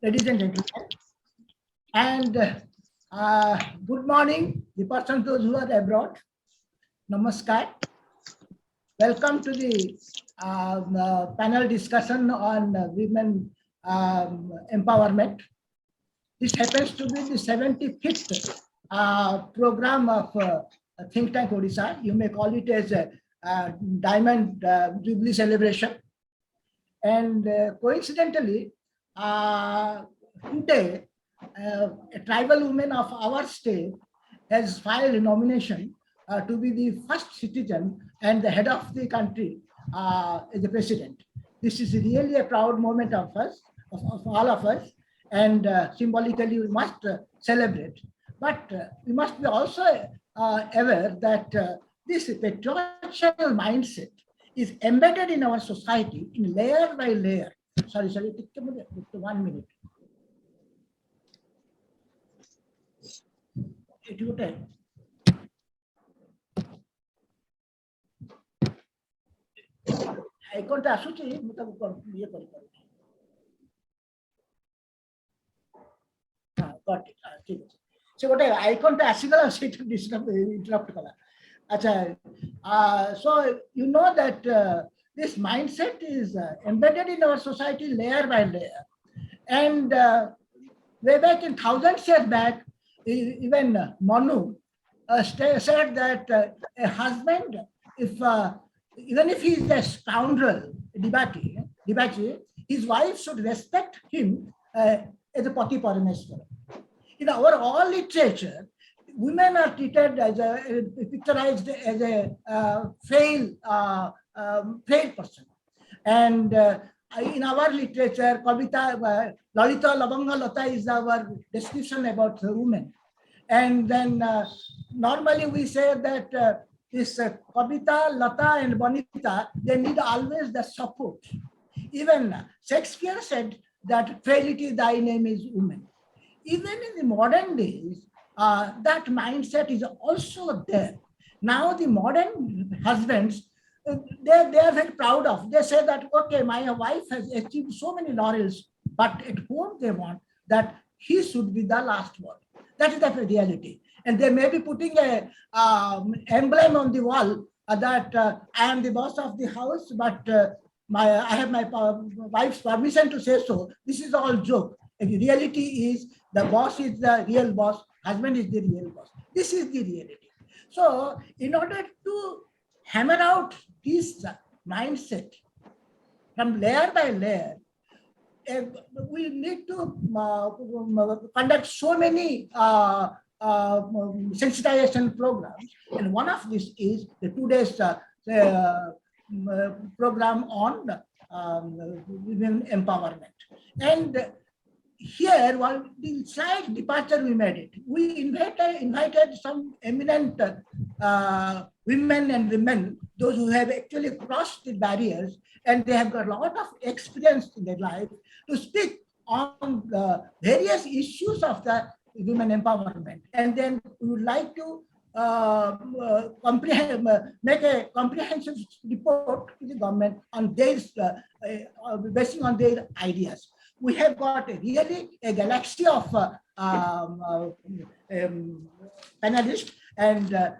Ladies and gentlemen, and good morning, the persons those who are abroad. Namaskar. Welcome to the panel discussion on women empowerment. This happens to be the 75th program of Think Tank Odisha. You may call it as a Diamond Jubilee celebration. And coincidentally, today, a tribal woman of our state has filed a nomination to be the first citizen and the head of the country as the president. This is really a proud moment of us, of all of us, and symbolically we must celebrate. But we must be also aware that this patriarchal mindset is embedded in our society in layer by layer. Sorry, 1 minute. Icon टा आसुची मु ताको ये करि पारि हां got it ठीक अछि से गोटे आइकन टा आसी गला से डिस्टर्ब इंटरप्ट कला अच्छा so you know that this mindset is embedded in our society layer by layer, and way back in thousands years back, even Manu said that a husband, if even if he is a scoundrel, debauchee, his wife should respect him as a pati Padmashree. In our all literature, women are treated as picturized as a frail person, and in our literature, Kavita, Lalita Lavanga Lata is our description about the women, and then normally we say that this Kavita, Lata, and Bonita, they need always the support. Even Shakespeare said that frailty, thy name is woman. Even in the modern days, that mindset is also there. Now the modern husbands, they are very proud of. They say that, okay, my wife has achieved so many laurels, but at home they want that he should be the last one. That is the reality. And they may be putting a emblem on the wall that I am the boss of the house, but I have my wife's permission to say so. This is all joke. And the reality is the boss is the real boss, husband is the real boss. This is the reality. So in order to hammer out this mindset from layer by layer, we need to conduct so many sensitization programs, and one of these is the 2 days program on women empowerment. And here, while the slight departure we made it, we invited some eminent women and women, those who have actually crossed the barriers, and they have got a lot of experience in their life to speak on the various issues of the women empowerment. And then we would like to make a comprehensive report to the government on their, based on their ideas. We have got really a galaxy of panelists, and the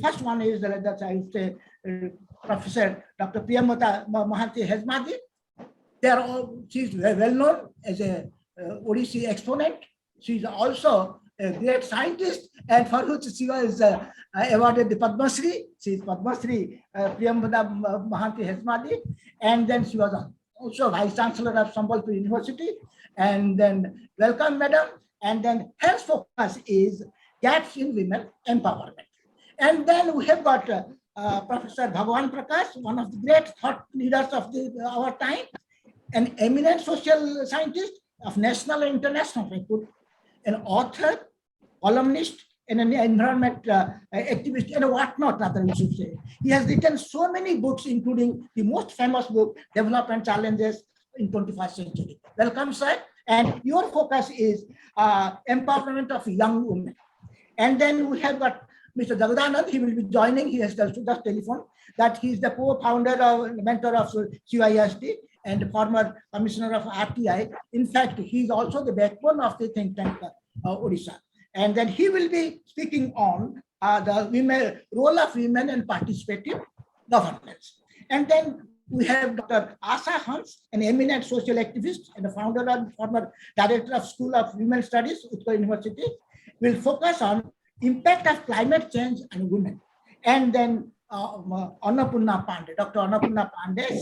first one is that I would say Professor Dr. Priyambada Mohanty Hejmadi. She's well known as a Odishi exponent. She's also a great scientist, and for which she was awarded the Padmashree. She is Padmashree Priyambada Mohanty Hejmadi, and then she was also Vice Chancellor of Sambalpur University. And then welcome, madam. And then her focus is gaps in women empowerment. And then we have got Professor Bhavan Prakash, one of the great thought leaders of our time, an eminent social scientist of national and international record, an author, columnist, and an environment activist, and whatnot, rather we should say. He has written so many books, including the most famous book, Development Challenges in 21st Century. Welcome, sir. And your focus is empowerment of young women. And then we have got Mr. Jagadanand. He will be joining. He has just telephoned that he is the co-founder or mentor of CIST, and former commissioner of RTI. In fact, he is also the backbone of the think tank Odisha. And then he will be speaking on the role of women in participative governance. And then we have Dr. Asha, an eminent social activist and the founder and former director of School of Women Studies, Utkal University, will focus on impact of climate change on women. And then Annapurna Pandey, Dr. Annapurna Pandey,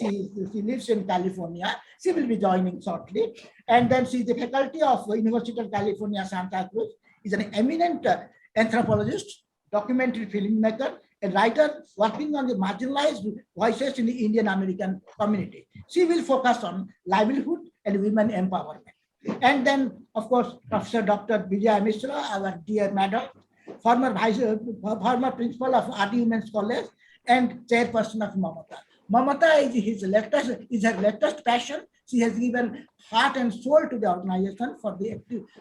she lives in California. She will be joining shortly. And then she is the faculty of University of California, Santa Cruz, is an eminent anthropologist, documentary filmmaker, a writer working on the marginalized voices in the Indian American community. She will focus on livelihood and women empowerment. And then, of course, Professor Dr. Vidya, our dear madam, former principal of RD Women's College and chairperson of Mamata. Mamata is her latest passion. She has given heart and soul to the organization for the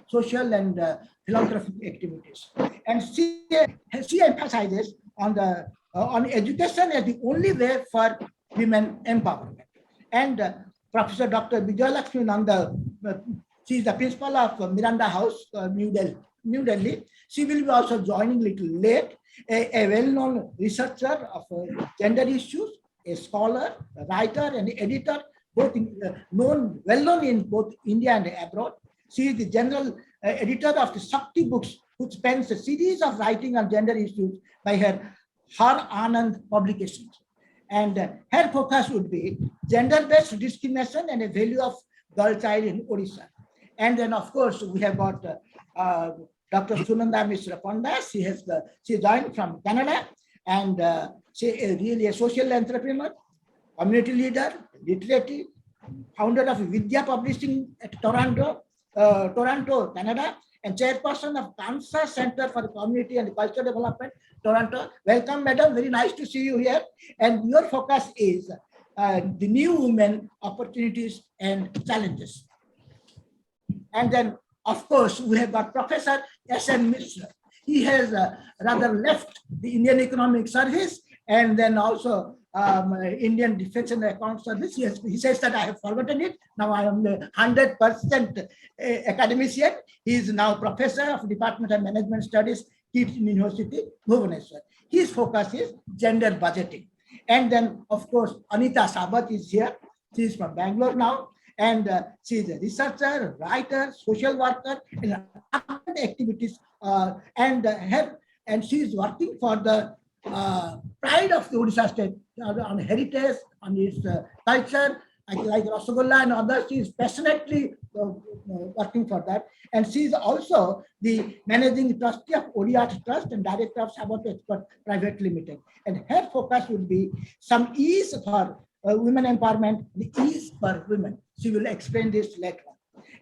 social and philanthropic activities. And she emphasizes on education as the only way for women empowerment. And Professor Dr. Vijayalakshmi Nanda, she is the principal of Miranda House, New Delhi. She will be also joining a little late, a well-known researcher of gender issues, a scholar, a writer, and editor, both well-known in both India and abroad. She is the general editor of the Shakti books, which spans a series of writing on gender issues by her Anand publications. And her focus would be gender-based discrimination and a value of girl child in Odisha. And then, of course, we have got Dr. Sunanda Mishra Panda. She joined from Canada, and she is really a social entrepreneur, community leader, literary, founder of Vidya Publishing at Toronto, Canada, and chairperson of Cancer Center for Community and Cultural Development, Toronto. Welcome, madam. Very nice to see you here. And your focus is the new women opportunities and challenges. And then, of course, we have got Professor S.N. Mishra. He has rather left the Indian Economic Service and then also Indian Defense and Account Service. Yes, he says that I have forgotten it. Now I am the 100% academician. He is now professor of Department of Management Studies, Keeping University, Bhubaneswar. His focus is gender budgeting. And then, of course, Anita Sabat is here. She is from Bangalore now. And she is a researcher, writer, social worker, and activities. And she is working for the pride of the Odisha state on heritage, on its culture, like Rasagolla and others. She is passionately working for that. And she is also the managing trustee of Odiart Trust and director of Sabat Expert Private Limited. And her focus would be some ease for women empowerment, the ease for women. She will explain this later.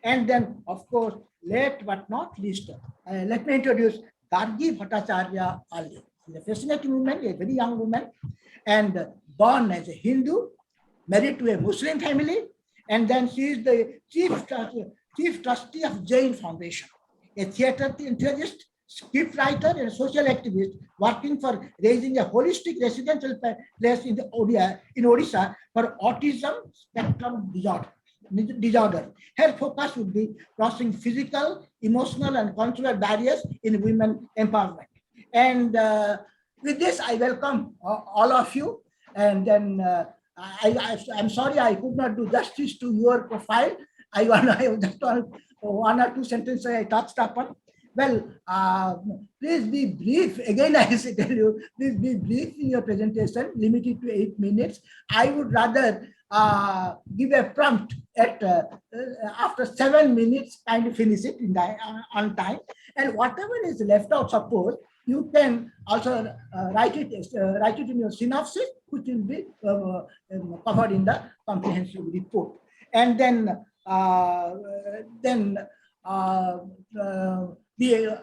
And then, of course, last but not least, let me introduce Gargi Bhattacharya Ali. She's a fascinating woman, a very young woman, and born as a Hindu, married to a Muslim family, and then she is the chief trustee of Jain Foundation, a theatre enthusiast, scriptwriter, and social activist working for raising a holistic residential place in Odisha for autism spectrum disorder. Her focus would be crossing physical, emotional, and cultural barriers in women empowerment. And with this, I welcome all of you. And then I'm sorry I could not do justice to your profile. I just one or two sentences I touched upon. Well, please be brief. Again, I tell you, please be brief in your presentation, limited to 8 minutes. I would rather give a prompt at after 7 minutes, kind of finish it on time. And whatever is left out, suppose you can also write it in your synopsis, which will be covered in the comprehensive report. And then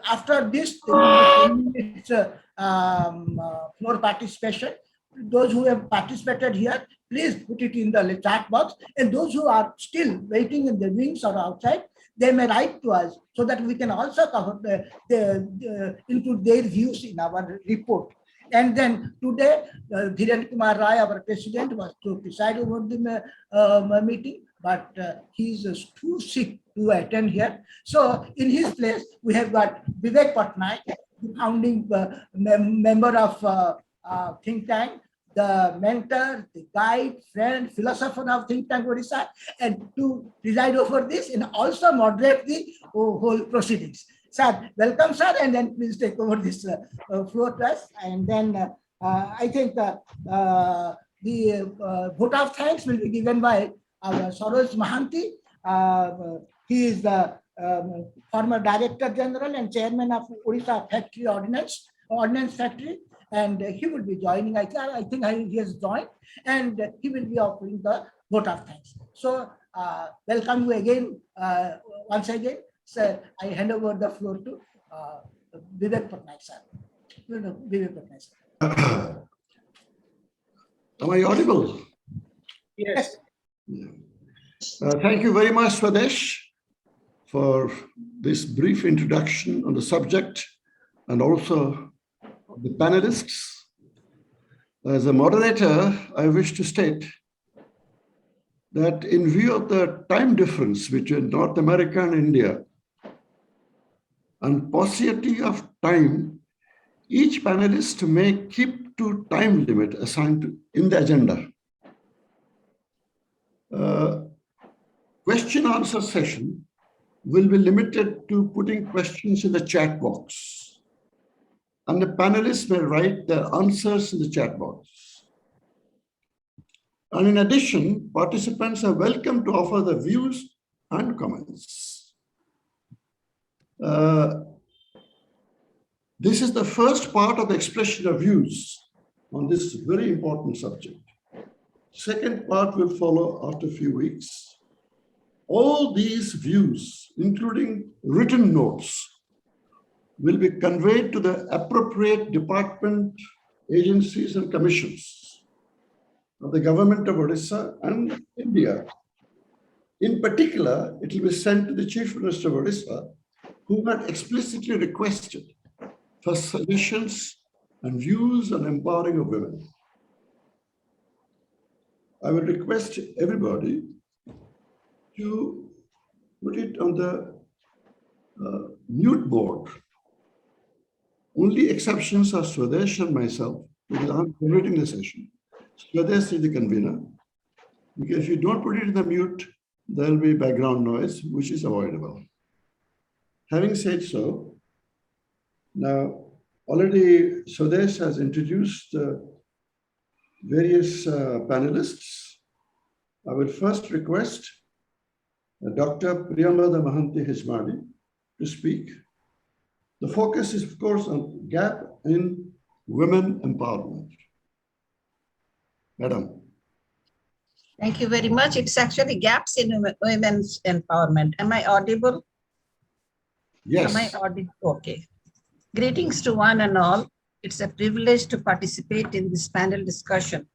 after this, it's more participation. Those who have participated here, please put it in the chat box. And those who are still waiting in the wings or outside, they may write to us so that we can also cover include their views in our report. And then today, Dhiren Kumar Rai, our president, was to preside over the meeting, but he is too sick to attend here. So in his place, we have got Vivek Patnaik, the founding member of think tank, the mentor, the guide, friend, philosopher of think tank Odisha, and to preside over this and also moderate the whole proceedings. Sir, welcome, sir, and then please take over this floor to us. And then I think the vote of thanks will be given by our Saroj Mohanty. He is the former Director General and Chairman of Odisha Factory Ordnance Factory, and he will be joining. I think he has joined, and he will be offering the vote of thanks. So welcome you again, once again. Sir, I hand over the floor to Vivek Patnaik, sir. Vivek Patnaik, sir. Am I audible? Yes. Thank you very much, Swadesh, for this brief introduction on the subject and also the panelists. As a moderator, I wish to state that in view of the time difference between North America and India, and paucity of time, each panelist may keep to time limit assigned in the agenda. Question answer session will be limited to putting questions in the chat box, and the panelists may write their answers in the chat box. And in addition, participants are welcome to offer their views and comments. This is the first part of the expression of views on this very important subject. Second part will follow after a few weeks. All these views, including written notes, will be conveyed to the appropriate department, agencies, and commissions of the government of Odisha and India. In particular, it will be sent to the Chief Minister of Odisha, who had explicitly requested for suggestions and views on empowering of women. I will request everybody to put it on the mute board. Only exceptions are Swadesh and myself, because I'm moderating the session. Swadesh is the convener. Because if you don't put it in the mute, there will be background noise, which is avoidable. Having said so, now already Swadesh has introduced various panelists. I will first request Dr. Priyambada Mohanty Hejmadi to speak. The focus is, of course, on gap in women empowerment. Madam. Thank you very much. It's actually gaps in women's empowerment. Am I audible? Yes. Am I audible? Okay. Greetings to one and all. It's a privilege to participate in this panel discussion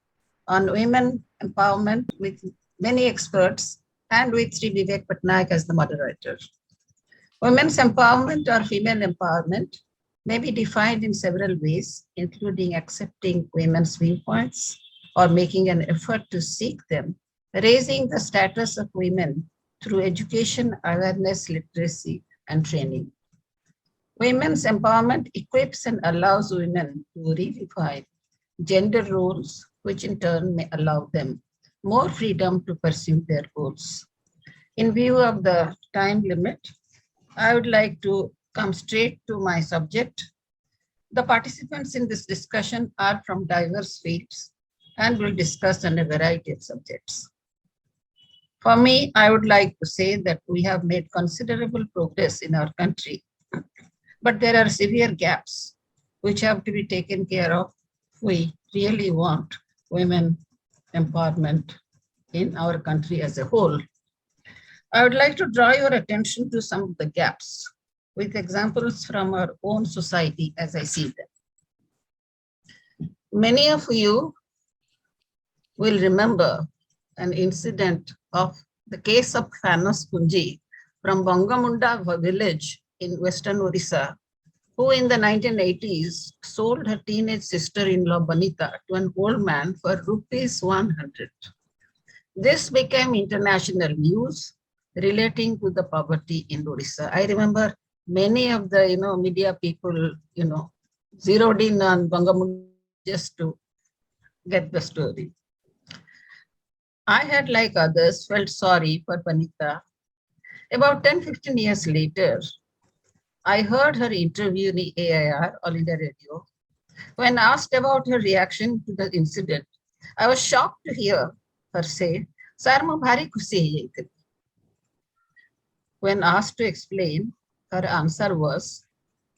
on women empowerment with many experts and with Sri Vivek Patnaik as the moderator. Women's empowerment or female empowerment may be defined in several ways, including accepting women's viewpoints or making an effort to seek them, raising the status of women through education, awareness, literacy, and training. Women's empowerment equips and allows women to redefine gender roles, which in turn may allow them more freedom to pursue their goals. In view of the time limit, I would like to come straight to my subject. The participants in this discussion are from diverse fields and will discuss on a variety of subjects. For me, I would like to say that we have made considerable progress in our country, but there are severe gaps which have to be taken care of if we really want women empowerment in our country as a whole. I would like to draw your attention to some of the gaps with examples from our own society as I see them. Many of you will remember an incident of the case of Fanos Kunji from Bangamunda village in Western Odisha, who in the 1980s sold her teenage sister-in-law Banita to an old man for rupees 100. This became international news relating to the poverty in Odisha. I remember many of the media people zeroed in on Bangamundu just to get the story. I had, like others, felt sorry for Banita. About 10-15 years later, I heard her interview in AIR, All India Radio. When asked about her reaction to the incident, I was shocked to hear her say, "Sir, mo bhari khushi hai jayte." When asked to explain, her answer was,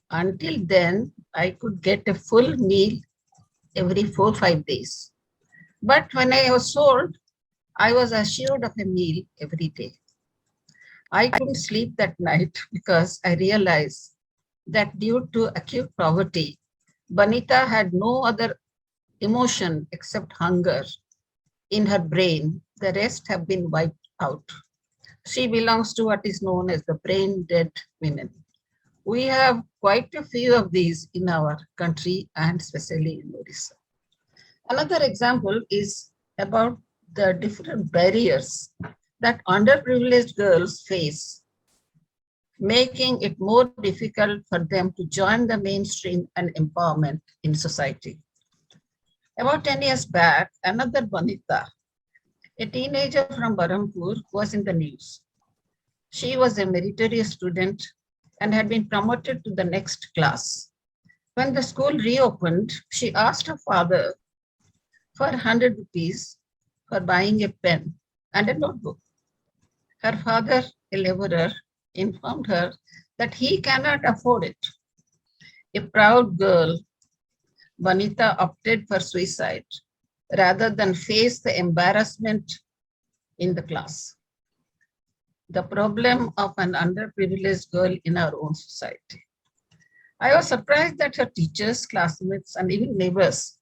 "Until then, I could get a full meal every 4-5 days. But when I was sold, I was assured of a meal every day. I couldn't sleep that night because I realized that due to acute poverty, Banita had no other emotion except hunger in her brain. The rest have been wiped out. She belongs to what is known as the brain dead women. We have quite a few of these in our country and especially in Odisha. Another example is about the different barriers that underprivileged girls face, making it more difficult for them to join the mainstream and empowerment in society. About 10 years back, another Banita, a teenager from Barampur, was in the news. She was a meritorious student and had been promoted to the next class. When the school reopened, she asked her father for 100 rupees for buying a pen and a notebook. Her father, a laborer, informed her that he cannot afford it. A proud girl, Banita opted for suicide rather than face the embarrassment in the class. The problem of an underprivileged girl in our own society. I was surprised that her teachers, classmates, and even neighbors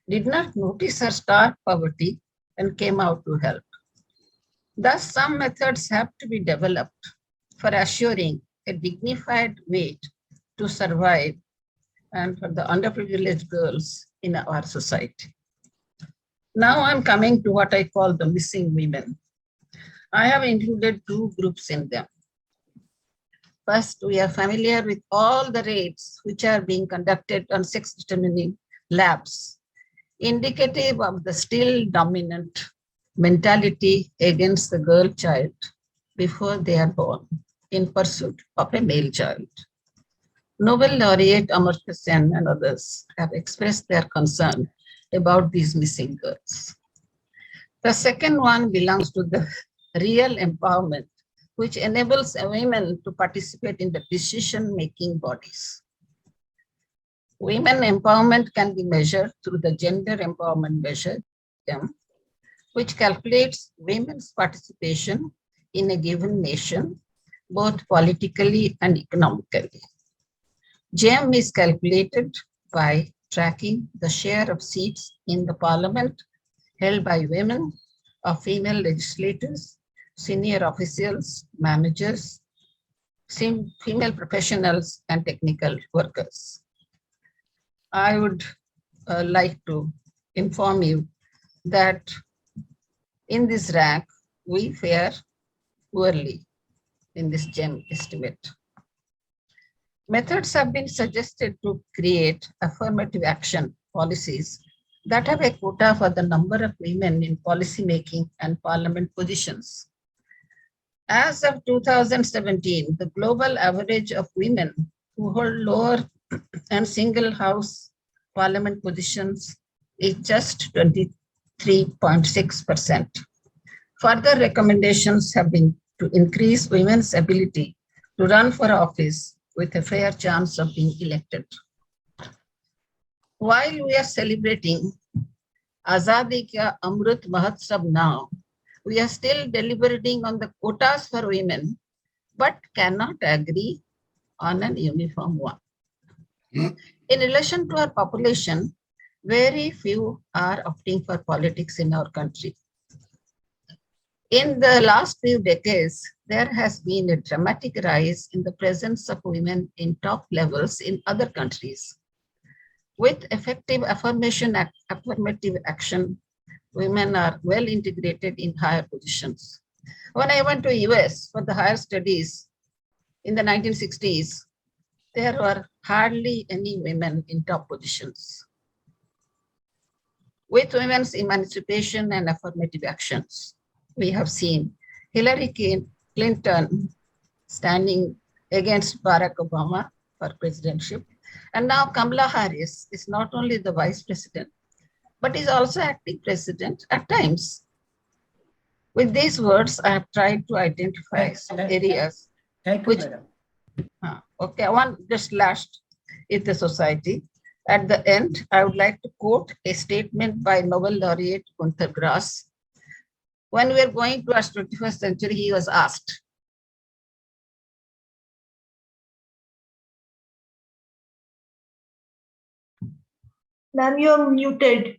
did not notice her stark poverty and came out to help. Thus, some methods have to be developed for assuring a dignified way to survive and for the underprivileged girls in our society. Now I'm coming to what I call the missing women. I have included two groups in them. First, we are familiar with all the raids which are being conducted on sex determining labs, indicative of the still dominant mentality against the girl child before they are born in pursuit of a male child. Nobel laureate Amartya Sen and others have expressed their concern about these missing girls. The second one belongs to the real empowerment, which enables women to participate in the decision-making bodies. Women empowerment can be measured through the gender empowerment measure, which calculates women's participation in a given nation, both politically and economically. GEM is calculated by tracking the share of seats in the parliament held by women, of female legislators, senior officials, managers, female professionals, and technical workers. I would like to inform you that in this rank, we fare poorly in this GEM estimate. Methods have been suggested to create affirmative action policies that have a quota for the number of women in policy making and parliament positions. As of 2017, the global average of women who hold lower and single house parliament positions is just 23.6%. Further recommendations have been to increase women's ability to run for office with a fair chance of being elected. While we are celebrating Azadi Ka Amrit Mahotsav now, we are still deliberating on the quotas for women, but cannot agree on an uniform one. In relation to our population, very few are opting for politics in our country. In the last few decades, there has been a dramatic rise in the presence of women in top levels in other countries. With effective affirmative action, women are well integrated in higher positions. When I went to US for the higher studies in the 1960s, there were hardly any women in top positions. With women's emancipation and affirmative actions, we have seen Hillary Clinton standing against Barack Obama for presidency. And now Kamala Harris is not only the vice president, but is also acting president at times. With these words, I have tried to identify some areas. Thank you, madam. Okay, one just last is the society. At the end, I would like to quote a statement by Nobel laureate Günter Grass. When we are going to our 21st century, he was asked, Ma'am, you are muted.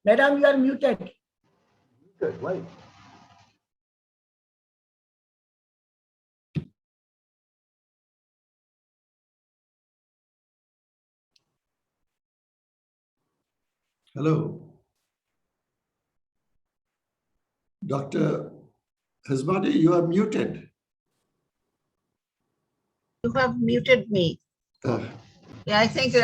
Madam, you are muted. Good, why? Hello. Dr. Hejmadi, you are muted. you have muted me. Yeah, I think you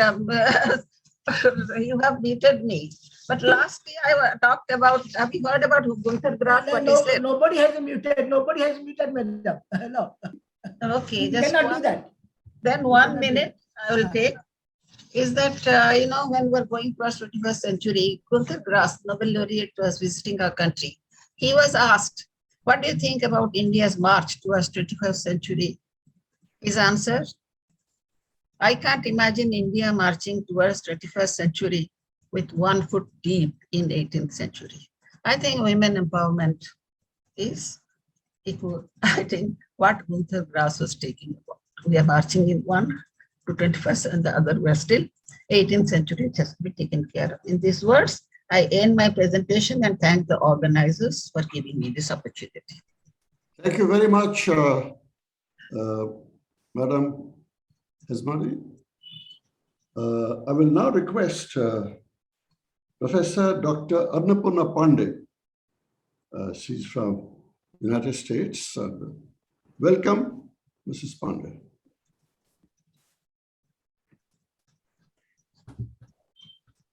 have muted me. But lastly, I talked about, have you heard about Günter Grass? What he said? Nobody has muted. Nobody has muted, madam. No. Okay, You just cannot do that. Then 1 minute I will take. Is that, when we're going to our 21st century, Günter Grass, Nobel laureate, was visiting our country. He was asked, what do you think about India's march towards 21st century? His answer, I can't imagine India marching towards 21st century with 1 foot deep in 18th century. I think women empowerment is equal. I think what Günter Grass was taking about. We are marching in one to 21st and the other were still 18th century just to be taken care of. In these words, I end my presentation and thank the organizers for giving me this opportunity. Thank you very much, Madam Hejmadi. I will now request Professor Dr. Annapurna Pandey. She's from United States. Welcome, Mrs. Pandey.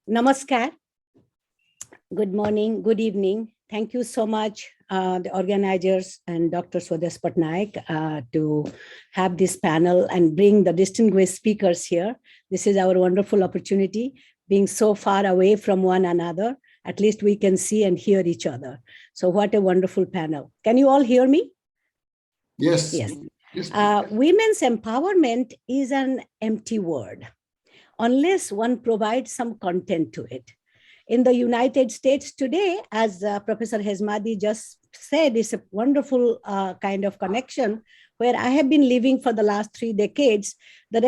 Namaskar. Good morning, good evening. Thank you so much, the organizers and Dr. Swadesh Patnaik, to have this panel and bring the distinguished speakers here. This is our wonderful opportunity, being so far away from one another. At least we can see and hear each other. So what a wonderful panel. Can you all hear me? Yes. Yes. Women's empowerment is an empty word unless one provides some content to it. In the United States today, as Professor Hejmadi just said, it's a wonderful kind of connection where I have been living for the last 3 decades. The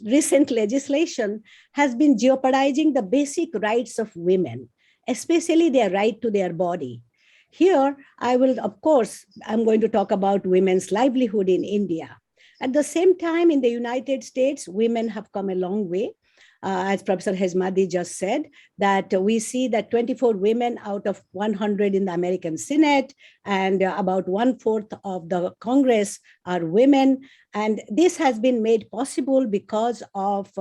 recent legislation has been jeopardizing the basic rights of women, especially their right to their body. Here, I will, of course, I'm going to talk about women's livelihood in India. At the same time, in the United States, women have come a long way. As Professor Hejmadi just said, that we see that 24 women out of 100 in the American Senate and about 1/4 of the Congress are women. And this has been made possible because of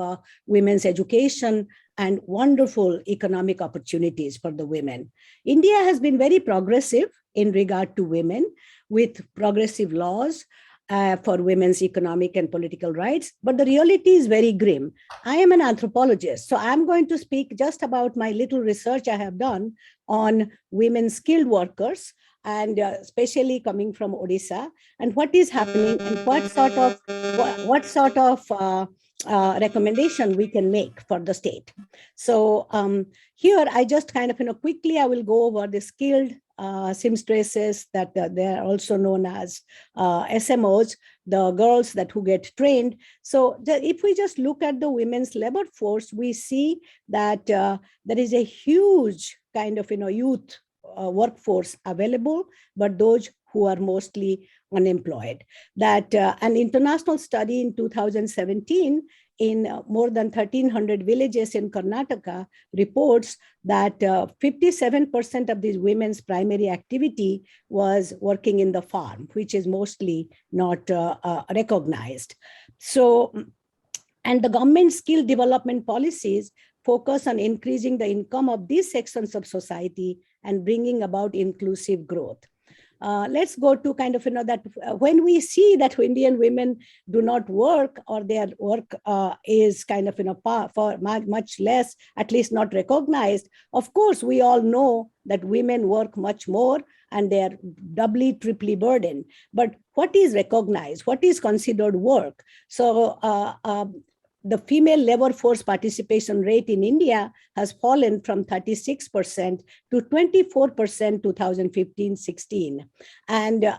women's education and wonderful economic opportunities for the women. India has been very progressive in regard to women with progressive laws for women's economic and political rights, but the reality is very grim. I am an anthropologist, so I'm going to speak just about my little research I have done on women skilled workers, and especially coming from Odisha, and what is happening and what sort of recommendation we can make for the state. So here I just kind of, quickly I will go over the skilled seamstresses, that they are also known as SMOs, the girls that who get trained. So if we just look at the women's labor force, we see that there is a huge kind of youth workforce available, but those who are mostly unemployed. That an international study in 2017 in more than 1,300 villages in Karnataka reports that 57% of these women's primary activity was working in the farm, which is mostly not recognized. So, and the government skill development policies focus on increasing the income of these sections of society and bringing about inclusive growth. Let's go to kind of, that when we see that Indian women do not work, or their work is kind of, for much less, at least not recognized. Of course, we all know that women work much more and they are doubly, triply burdened. But what is recognized? What is considered work? So the female labor force participation rate in India has fallen from 36% to 24% 2015-16. And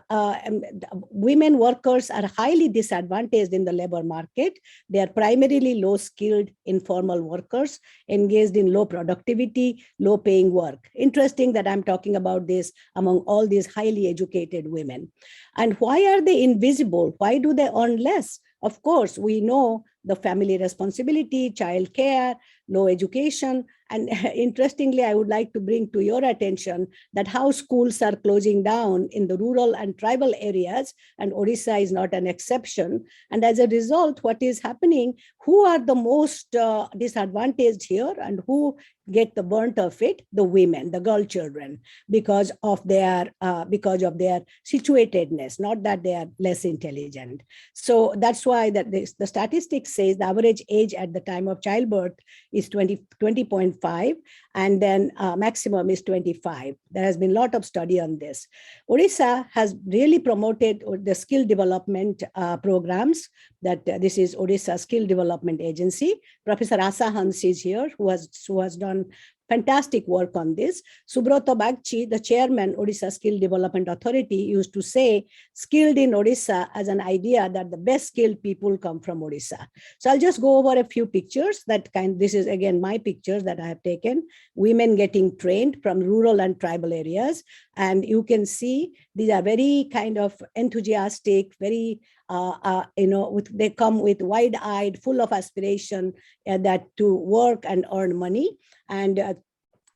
women workers are highly disadvantaged in the labor market. They are primarily low-skilled informal workers engaged in low productivity, low-paying work. Interesting that I'm talking about this among all these highly educated women. And why are they invisible? Why do they earn less? Of course, we know the family responsibility, child care, low education. And interestingly, I would like to bring to your attention that how schools are closing down in the rural and tribal areas, and Odisha is not an exception. And as a result, what is happening, who are the most disadvantaged here and who get the burnt of it? The women, the girl children, because of their situatedness, not that they are less intelligent. So that's why that the statistics says the average age at the time of childbirth is 20.5, and then maximum is 25. There has been a lot of study on this. Odisha has really promoted the skill development programs. That this is Odisha Skill Development Agency. Professor Asha is here, who has done fantastic work on this. Subrata Bagchi, the chairman, Odisha Skill Development Authority, used to say, skilled in Odisha as an idea that the best skilled people come from Odisha. So I'll just go over a few pictures this is again my pictures that I have taken, women getting trained from rural and tribal areas. And you can see these are very kind of enthusiastic, very, they come with wide-eyed, full of aspiration that to work and earn money. And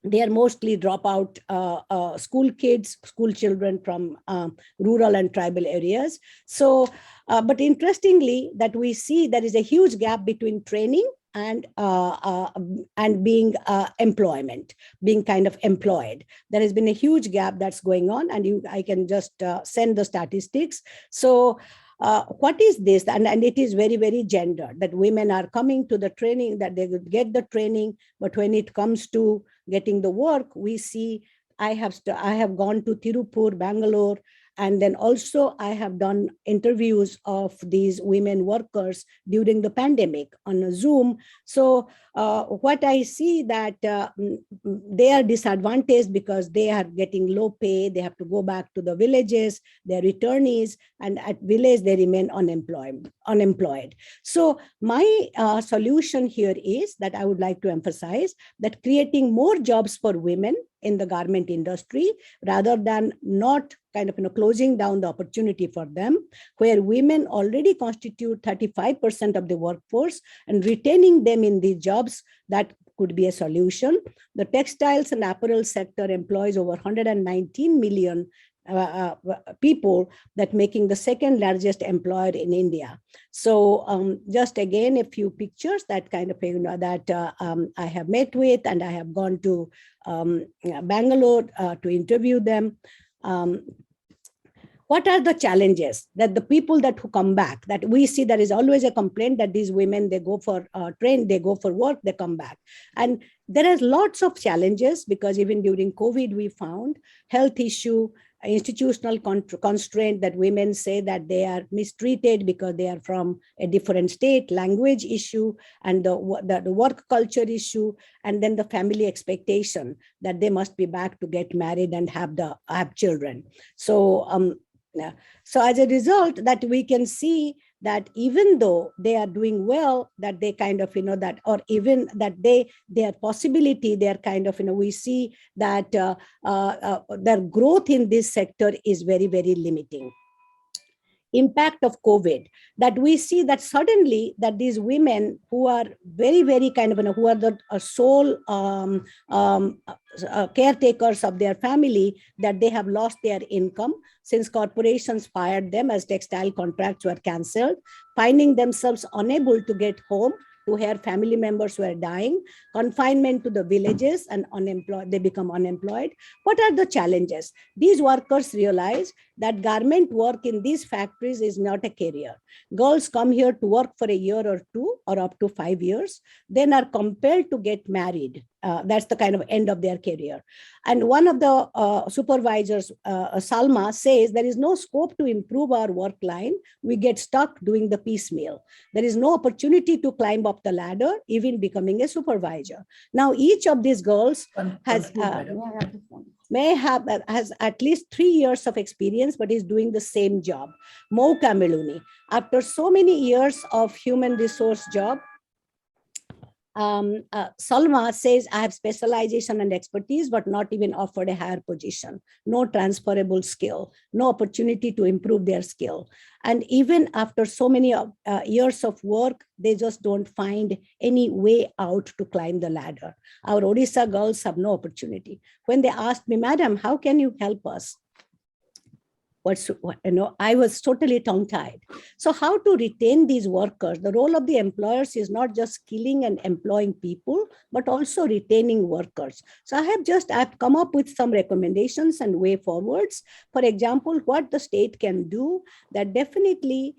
they are mostly dropout school kids, school children from rural and tribal areas. So, but interestingly, that we see there is a huge gap between training and being employment, being kind of employed. There has been a huge gap that's going on, and I can just send the statistics. So what is this? And it is very, very gendered, that women are coming to the training, that they would get the training, but when it comes to getting the work, we see, I have gone to Tirupur, Bangalore, and then also I have done interviews of these women workers during the pandemic on a Zoom. So what I see that they are disadvantaged because they are getting low pay. They have to go back to the villages, they're returnees, and at village they remain unemployed. So my solution here is that I would like to emphasize that creating more jobs for women in the garment industry, rather than not kind of closing down the opportunity for them, where women already constitute 35% of the workforce, and retaining them in these jobs, that could be a solution. The textiles and apparel sector employs over 119 million people, that making the second largest employer in India. So just again a few pictures that kind of that I have met with, and I have gone to Bangalore to interview them. What are the challenges that the people that who come back, that we see there is always a complaint that these women, they go for train, they go for work, they come back. And there are lots of challenges, because even during COVID, we found health issue, institutional constraint that women say that they are mistreated because they are from a different state, language issue, and the work culture issue, and then the family expectation that they must be back to get married and have children. So so as a result, that we can see that even though they are doing well, that they kind of, that, or even that their possibility, they're kind of, we see that their growth in this sector is very, very limiting. Impact of COVID, that we see that suddenly that these women who are very, very kind of, who are the sole caretakers of their family, that they have lost their income since corporations fired them as textile contracts were cancelled, finding themselves unable to get home to hear family members were dying, confinement to the villages, and unemployed, they become unemployed. What are the challenges? These workers realize that garment work in these factories is not a career. Girls come here to work for a year or two or up to 5 years, then are compelled to get married. That's the kind of end of their career. And one of the supervisors, Salma, says there is no scope to improve our work line. We get stuck doing the piecemeal. There is no opportunity to climb up the ladder, even becoming a supervisor. Now, each of these girls has at least 3 years of experience, but is doing the same job. Mo Kameluni, after so many years of human resource job, Salma says, I have specialization and expertise, but not even offered a higher position, no transferable skill, no opportunity to improve their skill. And even after so many years of work, they just don't find any way out to climb the ladder. Our Odisha girls have no opportunity. When they asked me, Madam, how can you help us? I was totally tongue-tied. So how to retain these workers? The role of the employers is not just skilling and employing people, but also retaining workers. So I've come up with some recommendations and way forwards. For example, what the state can do that definitely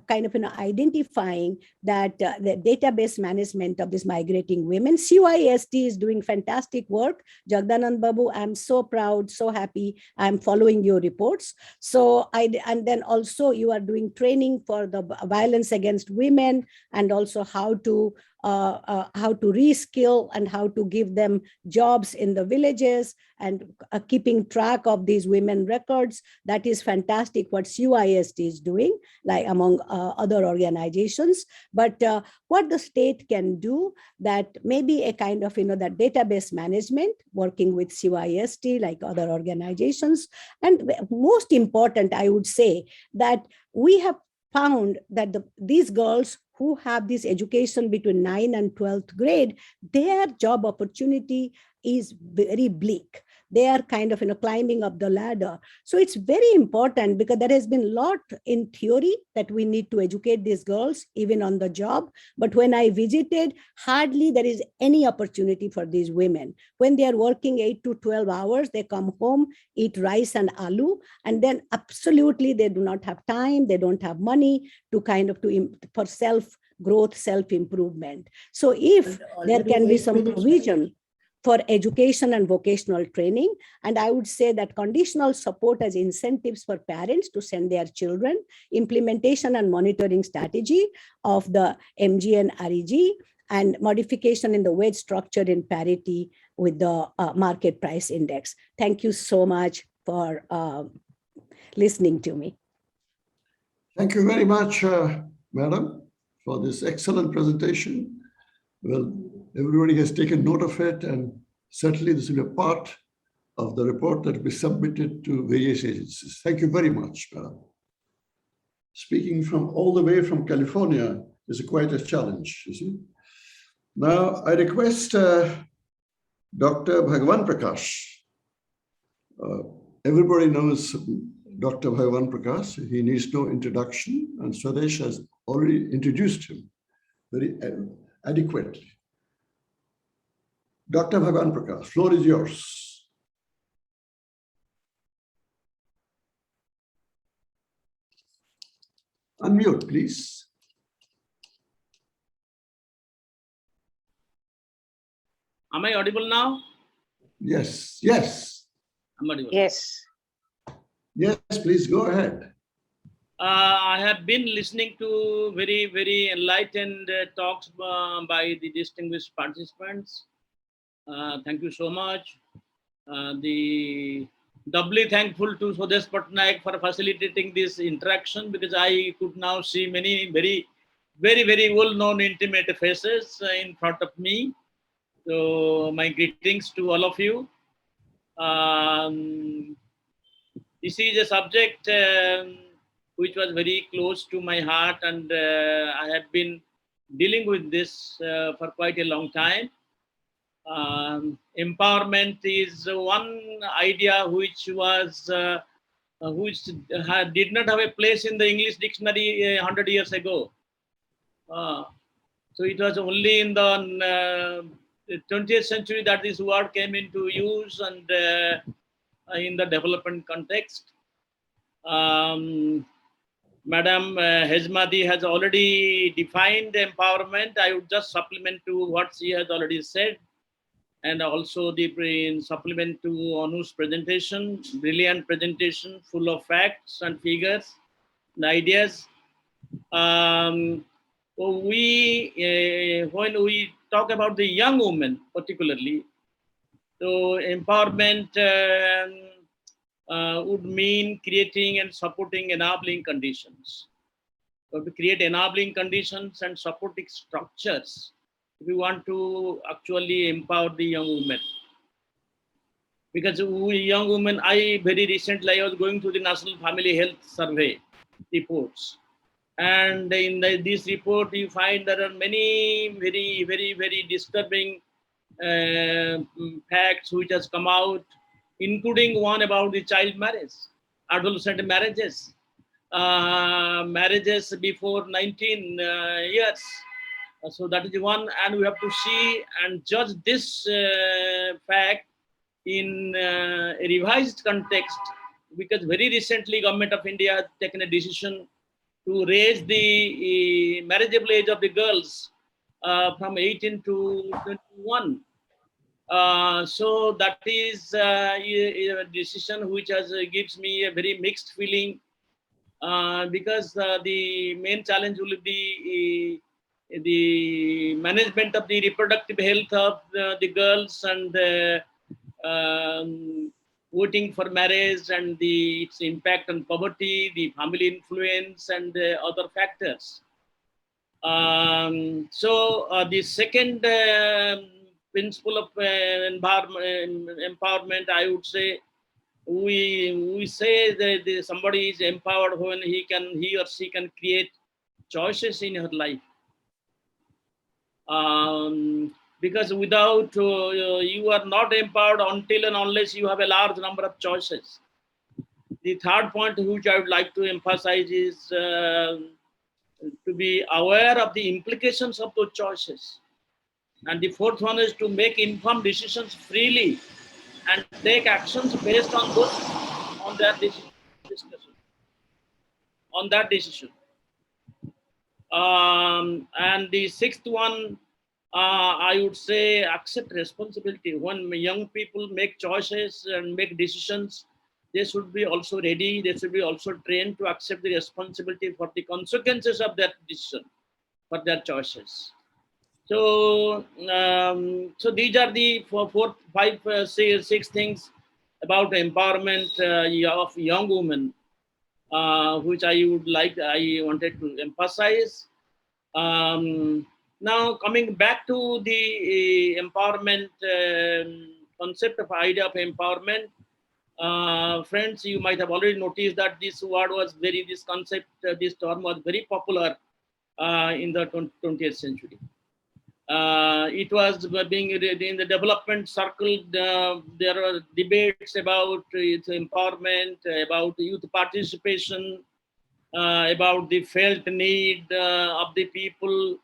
kind of identifying that the database management of these migrating women. CYST is doing fantastic work. Jagdanand Babu, I'm so proud, so happy. I'm following your reports. So and then also you are doing training for the violence against women, and also how to reskill and how to give them jobs in the villages, and keeping track of these women records. That is fantastic what CYST is doing, like among other organizations. But what the state can do, that maybe a kind of, that database management, working with CYST, like other organizations. And most important, I would say that we have found that these girls who have this education between 9th and 12th grade, their job opportunity is very bleak. They are kind of climbing up the ladder. So it's very important, because there has been a lot in theory that we need to educate these girls even on the job. But when I visited, hardly there is any opportunity for these women. When they are working 8 to 12 hours, they come home, eat rice and aloo, and then absolutely they do not have time, they don't have money to for self-growth, self-improvement. So if there can be some provision for education and vocational training, and I would say that conditional support as incentives for parents to send their children, implementation and monitoring strategy of the MG and REG, and modification in the wage structure in parity with the market price index. Thank you so much for listening to me. Thank you very much, Madam, for this excellent presentation. Well, everybody has taken note of it, and certainly this will be a part of the report that will be submitted to various agencies. Thank you very much, Madam. Speaking from all the way from California is quite a challenge, you see. Now, I request Dr. Bhagavan Prakash. Everybody knows Dr. Bhagavan Prakash. He needs no introduction, and Swadesh has already introduced him very adequately. Dr. Bhagavan Prakash, floor is yours. Unmute, please. Am I audible now? Yes, yes. I'm audible. Yes. Yes, please go ahead. I have been listening to very, very enlightened talks by the distinguished participants. Thank you so much. The doubly thankful to Swadesh Patnaik for facilitating this interaction, because I could now see many very, very well-known intimate faces in front of me. So my greetings to all of you. This is a subject which was very close to my heart, and I have been dealing with this for quite a long time. Empowerment is one idea which was did not have a place in the English dictionary 100 years ago. So it was only in the 20th century that this word came into use, and in the development context. Madam Hejmadi has already defined empowerment. I would just supplement to what she has already said, and also in supplement to Anu's presentation, brilliant presentation, full of facts and figures and ideas. When we talk about the young women particularly, so empowerment would mean creating and supporting enabling conditions. So to create enabling conditions and supporting structures, if we want to actually empower the young women. Because we young women, very recently I was going through the National Family Health Survey reports. And in this report, you find there are many very disturbing facts which has come out, including one about the child marriage, adolescent marriages, marriages before 19 years. So that is the one, and we have to see and judge this fact in a revised context, because very recently Government of India has taken a decision to raise the marriageable age of the girls from 18 to 21. So that is a decision which gives me a very mixed feeling, because the main challenge will be the management of the reproductive health of the girls, and voting for marriage, and its impact on poverty, the family influence, and other factors. So the second principle of empowerment, I would say, we say that somebody is empowered when he or she can create choices in her life. Because without, you are not empowered until and unless you have a large number of choices. The third point which I would like to emphasize is to be aware of the implications of those choices. And the fourth one is to make informed decisions freely and take actions based on those, on that discussion, on that decision. And the sixth one, I would say, accept responsibility. When young people make choices and make decisions, they should be also ready, they should be also trained to accept the responsibility for the consequences of that decision, for their choices. So, so these are the six things about empowerment of young women, which I wanted to emphasize. Now, coming back to the empowerment concept of idea of empowerment, friends, you might have already noticed that this word was this concept, this term was very popular in the 20th century. It was being in the development circle. There were debates about its empowerment, about youth participation, about the felt need of the people,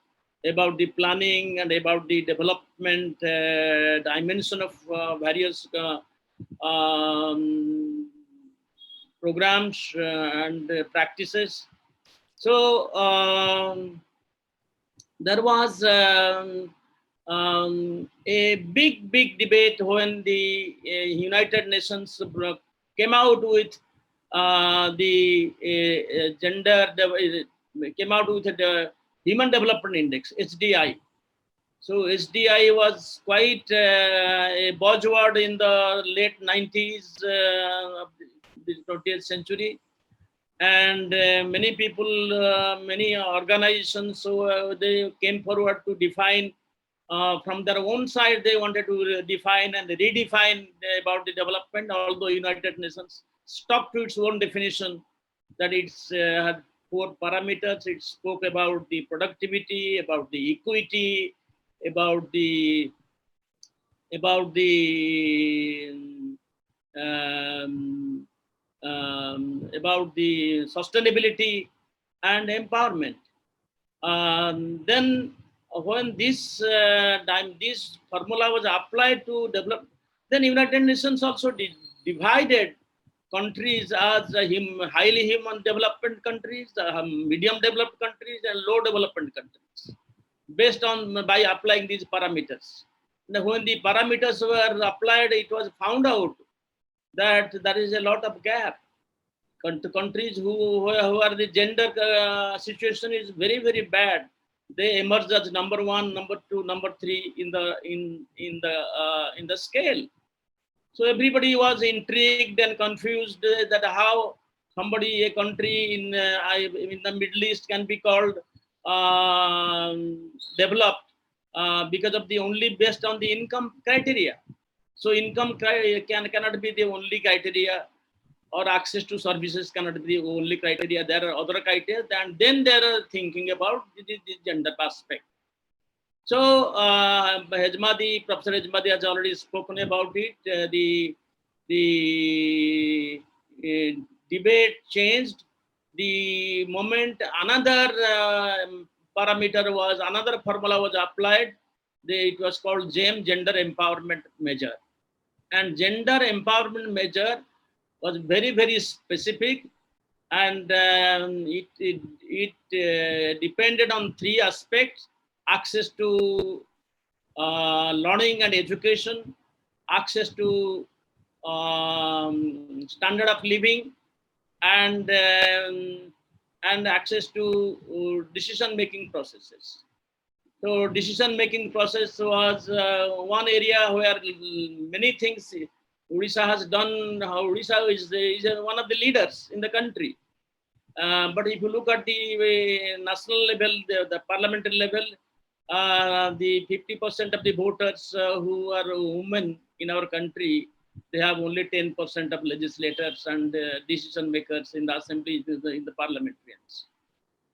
about the planning, and about the development dimension of various programs and practices. So there was a big debate when the United Nations came out with came out with the Human Development Index, HDI. So HDI was quite a buzzword in the late 90s of the 20th century. And many people, many organizations, so they came forward to define from their own side. They wanted to define and redefine about the development, although United Nations stuck to its own definition that it's had 4 parameters. It spoke about the productivity, about the equity, about the about the sustainability and empowerment. Then when this this formula was applied to develop, then United Nations also divided countries as highly human development countries, medium developed countries, and low development countries, based on by applying these parameters. Now, when the parameters were applied, it was found out that there is a lot of gap. Countries who are the gender situation is very, very bad, they emerge as number 1, number 2, number 3 in the scale. So everybody was intrigued and confused that how a country in the Middle East can be called developed because of the only based on the income criteria. So income cannot be the only criteria, or access to services cannot be the only criteria. There are other criteria, and then they are thinking about the gender aspect. So Hejmadi, Professor Hejmadi has already spoken about it. The debate changed the moment another parameter was, another formula was applied. It was called GEM, Gender Empowerment Measure. And gender empowerment measure was very, very specific, and it depended on 3 aspects: access to learning and education, access to standard of living, and access to decision-making processes. So decision-making process was one area where many things Odisha has done. Odisha is one of the leaders in the country. But if you look at the national level, the parliamentary level, the 50% of the voters who are women in our country, they have only 10% of legislators and decision makers in the assembly, in the parliamentarians.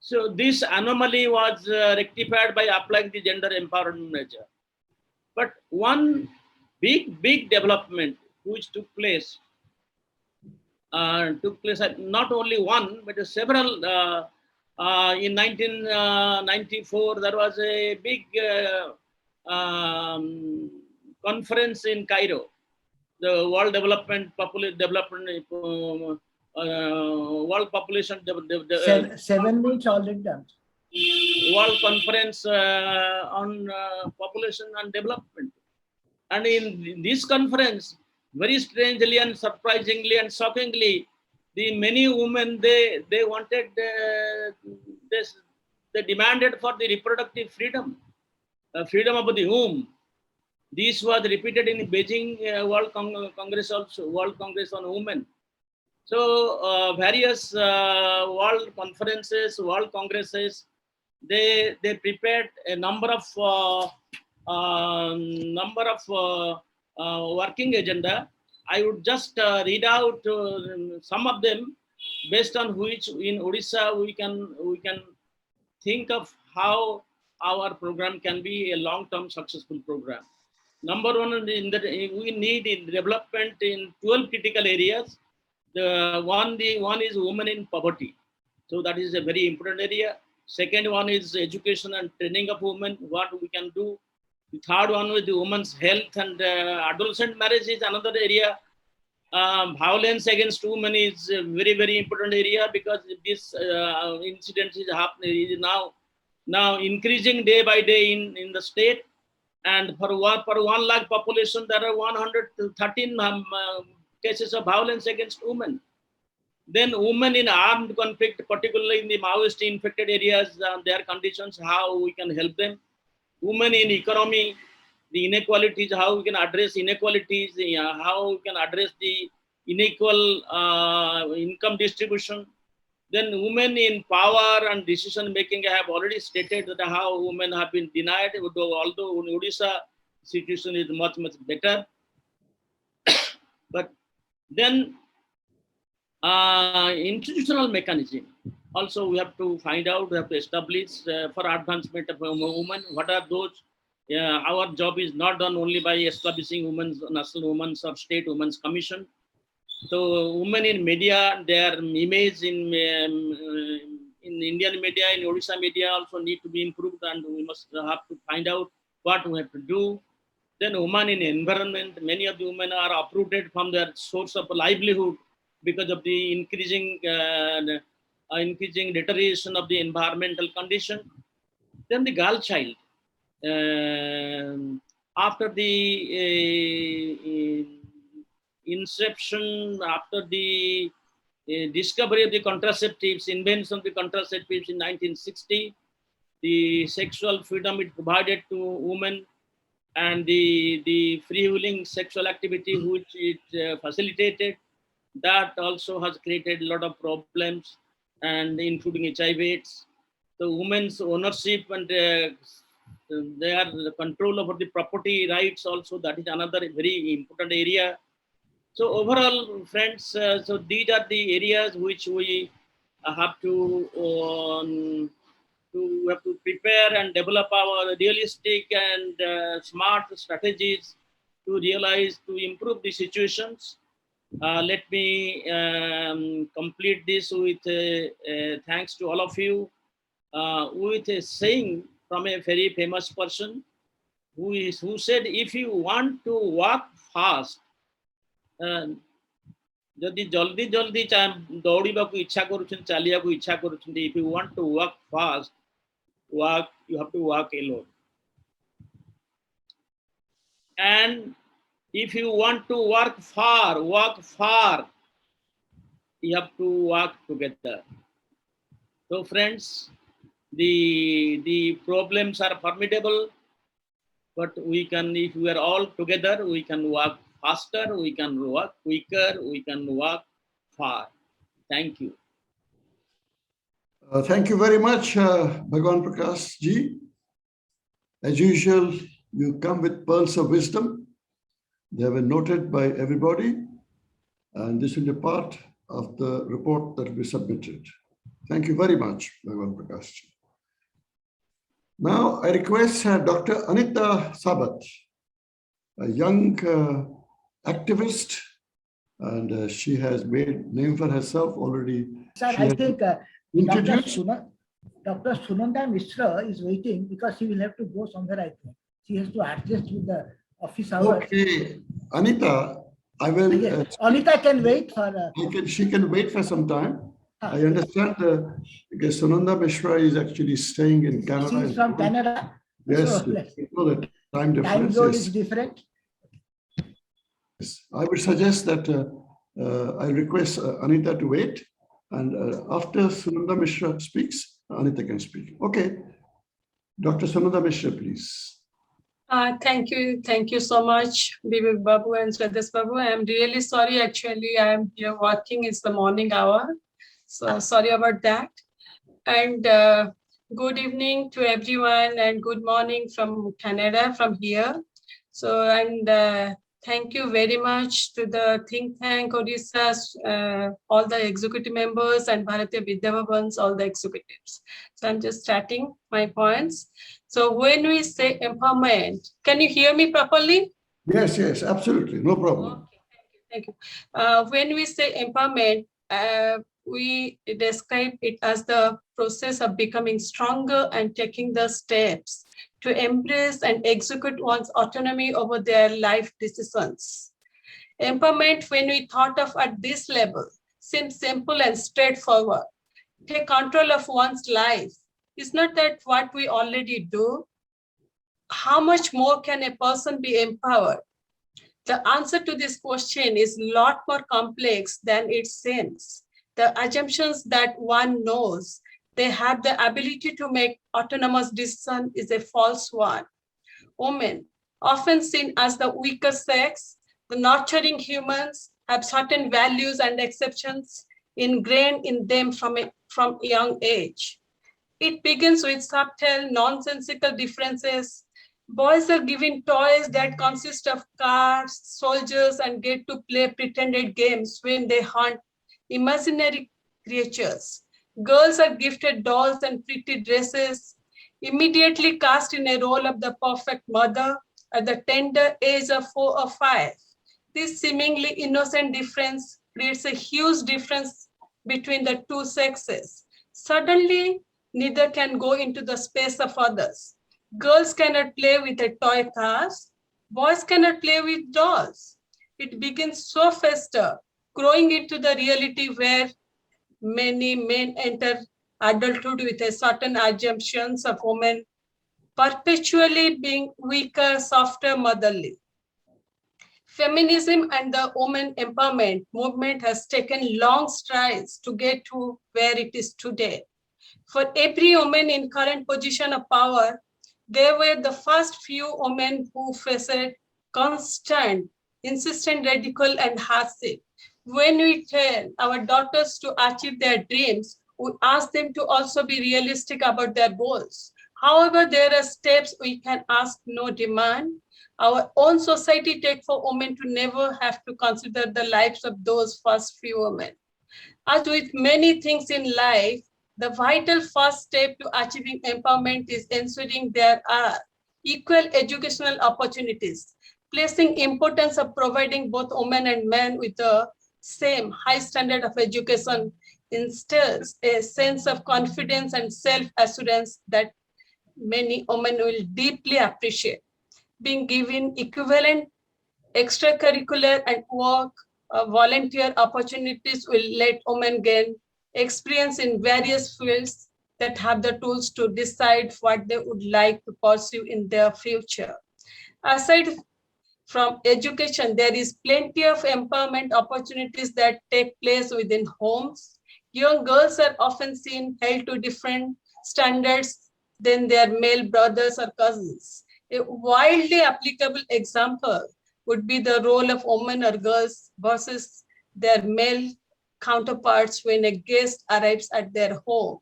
So this anomaly was rectified by applying the gender empowerment measure. But one big development which took place not only one, but several. In 1994, there was a big conference in Cairo, the World Development World Population 7 minutes already done. World Conference on Population and Development. And in this conference, very strangely and surprisingly and shockingly, the many women, they wanted this, they demanded for the reproductive freedom, freedom of the womb. This was repeated in Beijing World Congress also, World Congress on Women. So various world conferences, world congresses, they prepared a number of working agenda. I would just read out some of them, based on which in Odisha we can think of how our program can be a long-term successful program. Number 1, we need in development in 12 critical areas. The one is women in poverty. So that is a very important area. Second one is education and training of women, what we can do. The third one is the women's health and adolescent marriage is another area. Violence against women is a very, very important area, because this incident is happening, is now increasing day by day in the state. And per 1 lakh population, there are 113 cases of violence against women. Then women in armed conflict, particularly in the Maoist infected areas, their conditions, how we can help them. Women in economy, the inequalities, how we can address inequalities, how we can address the unequal income distribution. Then women in power and decision making, I have already stated that how women have been denied, although in Odisha, situation is much, much better. But then institutional mechanism, also we have to find out, we have to establish for advancement of women, what are those. Our job is not done only by establishing women's national women's or state women's commission. So women in media, their image in Indian media, in Odisha media also need to be improved, and we must have to find out what we have to do. Then women in environment, many of the women are uprooted from their source of livelihood because of the increasing deterioration of the environmental condition. Then the girl child. After the inception, after the discovery of the contraceptives, invention of the contraceptives in 1960, the sexual freedom is provided to women, and the free-wheeling sexual activity which it facilitated, that also has created a lot of problems, and including HIV/AIDS. So women's ownership and their control over the property rights also, that is another very important area. So overall, friends, so these are the areas which we have to prepare and develop our realistic and smart strategies to realize, to improve the situations. Let me complete this with thanks to all of you, with a saying from a very famous person who said, if you want to walk fast, जदि जल्दी जल्दी दौड़ाकू इच्छा करुछन, चलियाकू इच्छा करुछन, if you want to walk fast, you have to walk alone. And if you want to walk far, you have to walk together. So friends, the problems are formidable, but we can, if we are all together, we can walk faster, we can walk quicker, we can walk far. Thank you. Thank you very much, Bhagwan Prakash ji. As usual, you come with pearls of wisdom. They were noted by everybody, and this will be part of the report that will be submitted. Thank you very much, Bhagwan Prakash ji. Now, I request Dr. Anita Sabat, a young activist, and she has made name for herself already. Sir, I think Dr. Sunanda Mishra is waiting because she will have to go somewhere, I think. She has to adjust with the office hours. Okay, Anita, I will. Yes. Anita can wait for. She can wait for some time. I understand because Sunanda Mishra is actually staying in Canada. She is from Canada. Yes, so, you know the time difference. Time zone is different. Yes. I would suggest that I request Anita to wait, and after Sunanda Mishra speaks, Anita can speak. Okay, Dr. Sunanda Mishra, please. Thank you so much, Vivek Babu and Swadesh Babu. I'm really sorry, actually, I'm here working, it's the morning hour. So sorry about that. And good evening to everyone, and good morning from Canada, from here. So, and thank you very much to the think tank Odisha, all the executive members, and Bharatiya Vidya Bhavans, all the executives. So I'm just starting my points. So when we say empowerment, can you hear me properly? Yes, yes, absolutely, no problem. Okay, thank you. When we say empowerment, we describe it as the process of becoming stronger and taking the steps to embrace and execute one's autonomy over their life decisions. Empowerment, when we thought of at this level, seems simple and straightforward. Take control of one's life. Is not that what we already do? How much more can a person be empowered? The answer to this question is a lot more complex than it seems. The assumptions that one knows they have the ability to make autonomous decisions is a false one. Women, often seen as the weaker sex, the nurturing humans, have certain values and exceptions ingrained in them from a young age. It begins with subtle, nonsensical differences. Boys are given toys that consist of cars, soldiers, and get to play pretended games when they hunt imaginary creatures. Girls are gifted dolls and pretty dresses, immediately cast in a role of the perfect mother at the tender age of 4 or 5. This seemingly innocent difference creates a huge difference between the two sexes. Suddenly, neither can go into the space of others. Girls cannot play with a toy cars. Boys cannot play with dolls. It begins so faster, growing into the reality where many men enter adulthood with a certain assumptions of women perpetually being weaker, softer, motherly. Feminism and the women empowerment movement has taken long strides to get to where it is today. For every woman in current position of power, there were the first few women who faced constant, insistent ridicule and hardship. When we tell our daughters to achieve their dreams, we ask them to also be realistic about their goals. However, there are steps we can ask, no demand. Our own society takes for women to never have to consider the lives of those first few women. As with many things in life, the vital first step to achieving empowerment is ensuring there are equal educational opportunities, placing importance of providing both women and men with the same high standard of education instills a sense of confidence and self-assurance that many women will deeply appreciate. Being given equivalent extracurricular and work volunteer opportunities will let women gain experience in various fields that have the tools to decide what they would like to pursue in their future. Aside from education, there is plenty of empowerment opportunities that take place within homes. Young girls are often seen held to different standards than their male brothers or cousins. A widely applicable example would be the role of women or girls versus their male counterparts when a guest arrives at their home.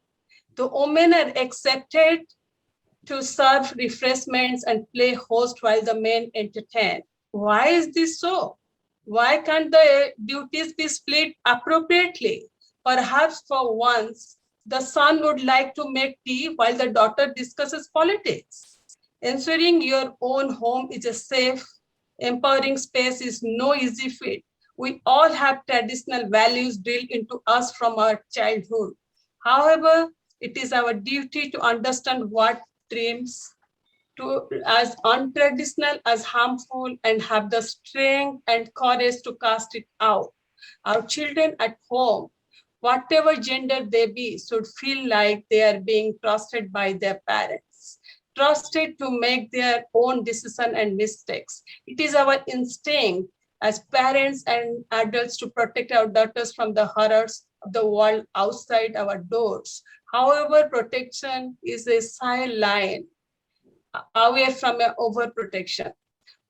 The women are accepted to serve refreshments and play host while the men entertain. Why is this so? Why can't the duties be split appropriately? Perhaps for once, the son would like to make tea while the daughter discusses politics. Ensuring your own home is a safe, empowering space is no easy feat. We all have traditional values drilled into us from our childhood. However, it is our duty to understand what dreams as untraditional as harmful and have the strength and courage to cast it out. Our children at home, whatever gender they be, should feel like they are being trusted by their parents, trusted to make their own decisions and mistakes. It is our instinct as parents and adults to protect our daughters from the horrors of the world outside our doors. However, protection is a sideline away from an overprotection,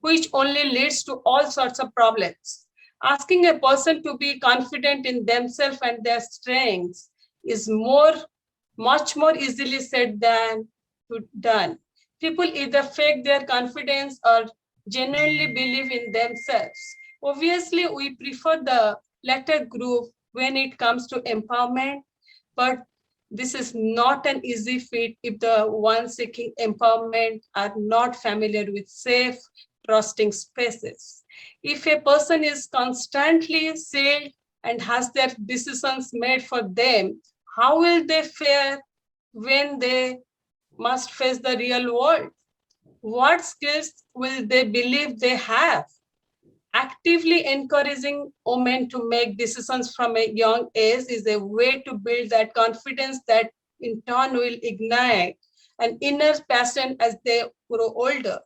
which only leads to all sorts of problems. Asking a person to be confident in themselves and their strengths is much more easily said than done. People either fake their confidence or genuinely believe in themselves. Obviously, we prefer the latter group when it comes to empowerment, but this is not an easy feat if the ones seeking empowerment are not familiar with safe, trusting spaces. If a person is constantly sealed and has their decisions made for them, how will they fare when they must face the real world? What skills will they believe they have? Actively encouraging women to make decisions from a young age is a way to build that confidence that in turn will ignite an inner passion as they grow older.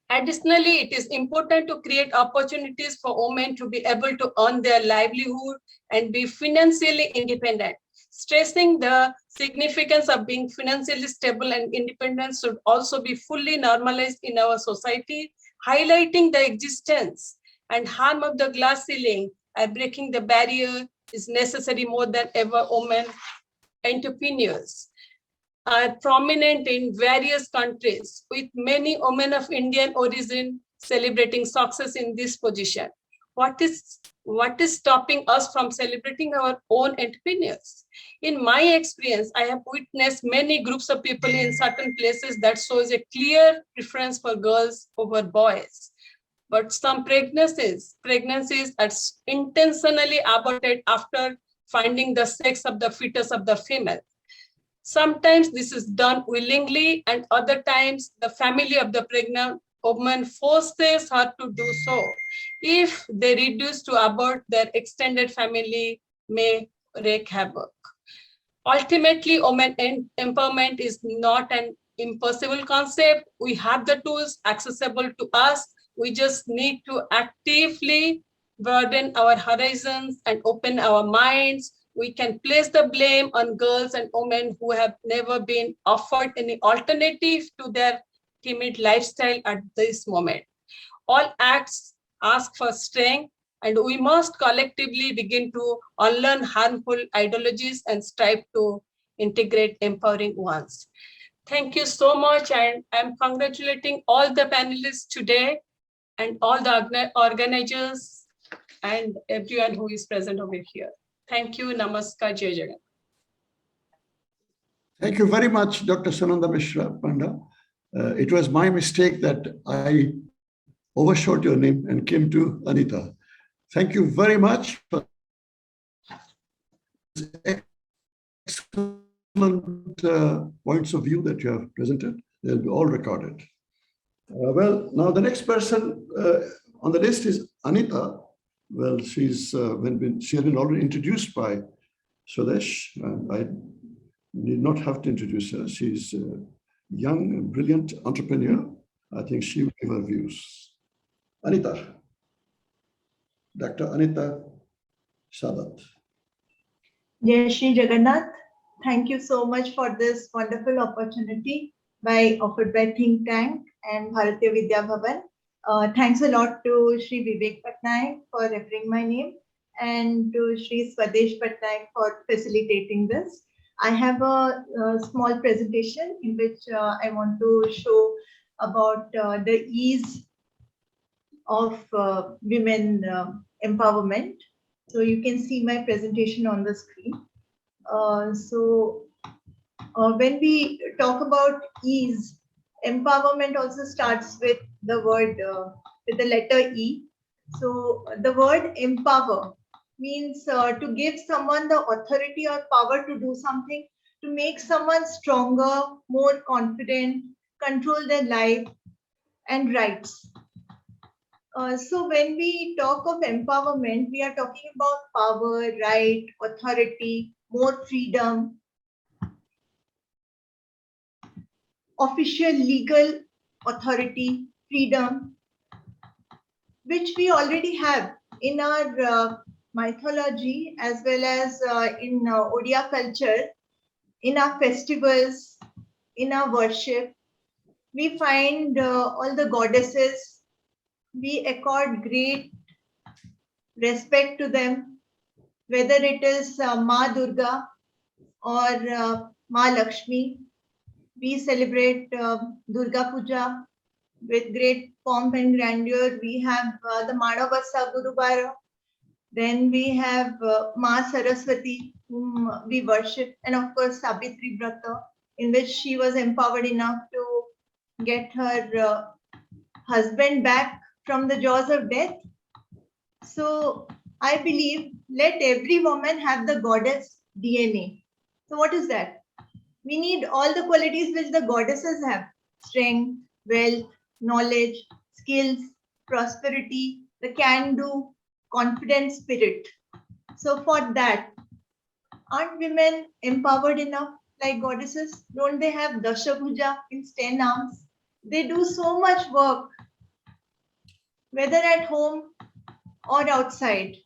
Additionally, it is important to create opportunities for women to be able to earn their livelihood and be financially independent. Stressing the significance of being financially stable and independent should also be fully normalized in our society, highlighting the existence and harm of the glass ceiling and breaking the barrier is necessary more than ever. Women entrepreneurs are prominent in various countries, with many women of Indian origin celebrating success in this position. What is stopping us from celebrating our own entrepreneurs? In my experience, I have witnessed many groups of people in certain places that shows a clear preference for girls over boys. But some pregnancies are intentionally aborted after finding the sex of the fetus of the female. Sometimes this is done willingly, and other times the family of the pregnant woman forces her to do so. If they refuse to abort, their extended family may wreak havoc. Ultimately, women empowerment is not an impossible concept. We have the tools accessible to us. We just need to actively broaden our horizons and open our minds. We can place the blame on girls and women who have never been offered any alternative to their timid lifestyle at this moment. All acts ask for strength, and we must collectively begin to unlearn harmful ideologies and strive to integrate empowering ones. Thank you so much, and I'm congratulating all the panelists today and all the organizers and everyone who is present over here. Thank you. Namaskar. Jai Jagan. Thank you very much, Dr. Sananda Mishra Panda. It was my mistake that I overshot your name and came to Anita. Thank you very much for excellent points of view that you have presented. They'll be all recorded. Well, now the next person on the list is Anita. Well, she has been already introduced by Swadesh. I need not have to introduce her. She's a young and brilliant entrepreneur. I think she will give her views. Anita. Dr. Anita Sadat. Jai Shri Jagannath. Thank you so much for this wonderful opportunity offered by Think Tank and Bharatiya Vidya Bhavan. Thanks a lot to Shri Vivek Patnaik for referring my name and to Shri Swadesh Patnaik for facilitating this. I have a small presentation in which I want to show about the ease of women empowerment. So you can see my presentation on the screen. When we talk about ease, empowerment also starts with the word, with the letter E. So the word empower means to give someone the authority or power to do something, to make someone stronger, more confident, control their life and rights. So when we talk of empowerment, we are talking about power, right, authority, more freedom, official legal authority, freedom, which we already have in our mythology as well as in Odia culture, in our festivals, in our worship. We find all the goddesses. We accord great respect to them, whether it is Ma Durga or Ma Lakshmi. We celebrate Durga Puja with great pomp and grandeur. We have the Manavasa Gurubara. Then we have Ma Saraswati, whom we worship, and of course Sabitri Vrata, in which she was empowered enough to get her husband back from the jaws of death. So I believe let every woman have the goddess DNA. So what is that? We need all the qualities which the goddesses have: strength, wealth, knowledge, skills, prosperity, the can-do, confident spirit. So for that, aren't women empowered enough like goddesses? Don't they have Dashabhuja in 10 arms? They do so much work whether at home or outside.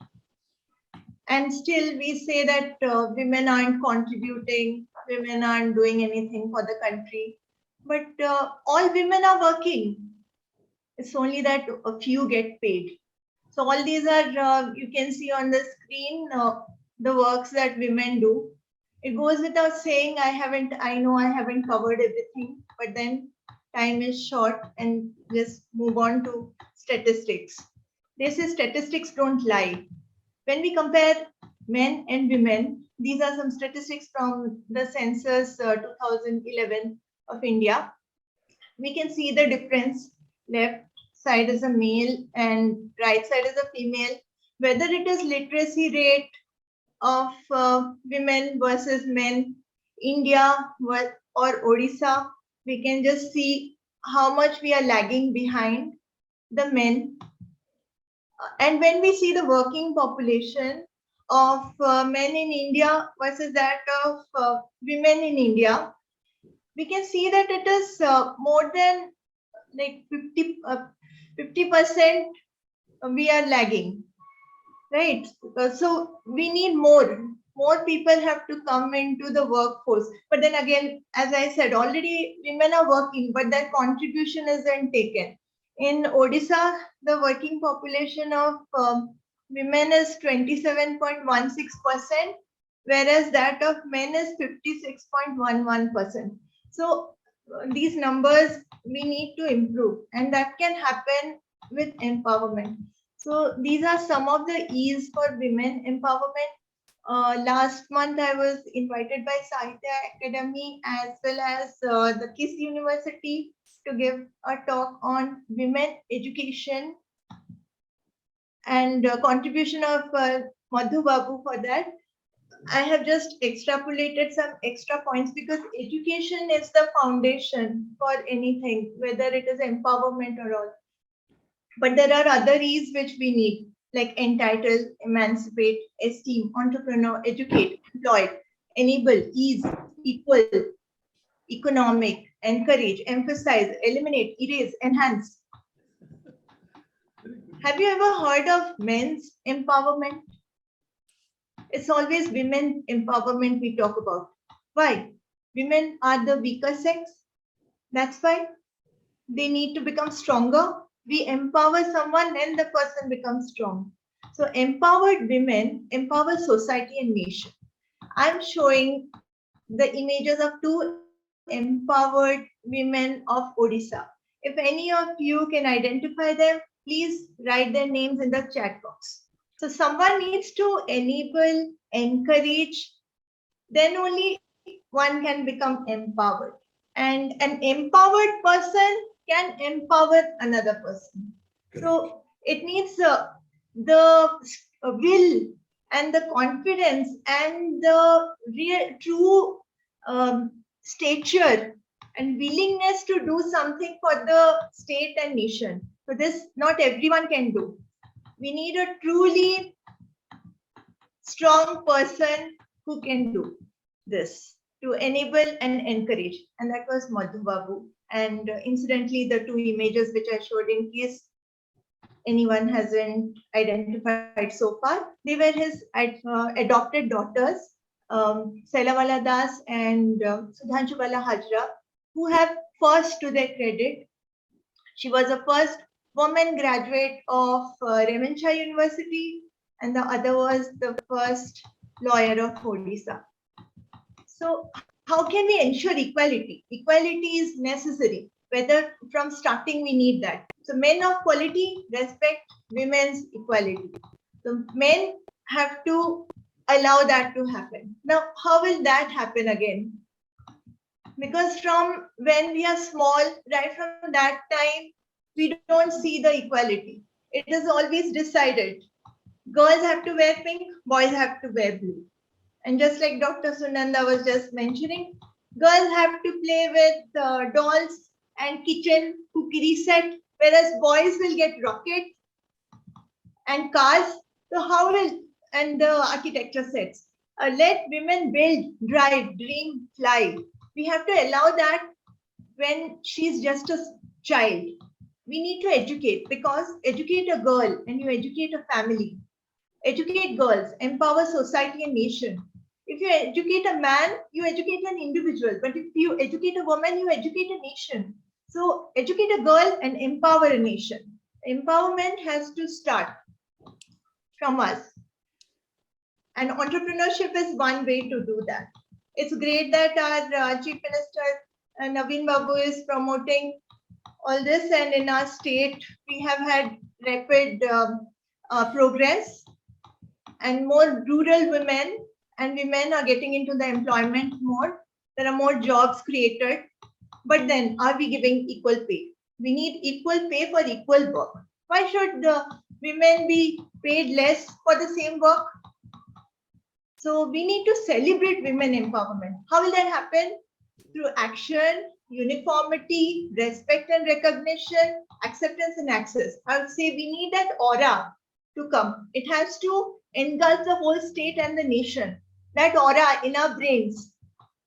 And still we say that women aren't contributing, women aren't doing anything for the country. But all women are working. It's only that a few get paid. So all these are, you can see on the screen, the works that women do. It goes without saying, I know I haven't covered everything, but then time is short and just move on to statistics. They say statistics don't lie. When we compare men and women, these are some statistics from the census 2011 of India. We can see the difference. Left side is a male and right side is a female. Whether it is literacy rate of women versus men, India or Odisha, we can just see how much we are lagging behind the men. And when we see the working population of men in India versus that of women in India, we can see that it is more than like 50% we are lagging, right? So we need more people have to come into the workforce. But then again, as I said, already women are working, but their contribution isn't taken. In Odisha, the working population of women is 27.16%, whereas that of men is 56.11%. So these numbers we need to improve, and that can happen with empowerment. So these are some of the E's for women empowerment. Last month I was invited by Sahitya Academy as well as the KISS University to give a talk on women education and contribution of Madhu Babu for that. I have just extrapolated some extra points because education is the foundation for anything, whether it is empowerment or all. But there are other E's which we need, like entitle, emancipate, esteem, entrepreneur, educate, employ, enable, ease, equal, economic, encourage, emphasize, eliminate, erase, enhance. Have you ever heard of men's empowerment? It's always women empowerment we talk about. Why? Women are the weaker sex. That's why they need to become stronger. We empower someone, then the person becomes strong. So empowered women empower society and nation. I'm showing the images of two empowered women of Odisha. If any of you can identify them, please write their names in the chat box. So someone needs to enable, encourage, then only one can become empowered. And an empowered person can empower another person. Correct. So it needs the will and the confidence and the real true stature and willingness to do something for the state and nation. So this not everyone can do. We need a truly strong person who can do this to enable and encourage. And that was Madhu Babu. And incidentally, the two images which I showed, in case anyone hasn't identified so far, they were his adopted daughters, Selawala Das and Sudhanshubala Hajra, who have first to their credit. She was the first woman graduate of Remencha University, and the other was the first lawyer of Odisha. So how can we ensure equality? Equality is necessary, whether from starting we need that. So men of quality respect women's equality. So men have to allow that to happen. Now, how will that happen again? Because from when we are small, right from that time, we don't see the equality. It is always decided. Girls have to wear pink, boys have to wear blue. And just like Dr. Sunanda was just mentioning, girls have to play with dolls and kitchen cookery set, whereas boys will get rocket and cars. So how will, and the architecture sets. Let women build, drive, dream, fly. We have to allow that when she's just a child. we need to educate, because educate a girl and you educate a family. Educate girls, empower society and nation. If you educate a man, you educate an individual. But if you educate a woman, you educate a nation. So educate a girl and empower a nation. Empowerment has to start from us. And entrepreneurship is one way to do that. It's great that our Chief Minister Naveen Babu is promoting all this, and in our state we have had rapid progress, and more rural women and women are getting into the employment more. There are more jobs created, but then are we giving equal pay? We need equal pay for equal work. Why should the women be paid less for the same work? So we need to celebrate women empowerment. How will that happen? Through action, uniformity, respect and recognition, acceptance and access. I would say we need that aura to come. It has to engulf the whole state and the nation. That aura in our brains,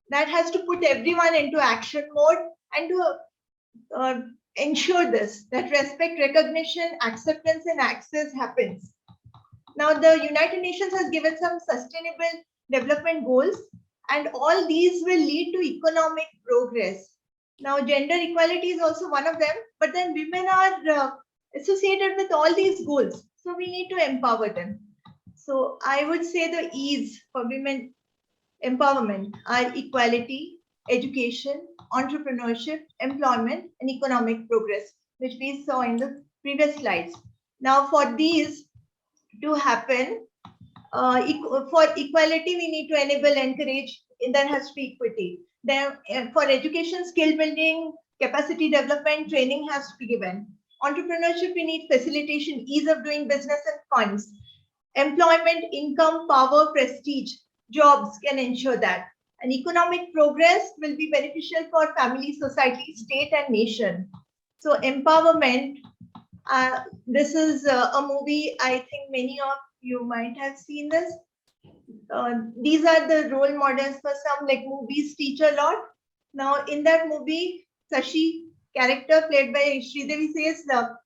that has to put everyone into action mode and to ensure this, that respect, recognition, acceptance and access happens. Now, the United Nations has given some sustainable development goals, and all these will lead to economic progress. Now, gender equality is also one of them, but then women are associated with all these goals. So we need to empower them. So I would say the E's for women empowerment are equality, education, entrepreneurship, employment, and economic progress, which we saw in the previous slides. Now, for these to happen, for equality, we need to enable, encourage, there has to be equity. Then for education, skill building, capacity development, training has to be given. Entrepreneurship, we need facilitation, ease of doing business and funds. Employment, income, power, prestige, jobs can ensure that. And economic progress will be beneficial for family, society, state, and nation. So empowerment, this is a movie, I think many of you might have seen this. These are the role models for some, like movies teach a lot. Now in that movie, Sashi character played by Sridevi says,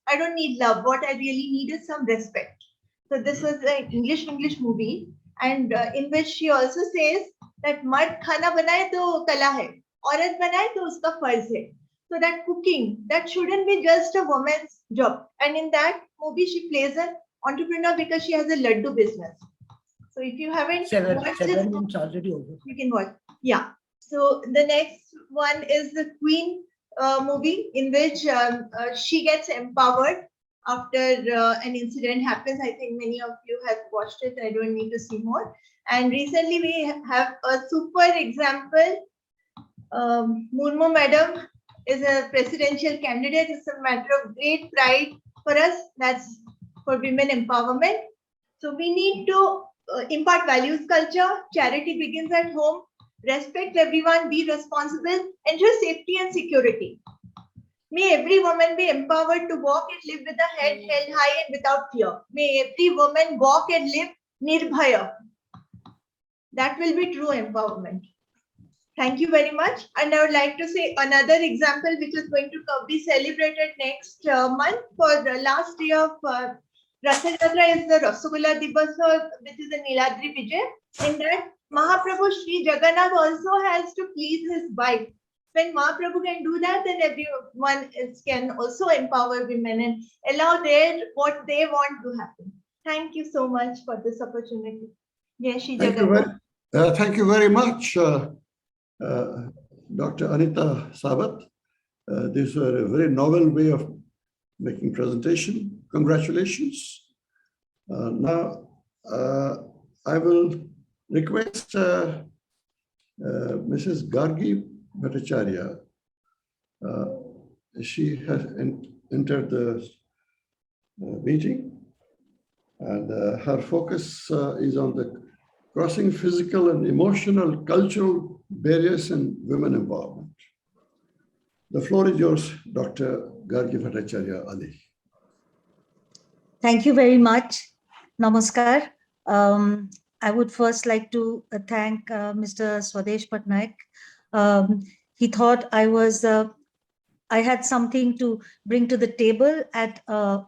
I don't need love. What I really need is some respect. So this was an English movie, and in which she also says that mard khana banaye to kala hai, aurat banaye to uska farz hai. So that cooking, that shouldn't be just a woman's job. And in that movie, she plays an entrepreneur because she has a laddu business. So if you haven't watched this, already over. you can watch. Yeah. So the next one is the Queen movie, in which she gets empowered after an incident happens. I think many of you have watched it. I don't need to see more. And recently we have a super example. Murmu Madam is a presidential candidate. It's a matter of great pride for us. That's for women empowerment. So we need to impart values culture. Charity begins at home. Respect everyone, be responsible, ensure safety and security. May every woman be empowered to walk and live with a head held high and without fear. May every woman walk and live nirbhaya. That will be true empowerment. Thank you very much. And I would like to say another example which is going to be celebrated next month. For the last day of Rath Yatra is the Rasgulla Divas, which is the Niladri Vijay. In that, Mahaprabhu Sri Jagannath also has to please his wife. When Mahaprabhu can do that, then everyone can also empower women and allow what they want to happen. Thank you so much for this opportunity. Jai Shri Jagannath. Thank you very much, Dr. Anita Sabat. This was a very novel way of making presentation. Congratulations. Now, I will request Mrs. Gargi Bhattacharya. She has entered the meeting, and her focus is on the crossing physical and emotional, cultural barriers in women empowerment. The floor is yours, Dr. Gargi Bhattacharya Ali. Thank you very much. Namaskar. I would first like to thank Mr. Swadesh Patnaik. He thought I was I had something to bring to the table at a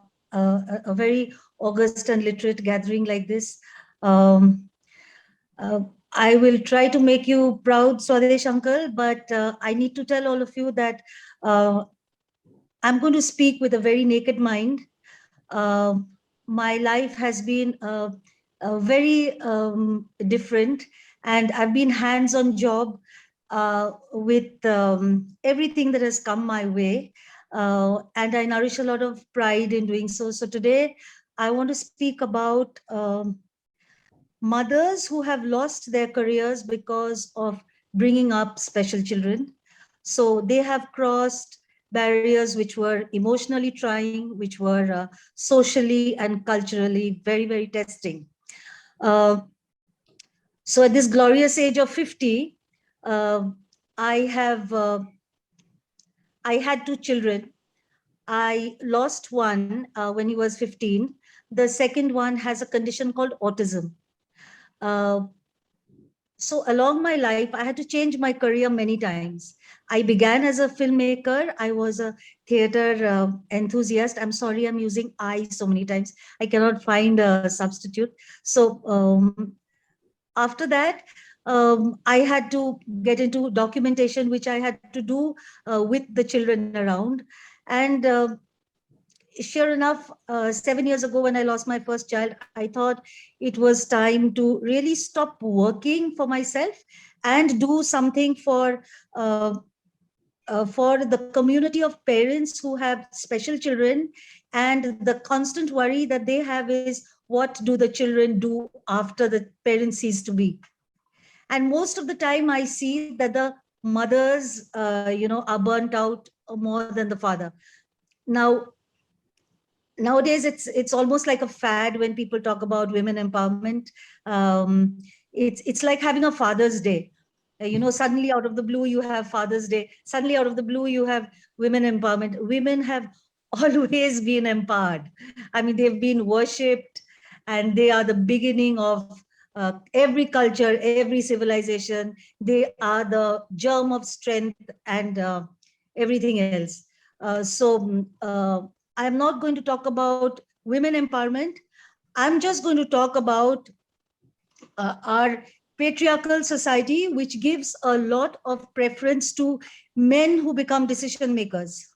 very august and literate gathering like this. Um, I will try to make you proud, Swadesh uncle, but I need to tell all of you that I'm going to speak with a very naked mind. My life has been very different, and I've been hands-on job with everything that has come my way, and I nourish a lot of pride in doing so. So today, I want to speak about mothers who have lost their careers because of bringing up special children. So they have crossed barriers which were emotionally trying, which were socially and culturally very, very testing. So at this glorious age of 50, I had two children. I lost one when he was 15. The second one has a condition called autism. So along my life, I had to change my career many times. I began as a filmmaker. I was a theater enthusiast. I'm sorry, I'm using I so many times. I cannot find a substitute. So after that, I had to get into documentation, which I had to do with the children around. And sure enough, 7 years ago, when I lost my first child, I thought it was time to really stop working for myself and do something for the community of parents who have special children. And the constant worry that they have is, what do the children do after the parent cease to be? And most of the time, I see that the mothers, are burnt out more than the father. Nowadays, it's almost like a fad when people talk about women empowerment. It's like having a Father's Day. Suddenly out of the blue, you have Father's Day. Suddenly out of the blue, you have women empowerment. Women have always been empowered. I mean, they've been worshipped, and they are the beginning of every culture, every civilization. They are the germ of strength and everything else. I'm not going to talk about women empowerment. I'm just going to talk about our patriarchal society, which gives a lot of preference to men who become decision makers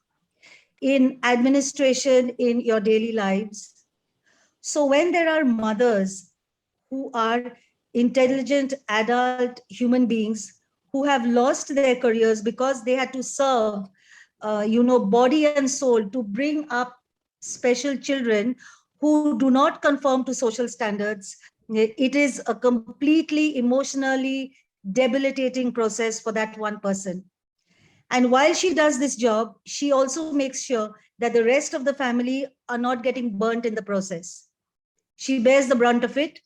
in administration, in your daily lives. So when there are mothers who are intelligent adult human beings who have lost their careers because they had to serve body and soul to bring up special children who do not conform to social standards, it is a completely emotionally debilitating process for that one person. And while she does this job, she also makes sure that the rest of the family are not getting burnt in the process. She bears the brunt of it.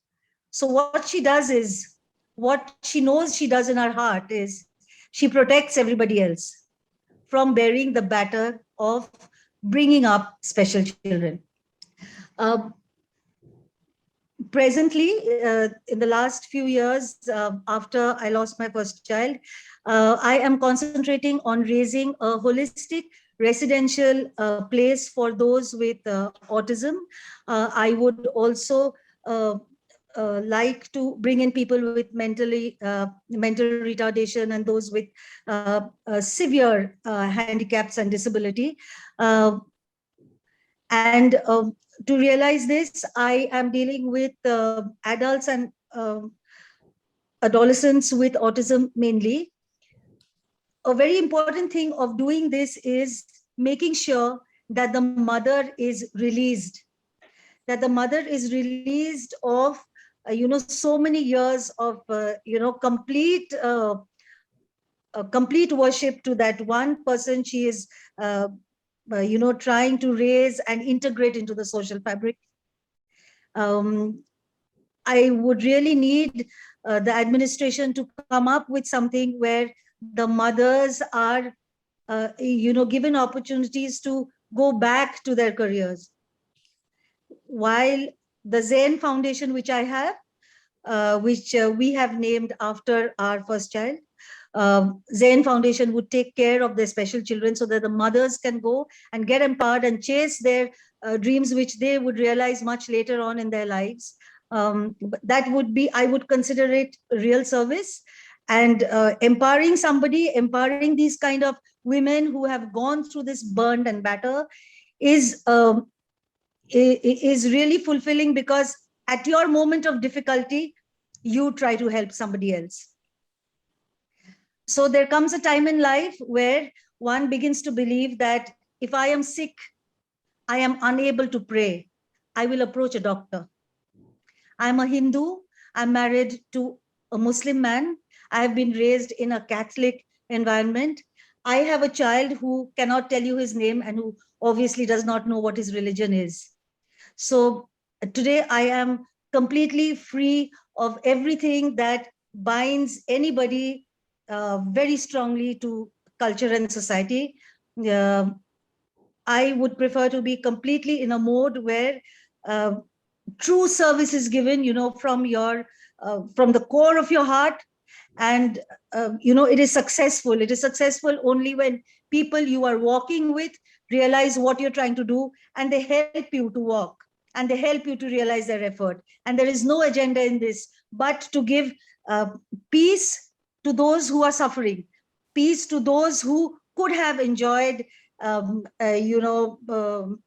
So what she does is, what she knows she does in her heart is, she protects everybody else from bearing the batter of bringing up special children. Presently, in the last few years, after I lost my first child, I am concentrating on raising a holistic residential place for those with autism. I would also like to bring in people with mental retardation and those with severe handicaps and disability. And to realize this, I am dealing with adults and adolescents with autism mainly. A very important thing of doing this is making sure that the mother is released, of so many years of complete worship to that one person she is trying to raise and integrate into the social fabric. I would really need the administration to come up with something where the mothers are given opportunities to go back to their careers. While the Zen Foundation, which I have, which we have named after our first child, Zain Foundation would take care of their special children so that the mothers can go and get empowered and chase their dreams, which they would realize much later on in their lives. But that would be, I would consider it real service. And empowering somebody, empowering these kind of women who have gone through this burn and batter is really fulfilling, because at your moment of difficulty, you try to help somebody else. So there comes a time in life where one begins to believe that if I am sick, I am unable to pray, I will approach a doctor. I'm a Hindu, I'm married to a Muslim man, I have been raised in a Catholic environment. I have a child who cannot tell you his name and who obviously does not know what his religion is. So today I am completely free of everything that binds anybody very strongly to culture and society. I would prefer to be completely in a mode where true service is given, from the core of your heart. And, it is successful. It is successful only when people you are walking with realize what you're trying to do, and they help you to walk, and they help you to realize their effort. And there is no agenda in this, but to give peace to those who are suffering, peace to those who could have enjoyed,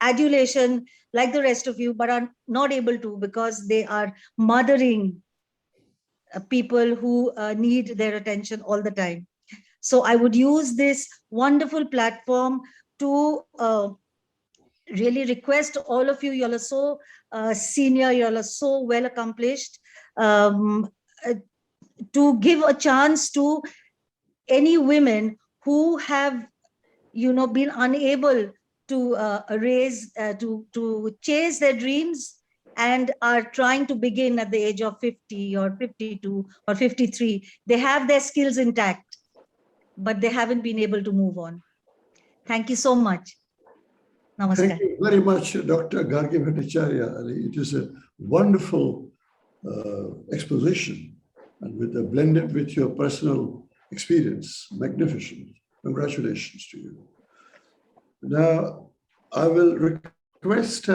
adulation like the rest of you, but are not able to because they are mothering people who need their attention all the time. So I would use this wonderful platform to really request all of you, you all are so senior, you all are so well accomplished, to give a chance to any women who have, been unable to to chase their dreams and are trying to begin at the age of 50 or 52 or 53. They have their skills intact, but they haven't been able to move on. Thank you so much. Namaskar. Thank you very much, Dr. Gargi Bhattacharya. It is a wonderful exposition, and blended with your personal experience. Magnificent. Congratulations to you. Now, I will request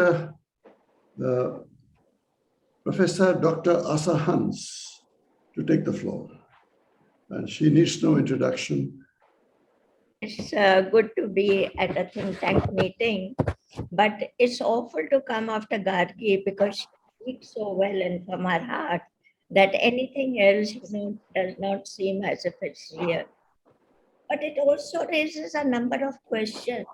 Professor Dr. Asha Hans to take the floor. And she needs no introduction. It's good to be at a think tank meeting, but it's awful to come after Gargi because she speaks so well and from her heart that anything else does not seem as if it's real. But it also raises a number of questions.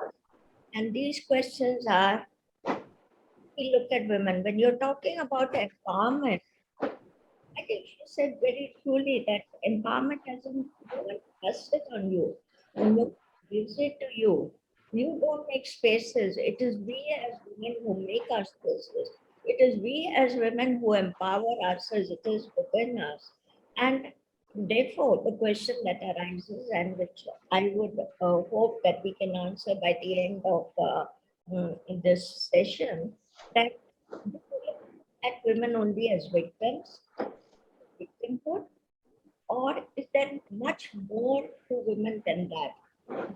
And these questions are, we look at women. When you're talking about empowerment, I think she said very truly that empowerment doesn't thrust it on you. When you gives it to you, you don't make spaces. It is we as women who make our spaces. It is we as women who empower ourselves. It is within us. And therefore, the question that arises, and which I would hope that we can answer by the end of this session, that do we look at women only as victims, victimhood, or is there much more to women than that we're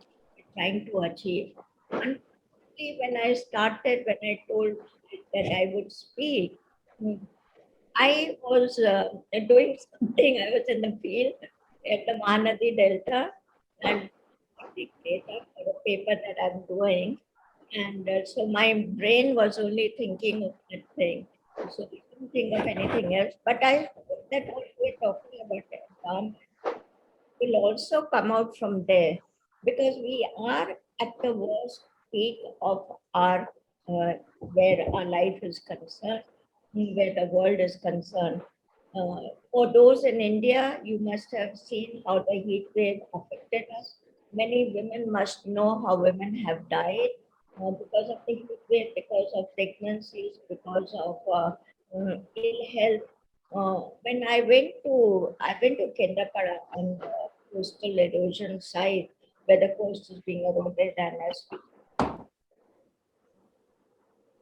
trying to achieve? And when I told that I would speak, I was doing something. I was in the field at the Mahanadi Delta and taking data for a paper that I'm doing. And so my brain was only thinking of that thing. So I didn't think of anything else. But I hope that what we're talking about empowerment will also come out from there, because we are at the worst peak of our where our life is concerned, where the world is concerned. For those in India, you must have seen how the heat wave affected us. Many women must know how women have died because of the heat wave, because of pregnancies, because of ill health. When I went to Kendrapada on the coastal erosion site, where the coast is being eroded, and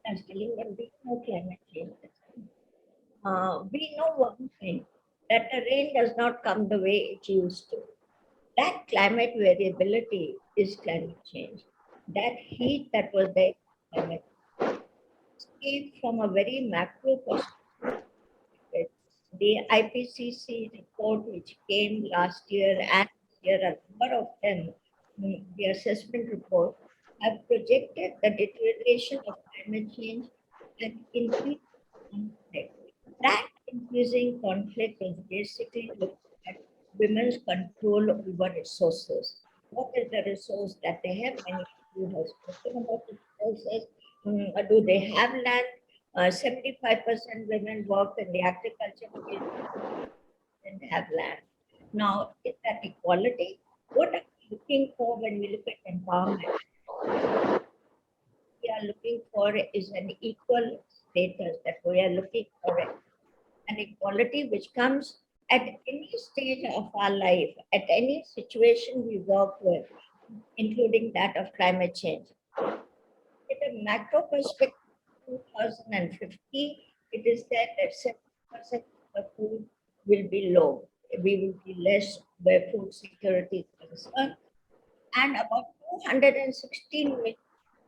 as telling them, we know climate change. We know one thing, that the rain does not come the way it used to. That climate variability is climate change. That heat that was there, climate came from a very macro perspective. The IPCC report, which came last year and this year, a number of them, the assessment report, have projected the deterioration of climate change and increased conflict. That increasing conflict is basically looking at women's control over resources. What is the resource that they have? Many of you have spoken about the resources. Do they have land? 75% women work in the agriculture field and have land. Now, is that equality? What are we looking for when we look at empowerment? We are looking for is an equal status, that we are looking for an equality which comes at any stage of our life, at any situation we work with, including that of climate change. In a macro perspective, 2050, it is said that 70% of food will be low. We will be less where food security is concerned. And about 216 million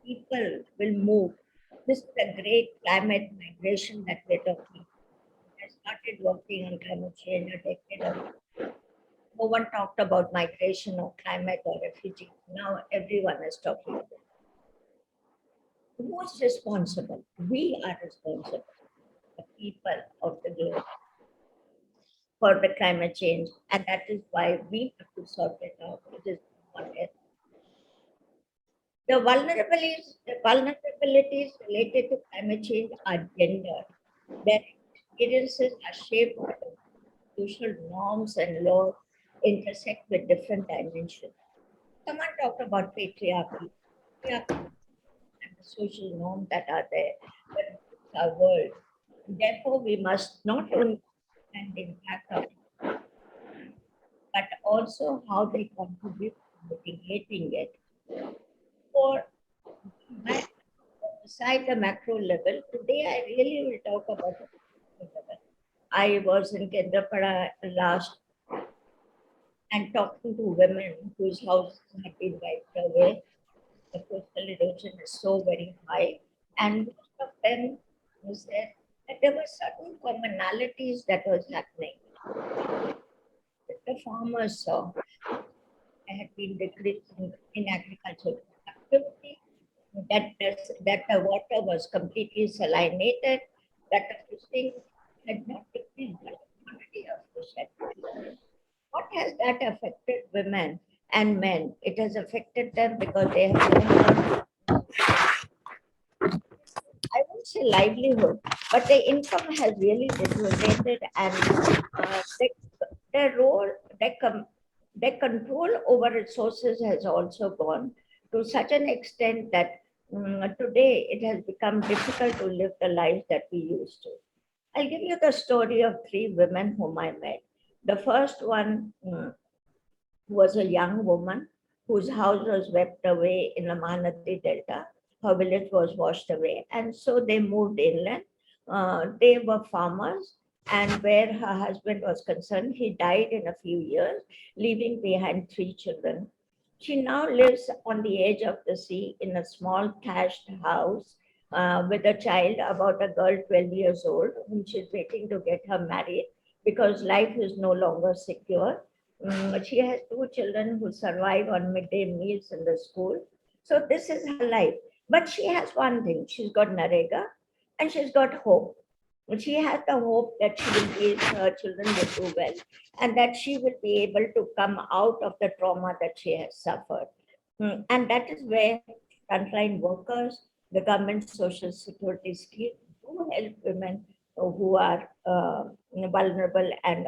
people will move. This is a great climate migration that we're talking about. I started working on climate change a decade ago. No one talked about migration or climate or refugees. Now everyone is talking about it. Who is responsible? We are responsible, the people of the globe, for the climate change, and that is why we have to sort it out. It is one area. The vulnerabilities related to climate change are gender. Their experiences are shaped by the social norms and laws intersect with different dimensions. Someone talked about patriarchy and the social norms that are there, but it's our world. Therefore, we must not only understand the impact of it, but also how they contribute to mitigating it. For beside the macro level, today I really will talk about the macro level. I was in Kendrapada last and talking to women whose houses had been wiped away. The coastal erosion is so very high, and most of them said that there were certain commonalities that was happening. The farmers saw there had been decrease in agricultural activity, that the water was completely salinated, that the fishing had not decreased, but the quantity of fish had decreased. What has that affected women and men? It has affected them because they have no more, I won't say livelihood, but the income has really deteriorated, and their control over resources has also gone to such an extent that today it has become difficult to live the life that we used to. I'll give you the story of 3 women whom I met. The first one was a young woman whose house was swept away in the Mohanty Delta. Her village was washed away, and so they moved inland. They were farmers, and where her husband was concerned, he died in a few years, leaving behind 3 children. She now lives on the edge of the sea in a small thatched house with a child, about a girl 12 years old, whom she's waiting to get her married because life is no longer secure. She has 2 children who survive on midday meals in the school. So this is her life. But she has one thing, she's got Narega and she's got hope. She has the hope that she will raise her children will do well and that she will be able to come out of the trauma that she has suffered. And that is where frontline workers, the government social security scheme do help women who are vulnerable, and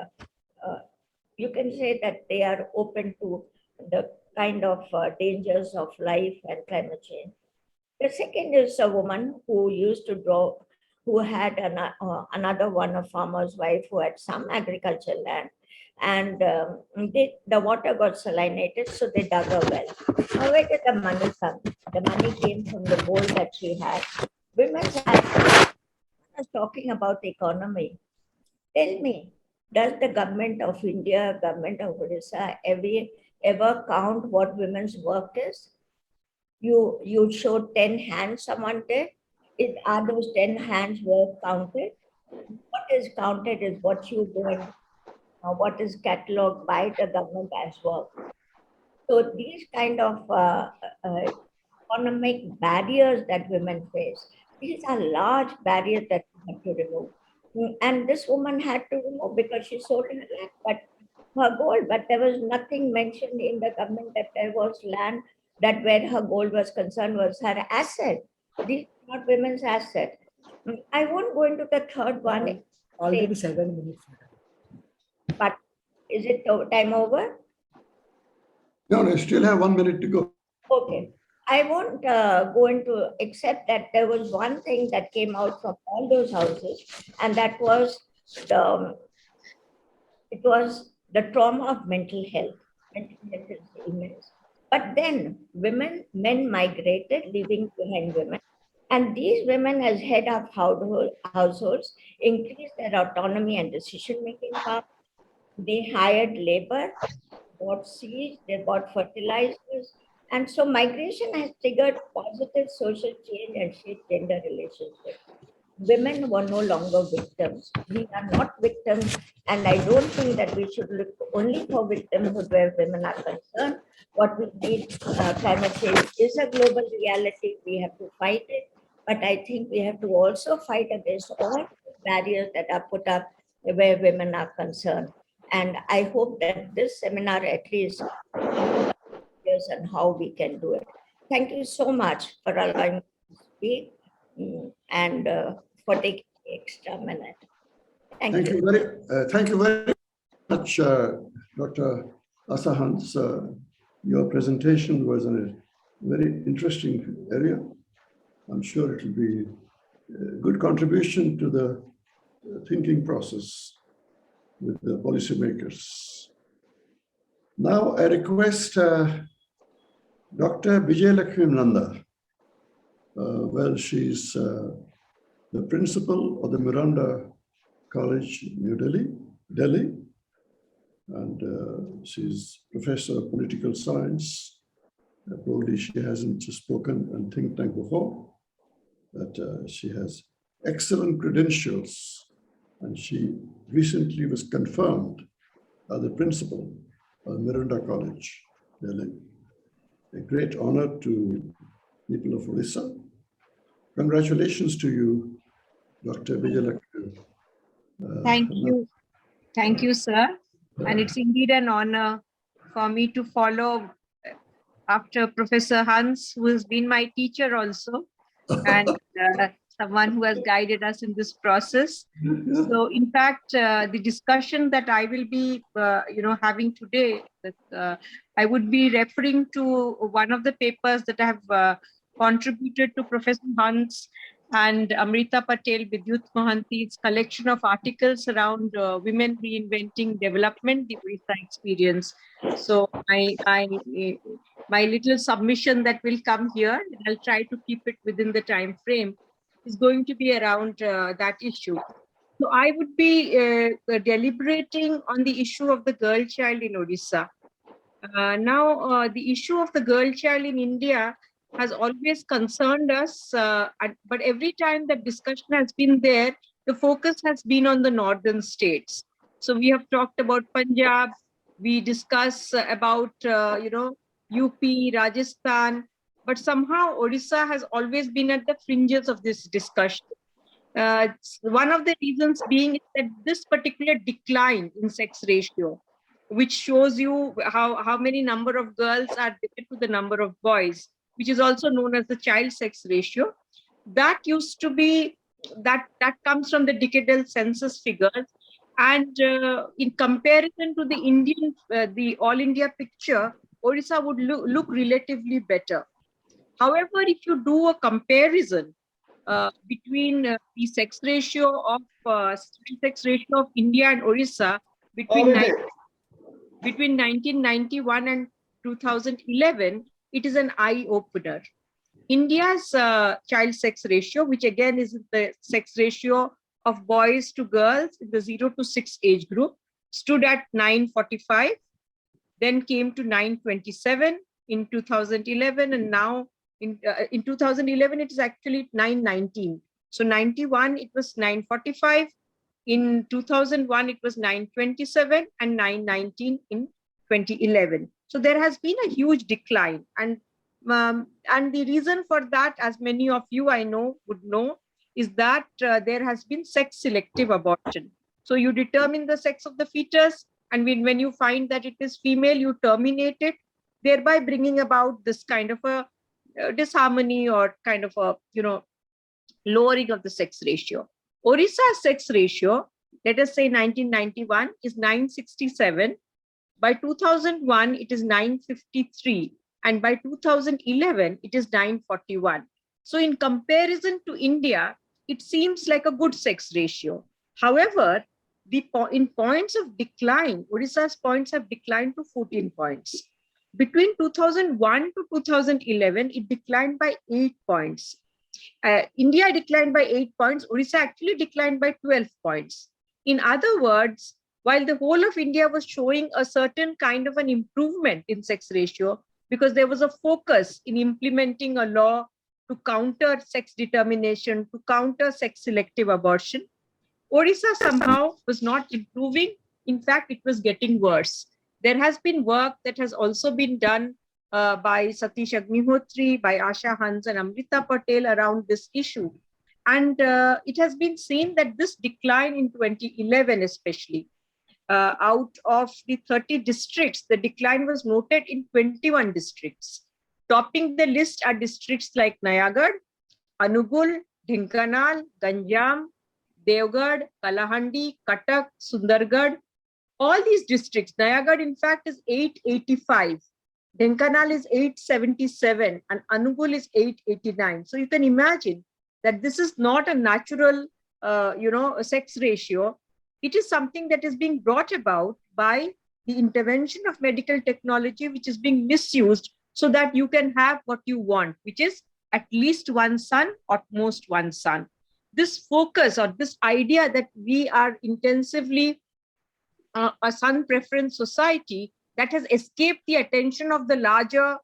you can say that they are open to the kind of dangers of life and climate change. The second is a woman who used to draw, who had another one, a farmer's wife who had some agricultural land, and the water got salinated, so they dug a well. Now, where did the money come? The money came from the bowl that she had. Women's aspect was talking about the economy. Tell me, does the government of India, government of Odisha, ever count what women's work is? You showed 10 hands someone did. Are those 10 hands were counted? What is counted is what you do and what is catalogued by the government as work. So these kind of economic barriers that women face, these are large barriers that we have to remove. And this woman had to remove because she sold her land, but her gold, but there was nothing mentioned in the government that there was land that where her gold was concerned was her asset. These are not women's asset. I won't go into the third one. Already 7 minutes. But is it time over? No, I still have 1 minute to go. Okay. I won't go into, except that there was one thing that came out from all those houses, and that was the trauma of mental health. Mental health is immense. But then men migrated, leaving behind women. And these women, as head of households, increased their autonomy and decision-making power. They hired labor, bought seeds, they bought fertilizers. And so migration has triggered positive social change and shaped gender relationships. Women were no longer victims. We are not victims. And I don't think that we should look only for victimhood where women are concerned. What we need, climate change is a global reality. We have to fight it. But I think we have to also fight against all barriers that are put up where women are concerned. And I hope that this seminar at least and how we can do it. Thank you so much for allowing me to speak and for taking the extra minute. Thank you very much, Dr. Asha Hans. Your presentation was in a very interesting area. I'm sure it will be a good contribution to the thinking process with the policymakers. Now I request Dr. Vijayalakshmi Nanda. Well, she's the principal of the Miranda College, New Delhi, and she's professor of political science. Probably she hasn't spoken on think tank before, but she has excellent credentials, and she recently was confirmed as the principal of Miranda College, Delhi. A great honor to people of Odisha. Congratulations to you, Dr. Vijayalakshmi. Thank you, sir. And it's indeed an honor for me to follow after Professor Hans, who has been my teacher also, and someone who has guided us in this process. So, in fact, the discussion that I will be, having today, I would be referring to one of the papers that I have contributed to Professor Hans and Amrita Patel Vidyut Mohanty's collection of articles around women reinventing development, the Odisha experience. So my little submission that will come here, and I'll try to keep it within the time frame, is going to be around that issue. So I would be deliberating on the issue of the girl child in Odisha. Now, the issue of the girl child in India has always concerned us, but every time that discussion has been there, the focus has been on the northern states. So we have talked about Punjab, we discuss about, UP, Rajasthan, but somehow Odisha has always been at the fringes of this discussion. One of the reasons being is that this particular decline in sex ratio, which shows you how many number of girls are related to the number of boys, which is also known as the child sex ratio, that used to be, that comes from the decadal census figures. And in comparison to the Indian, the all India picture, Odisha would look relatively better. However, if you do a comparison between the sex ratio of India and Odisha between 1991 and 2011, it is an eye-opener. India's child sex ratio, which again is the sex ratio of boys to girls in the 0 to 6 age group, stood at 945. then came to 927 in 2011, and now in 2011 it is actually 919. So 91 it was 945, in 2001 it was 927, and 919 in 2011. So there has been a huge decline, and the reason for that, as many of you I know would know, is that there has been sex selective abortion. So you determine the sex of the fetus, and when you find that it is female, you terminate it, thereby bringing about this kind of a disharmony, or kind of a, lowering of the sex ratio. Odisha's sex ratio, let us say 1991, is 967. By 2001, it is 953. And by 2011, it is 941. So in comparison to India, it seems like a good sex ratio. However, in points of decline, Odisha's points have declined to 14 points. Between 2001 to 2011, it declined by 8 points. India declined by 8 points. Odisha actually declined by 12 points. In other words, while the whole of India was showing a certain kind of an improvement in sex ratio, because there was a focus in implementing a law to counter sex determination, to counter sex selective abortion, Odisha somehow was not improving. In fact, it was getting worse. There has been work that has also been done by Satish Agnihotri, by Asha Hans and Amrita Patel around this issue. And it has been seen that this decline in 2011 especially, out of the 30 districts, the decline was noted in 21 districts. Topping the list are districts like Nayagarh, Anugul, Dhinkanal, Ganjam, Devgarh, Kalahandi, Cuttack, Sundargarh. All these districts, Nayagarh in fact is 885, Dhinkanal is 877, and Anugul is 889. So you can imagine that this is not a natural, a sex ratio. It is something that is being brought about by the intervention of medical technology, which is being misused so that you can have what you want, which is at least one son, or most one son. This focus, or this idea that we are intensively a son preference society, that has escaped the attention of the larger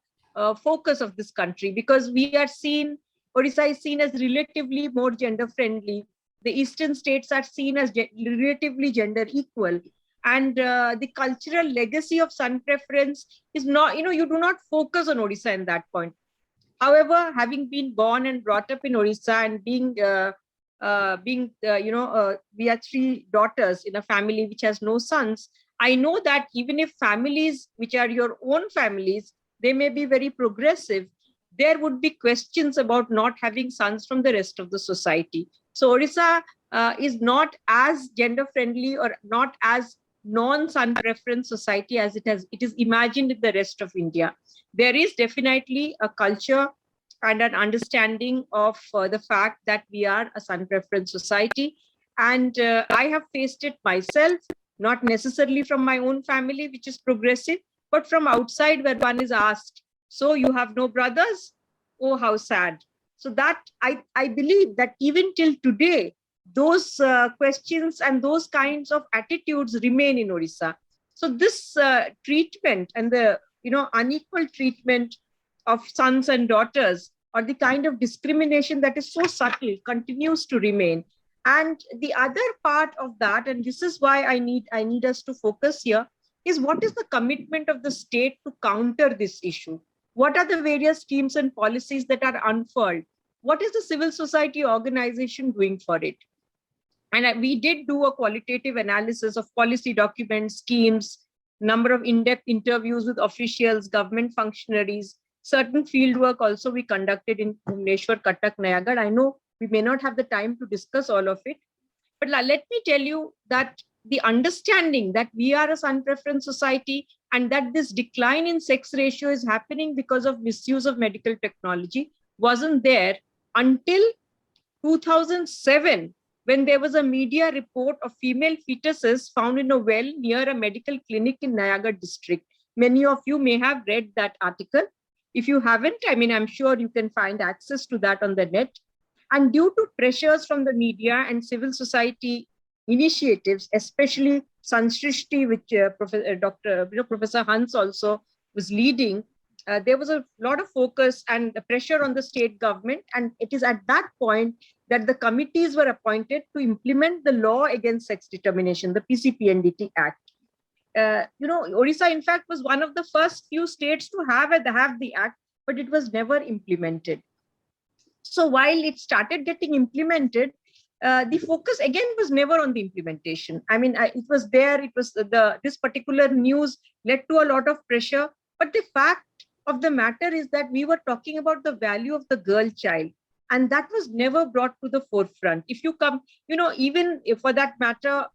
focus of this country, because we are seen, Odisha is seen as relatively more gender friendly. The eastern states are seen as relatively gender equal. And the cultural legacy of son preference is not, you do not focus on Odisha in that point. However, having been born and brought up in Odisha, and we are 3 daughters in a family which has no sons, I know that even if families which are your own families, they may be very progressive, there would be questions about not having sons from the rest of the society. So Odisha is not as gender friendly, or not as non-son preference society as it is imagined in the rest of India. There is definitely a culture and an understanding of the fact that we are a son preference society. And I have faced it myself, not necessarily from my own family, which is progressive, but from outside, where one is asked, so you have no brothers? Oh, how sad. So that I believe that even till today, those questions and those kinds of attitudes remain in Odisha. So this treatment and the unequal treatment of sons and daughters, or the kind of discrimination that is so subtle, continues to remain. And the other part of that, and this is why I need us to focus here, is what is the commitment of the state to counter this issue? What are the various schemes and policies that are unfurled? What is the civil society organization doing for it? And we did do a qualitative analysis of policy documents, schemes, number of in-depth interviews with officials, government functionaries, certain field work also we conducted in Bhubaneswar, Cuttack, Nayagarh. I know we may not have the time to discuss all of it, but let me tell you that the understanding that we are a son preference society, and that this decline in sex ratio is happening because of misuse of medical technology, wasn't there until 2007, when there was a media report of female fetuses found in a well near a medical clinic in Nayagarh district. Many of you may have read that article. If you haven't, I'm sure you can find access to that on the net. And due to pressures from the media and civil society initiatives, especially Sanshrishti, which Professor Hans also was leading, there was a lot of focus and pressure on the state government. And it is at that point that the committees were appointed to implement the law against sex determination, the PCPNDT Act. Odisha, in fact, was one of the first few states to have the act, but it was never implemented. So while it started getting implemented, the focus again was never on the implementation. I mean, it was there. It was this particular news led to a lot of pressure. But the fact of the matter is that we were talking about the value of the girl child, and that was never brought to the forefront. If you come, even if for that matter,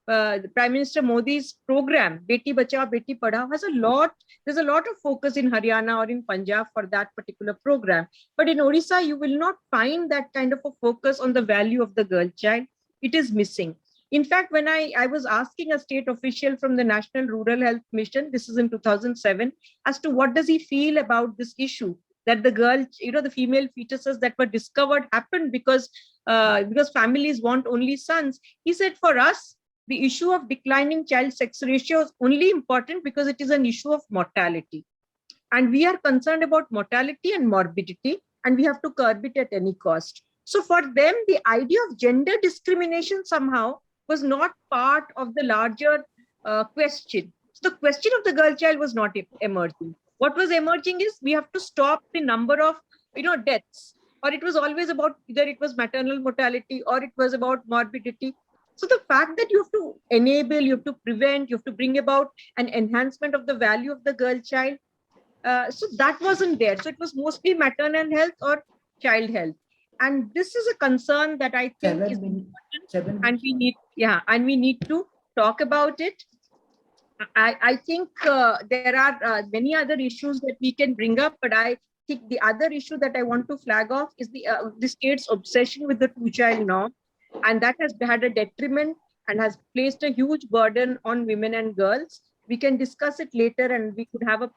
the Prime Minister Modi's program, Beti Bachao, Beti Padhao, there's a lot of focus in Haryana or in Punjab for that particular program. But in Odisha, you will not find that kind of a focus on the value of the girl child. It is missing. In fact, when I was asking a state official from the National Rural Health Mission, this is in 2007, as to what does he feel about this issue, that the girl, the female fetuses that were discovered happened because families want only sons. He said, for us, the issue of declining child sex ratio is only important because it is an issue of mortality. And we are concerned about mortality and morbidity, and we have to curb it at any cost. So for them, the idea of gender discrimination somehow was not part of the larger question. So the question of the girl child was not emerging. What was emerging is we have to stop the number of deaths, or it was always about either it was maternal mortality or it was about morbidity. So the fact that you have to enable, you have to prevent, you have to bring about an enhancement of the value of the girl child, so that wasn't there. So it was mostly maternal health or child health. And this is a concern that I think is important, and we need to talk about it. I think there are many other issues that we can bring up, but I think the other issue that I want to flag off is the state's obsession with the two-child norm, and that has had a detriment and has placed a huge burden on women and girls. We can discuss it later, and we could have a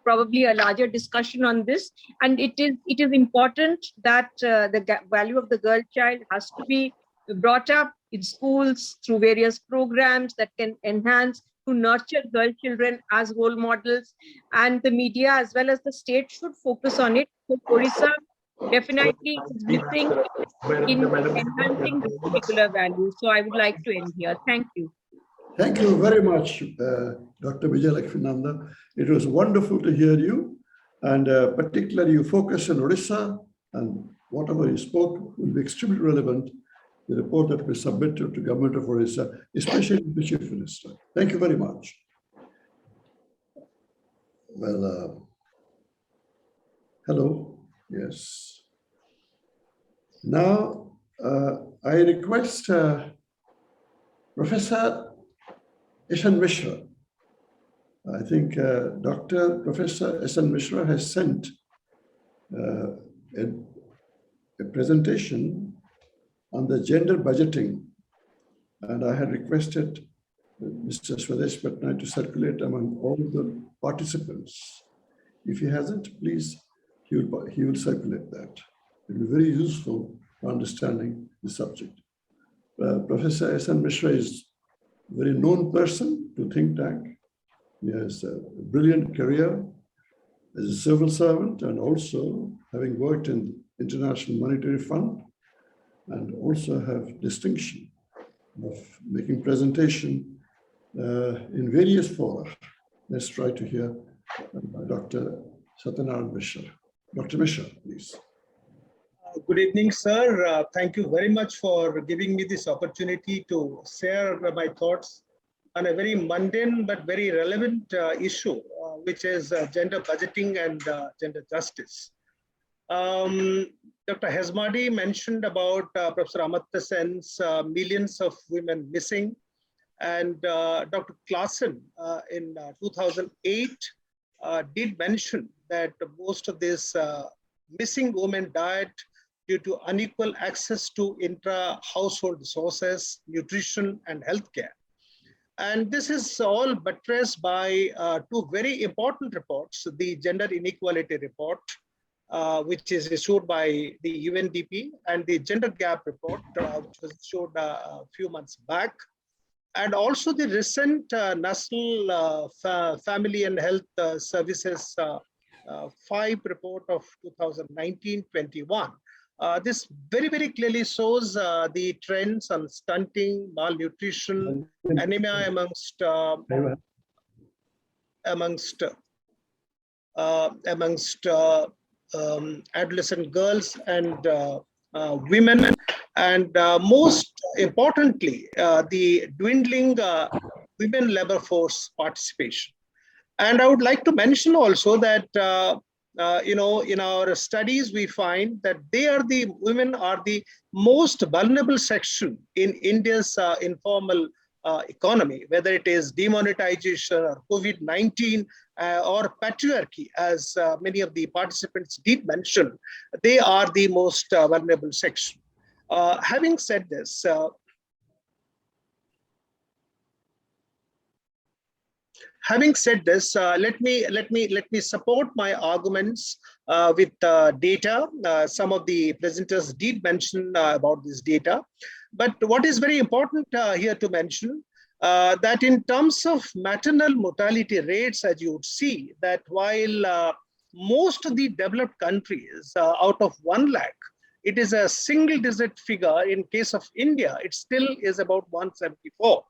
probably a larger discussion on this. And it is important that the value of the girl child has to be brought up in schools through various programs that can enhance, to nurture girl children as role models, and the media as well as the state should focus on it. So Odisha definitely is missing in enhancing this particular value. So I would like to end here. Thank you. Thank you very much, Dr. Vijayalakshminanda. It was wonderful to hear you, and particularly you focus on Odisha, and whatever you spoke will be extremely relevant. The report that we submitted to Government of Odisha, especially the Chief Minister. Thank you very much. Well, hello. Yes. Now, I request Professor S.N. Mishra. I think Professor S.N. Mishra has sent a presentation on the gender budgeting, and I had requested Mr. Swadesh Patnaik to circulate among all the participants. If he hasn't, please, he will circulate that. It will be very useful for understanding the subject. Professor S.N. Mishra is a very known person to think tank. He has a brilliant career as a civil servant, and also having worked in International Monetary Fund, and also have distinction of making presentation in various fora. Let's try to hear Dr. Satyanarayan Mishra. Dr. Mishra, please. Good evening, sir. Thank you very much for giving me this opportunity to share my thoughts on a very mundane but very relevant issue, which is gender budgeting and gender justice. Dr. Hejmadi mentioned about Professor Amartya Sen's millions of women missing, and Dr. Claassen in 2008 did mention that most of these missing women died due to unequal access to intra-household resources, nutrition, and healthcare. And this is all buttressed by two very important reports: the Gender Inequality Report, which is issued by the UNDP, and the Gender Gap Report, which was issued a few months back. and also the recent National Family and Health Services 5 report of 2019-21. This very clearly shows the trends on stunting, malnutrition, anemia amongst adolescent girls and women, and most importantly, the dwindling women labor force participation. And I would like to mention also that in our studies we find that women are the most vulnerable section in India's informal economy, whether it is demonetization or COVID-19 or patriarchy, as many of the participants did mention. They are the most vulnerable section. Having said this, let me support my arguments with data. Some of the presenters did mention about this data, but what is very important here to mention that in terms of maternal mortality rates, as you would see, that while most of the developed countries out of 1 lakh, it is a single-digit figure. In case of India, it still is about 174.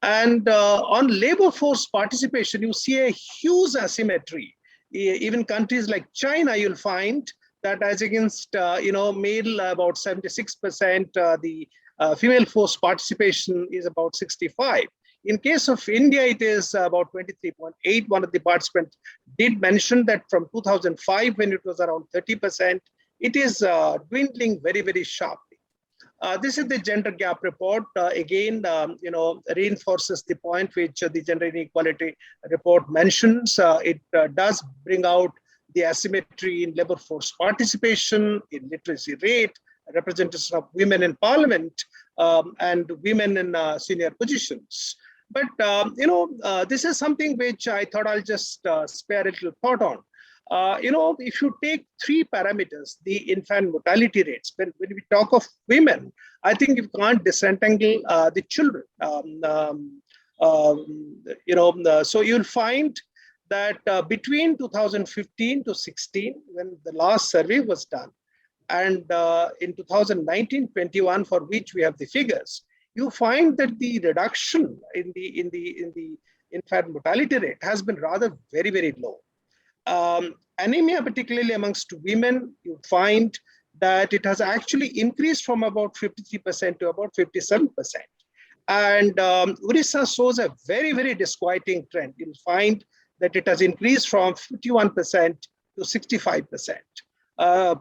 And on labor force participation, you see a huge asymmetry. Even countries like China, you'll find that as against male about 76%, the female force participation is about 65. In case of India, it is about 23.8. One of the participants did mention that from 2005, when it was around 30%, it is dwindling very sharply. This is the gender gap report. Again, reinforces the point which the gender inequality report mentions. It does bring out the asymmetry in labor force participation, in literacy rate, representation of women in parliament, and women in senior positions. But this is something which I thought I'll just spare a little thought on. If you take 3 parameters, the infant mortality rates, when we talk of women, I think you can't disentangle the children. So you'll find that between 2015 to 16, when the last survey was done, and in 2019-21, for which we have the figures, you find that the reduction in the infant mortality rate has been rather very low. Anemia, particularly amongst women, you find that it has actually increased from about 53% to about 57%. And Odisha shows a very disquieting trend. You'll find that it has increased from 51% to 65%.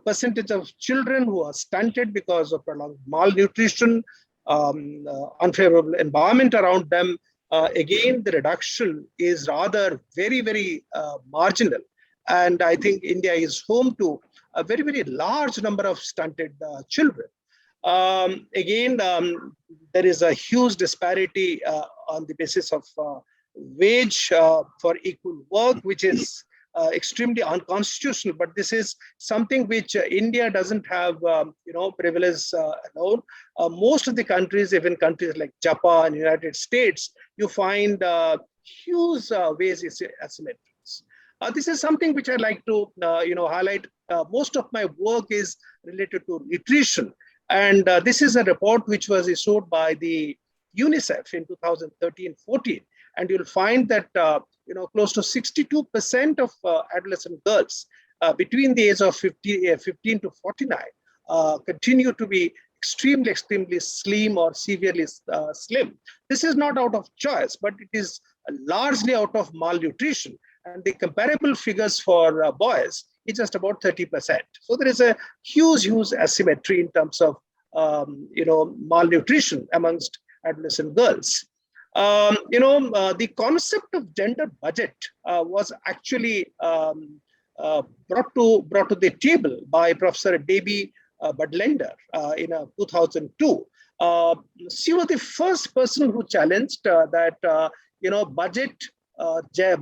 Percentage of children who are stunted because of prolonged malnutrition, unfavorable environment around them, again, the reduction is rather very marginal. And I think India is home to a very large number of stunted children. Again, there is a huge disparity on the basis of wage for equal work, which is extremely unconstitutional. But this is something which India doesn't have, privilege alone. Most of the countries, even countries like Japan, United States, you find huge wage asymmetries. This is something which I'd like to, highlight. Most of my work is related to nutrition. And this is a report which was issued by the UNICEF in 2013-14. And you'll find that, close to 62% of adolescent girls between the age of 15 to 49 continue to be extremely slim or severely slim. This is not out of choice, but it is largely out of malnutrition. And the comparable figures for boys is just about 30%. So there is a huge asymmetry in terms of, malnutrition amongst adolescent girls. The concept of gender budget was actually brought to the table by Professor Debbie Budlender in 2002. She was the first person who challenged that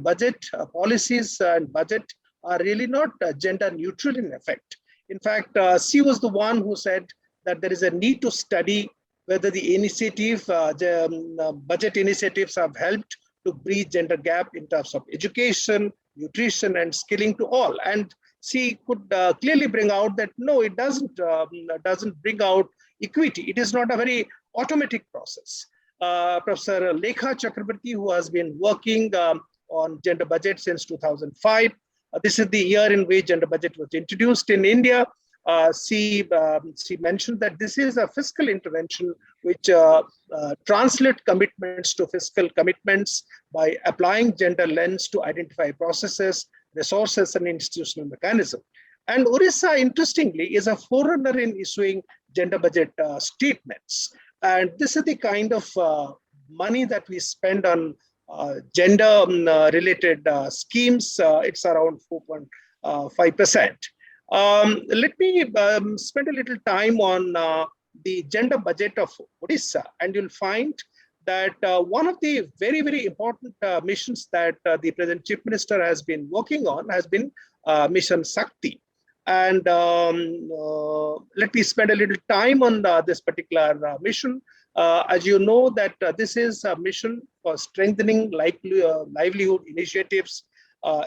budget policies and budget are really not gender neutral in effect. In fact, she was the one who said that there is a need to study whether the initiative, budget initiatives have helped to bridge gender gap in terms of education, nutrition, and skilling to all. And she could clearly bring out that no, it doesn't bring out equity. It is not a very automatic process. Professor Lekha Chakrabarti, who has been working on gender budget since 2005. This is the year in which gender budget was introduced in India. She mentioned that this is a fiscal intervention which translate commitments to fiscal commitments by applying gender lens to identify processes, resources, and institutional mechanism. And Odisha, interestingly, is a forerunner in issuing gender budget statements. And this is the kind of money that we spend on gender related schemes. It's around 4.5%. Let me spend a little time on the gender budget of Odisha, and you'll find that one of the very, very important missions that the present Chief Minister has been working on has been Mission Shakti. And let me spend a little time on this particular mission. As you know that this is a mission for strengthening livelihood initiatives,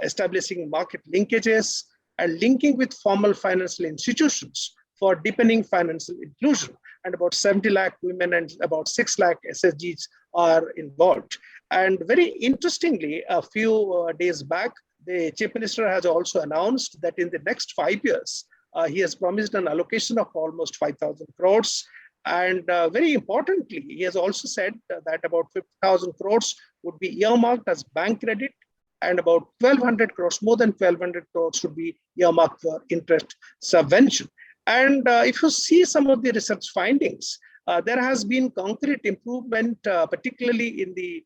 establishing market linkages, and linking with formal financial institutions for deepening financial inclusion. And about 70 lakh women and about 6 lakh SSGs are involved. And very interestingly, a few days back, the Chief Minister has also announced that in the next 5 years, he has promised an allocation of almost 5,000 crores. And very importantly, he has also said that about 50,000 crores would be earmarked as bank credit, and about 1,200 crores, more than 1,200 crores should be earmarked for interest subvention. And if you see some of the research findings, there has been concrete improvement, particularly in the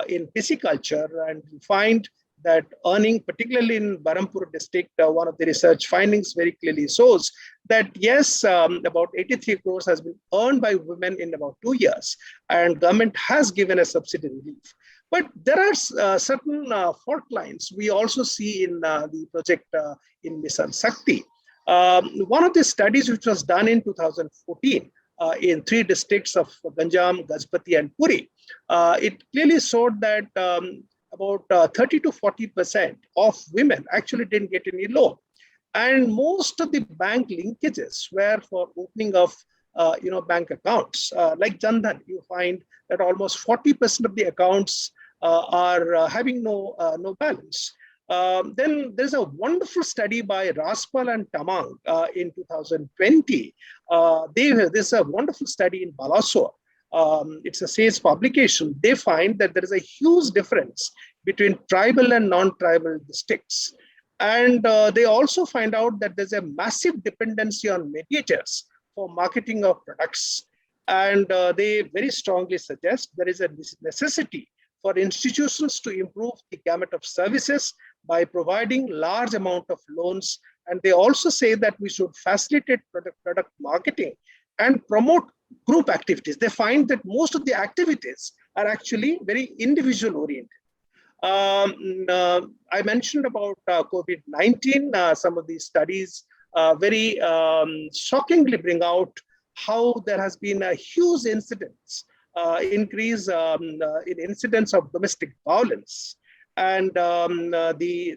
in pisciculture, and you find that earning, particularly in Barampur district, one of the research findings very clearly shows that yes, about 83 crores has been earned by women in about 2 years, and government has given a subsidy relief. But there are certain fault lines we also see in the project in Mission Shakti. One of the studies which was done in 2014 in 3 districts of Ganjam, Gajpati, and Puri, it clearly showed that about 30 to 40% of women actually didn't get any loan. And most of the bank linkages were for opening of bank accounts. Like Jandhan, you find that almost 40% of the accounts are having no balance. Then there's a wonderful study by Raspal and Tamang in 2020. There's a wonderful study in Balasore. It's a SAGE publication. They find that there is a huge difference between tribal and non-tribal districts. And they also find out that there's a massive dependency on mediators for marketing of products. And they very strongly suggest there is a necessity for institutions to improve the gamut of services by providing large amount of loans. And they also say that we should facilitate product marketing and promote group activities. They find that most of the activities are actually very individual oriented. I mentioned about COVID-19. Some of these studies very shockingly bring out how there has been a huge increase in incidents of domestic violence. And the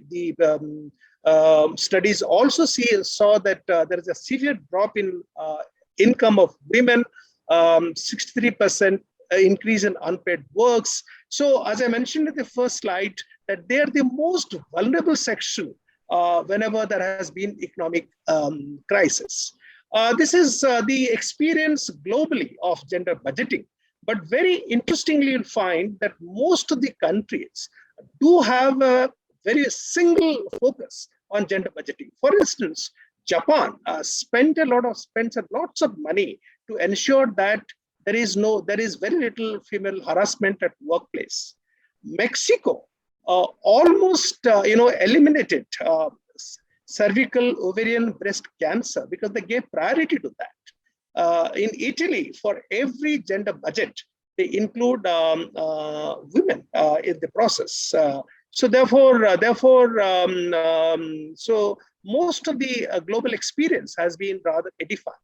studies also saw that there is a severe drop in income of women, 63% increase in unpaid works. So as I mentioned in the first slide, that they are the most vulnerable section whenever there has been economic crisis. This is the experience globally of gender budgeting. But very interestingly, you'll find that most of the countries do have a very single focus on gender budgeting. For instance, Japan spends lots of money to ensure that there is very little female harassment at workplace. Mexico almost eliminated cervical, ovarian, breast cancer because they gave priority to that. In Italy, for every gender budget, they include women in the process. So most of the global experience has been rather edifying.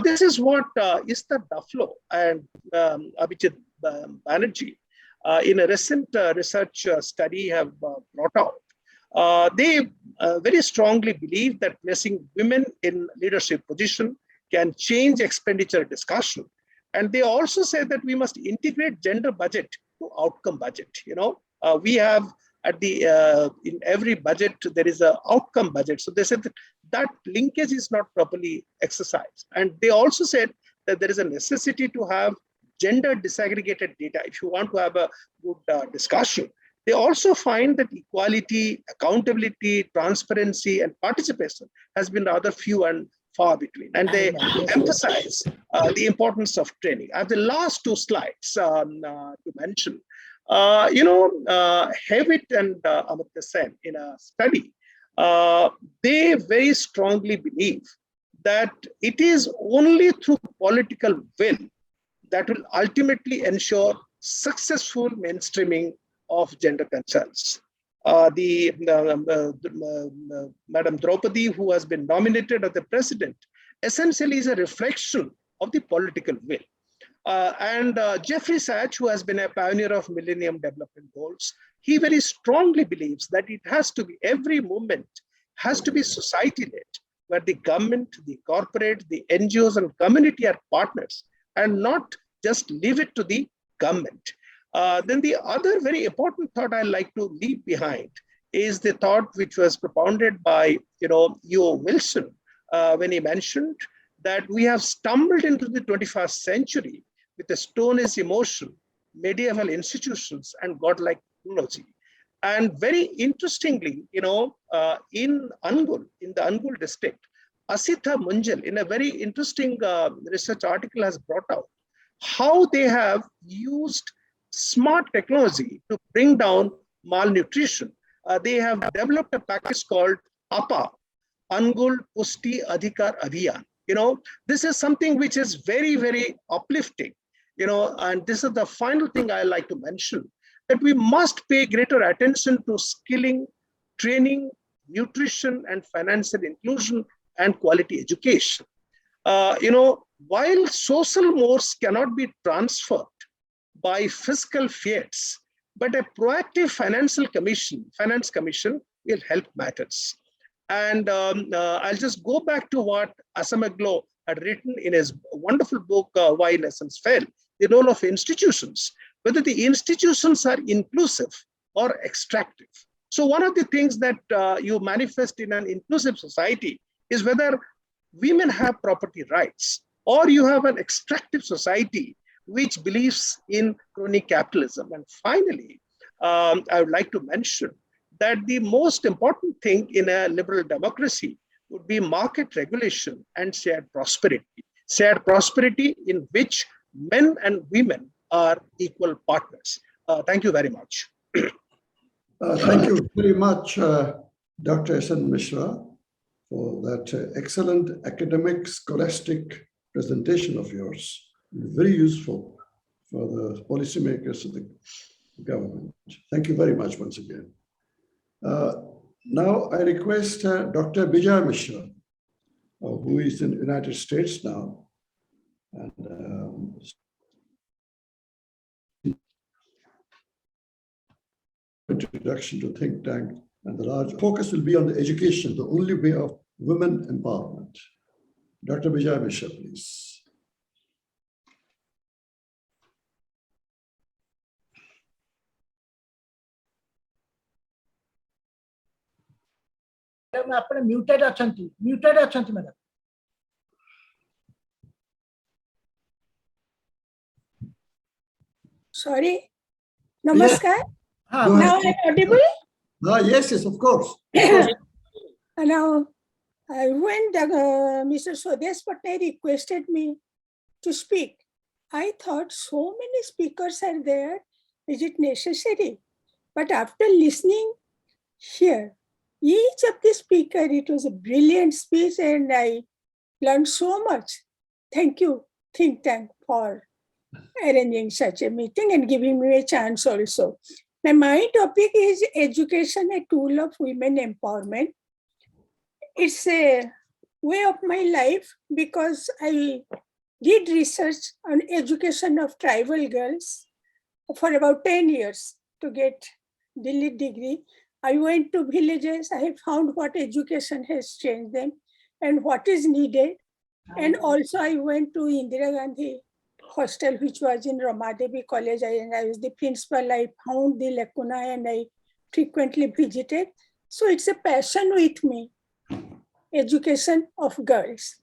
This is what Esther Duflo and Abhijit Banerjee in a recent research study have brought out. They very strongly believe that placing women in leadership position can change expenditure discussion. And they also say that we must integrate gender budget to outcome budget. We have at the in every budget there is an outcome budget. So they said that linkage is not properly exercised. And they also said that there is a necessity to have gender disaggregated data if you want to have a good discussion. They also find that equality, accountability, transparency, and participation has been rather few and far between. And they emphasize the importance of training. I have the last two slides to mention. Hewitt and Amartya Sen in a study, they very strongly believe that it is only through political will that will ultimately ensure successful mainstreaming of gender concerns. Madam Draupadi, who has been nominated as the president, essentially is a reflection of the political will. And Jeffrey Sachs, who has been a pioneer of Millennium Development Goals, he very strongly believes that it has to be, every movement has to be society-led, where the government, the corporate, the NGOs and community are partners, and not just leave it to the government. Then the other very important thought I like to leave behind is the thought which was propounded by E.O. Wilson when he mentioned that we have stumbled into the 21st century with a Stone Age emotion, medieval institutions, and godlike technology. And very interestingly, in Angul, in the Angul district, Asitha Munjal, in a very interesting research article, has brought out how they have used smart technology to bring down malnutrition. They have developed a package called APA, Angul Pusti Adhikar Abhiyan. This is something which is very, very uplifting. And this is the final thing I like to mention, that we must pay greater attention to skilling, training, nutrition, and financial inclusion and quality education. While social mores cannot be transferred by fiscal fiats, but a proactive finance commission will help matters. And I'll just go back to what Asamaglo had written in his wonderful book, Why Lessons Fail, the role of institutions, whether the institutions are inclusive or extractive. So one of the things that you manifest in an inclusive society is whether women have property rights, or you have an extractive society which believes in crony capitalism. And finally, I would like to mention that the most important thing in a liberal democracy would be market regulation and shared prosperity in which men and women are equal partners. Thank you very much. Thank you very much, Dr. S.N. Mishra, for that excellent academic, scholastic presentation of yours. Very useful for the policymakers of the government. Thank you very much once again. Now I request Dr. Bijay Mishra, who is in the United States now, and introduction to think tank, and the large focus will be on the education, the only way of women empowerment. Dr. Bijay Mishra, please. ଆପଣ muted ଅଛନ୍ତି madam. Sorry. Namaskar. Yeah. Now I'm audible? Yes, of course. Now, when Mr. Swadesh Patel requested me to speak, I thought so many speakers are there. Is it necessary? But after listening here, each of the speaker, it was a brilliant speech and I learned so much. Thank you, Think Tank, for arranging such a meeting and giving me a chance also. Now, my topic is education, a tool of women empowerment. It's a way of my life because I did research on education of tribal girls for about 10 years to get the degree. I went to villages. I have found what education has changed them and what is needed. And also I went to Indira Gandhi hostel, which was in Ramadevi College, and I was the principal. I found the lacuna and I frequently visited. So it's a passion with me, education of girls.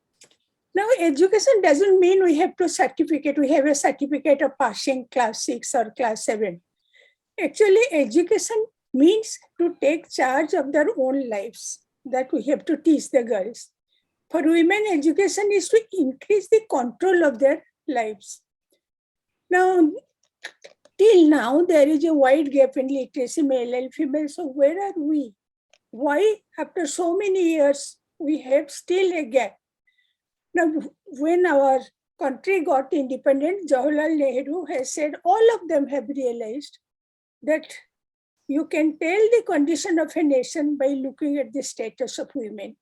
Now, education doesn't mean we have a certificate of passing class 6 or class 7. Actually, education means to take charge of their own lives, that we have to teach the girls. For women, education is to increase the control of their lives. Now, till now, there is a wide gap in literacy, male and female. So where are we? Why, after so many years, we have still a gap? Now, when our country got independent, Jawaharlal Nehru has said, all of them have realized that you can tell the condition of a nation by looking at the status of women.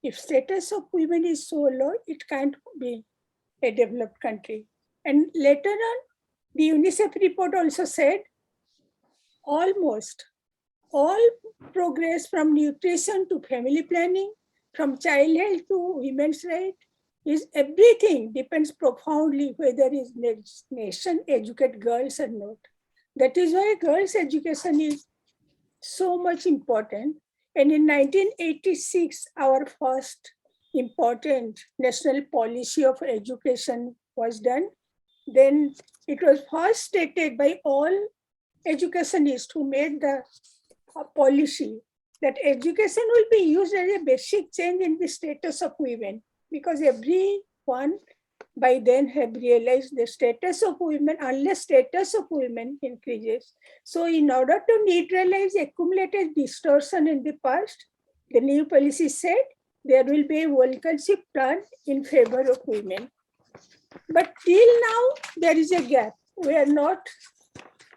If status of women is so low, it can't be a developed country. And later on, the UNICEF report also said almost all progress from nutrition to family planning, from child health to women's rights, is everything depends profoundly whether is nation educate girls or not. That is why girls' education is so much important. And in 1986, our first important national policy of education was done. Then it was first stated by all educationists who made the policy that education will be used as a basic change in the status of women, because everyone by then have realized the status of women, unless status of women increases. So in order to neutralize accumulated distortion in the past, the new policy said there will be a Vulcan shift turn in favor of women. But till now, there is a gap. We are not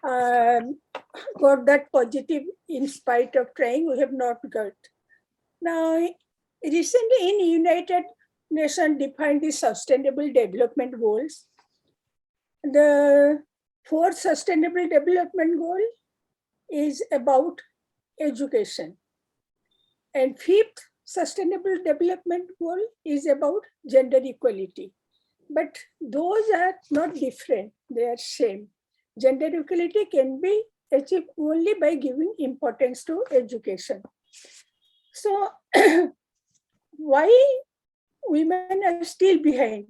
got that positive in spite of trying, we have not got. Now, recently in United Nations defined the Sustainable Development Goals. The fourth Sustainable Development Goal is about education. And fifth Sustainable Development Goal is about gender equality. But those are not different, they are same. Gender equality can be achieved only by giving importance to education. So why women are still behind?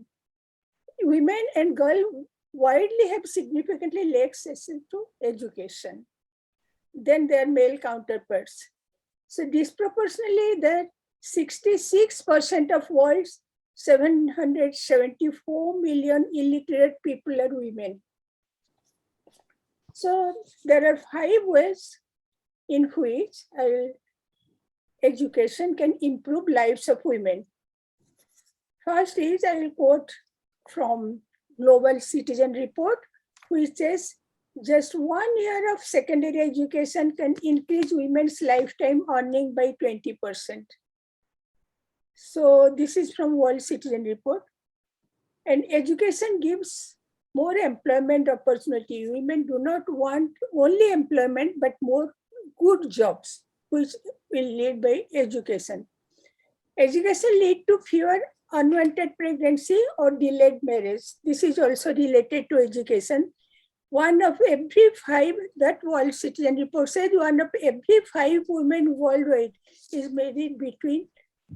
Women and girls widely have significantly less access to education than their male counterparts. So disproportionately, that 66% of world's 774 million illiterate people are women. So there are 5 ways in which education can improve lives of women. First is, I will quote from Global Citizen Report, which says just 1 year of secondary education can increase women's lifetime earning by 20%. So this is from World Citizen Report. And education gives more employment opportunity. Women do not want only employment, but more good jobs, which will lead by education. Education lead to fewer unwanted pregnancy or delayed marriage. This is also related to education. 1 of every 5, that World Citizen Report said, 1 of every 5 women worldwide is married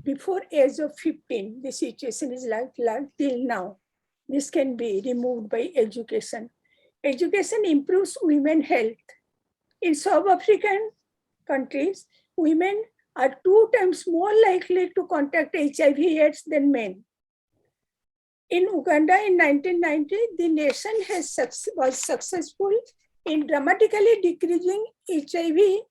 before age of 15. The situation is like till now. This can be removed by education. Education improves women's health. In South African countries, women are 2 times more likely to contract HIV/AIDS than men. In Uganda in 1990, the nation was successful in dramatically decreasing HIV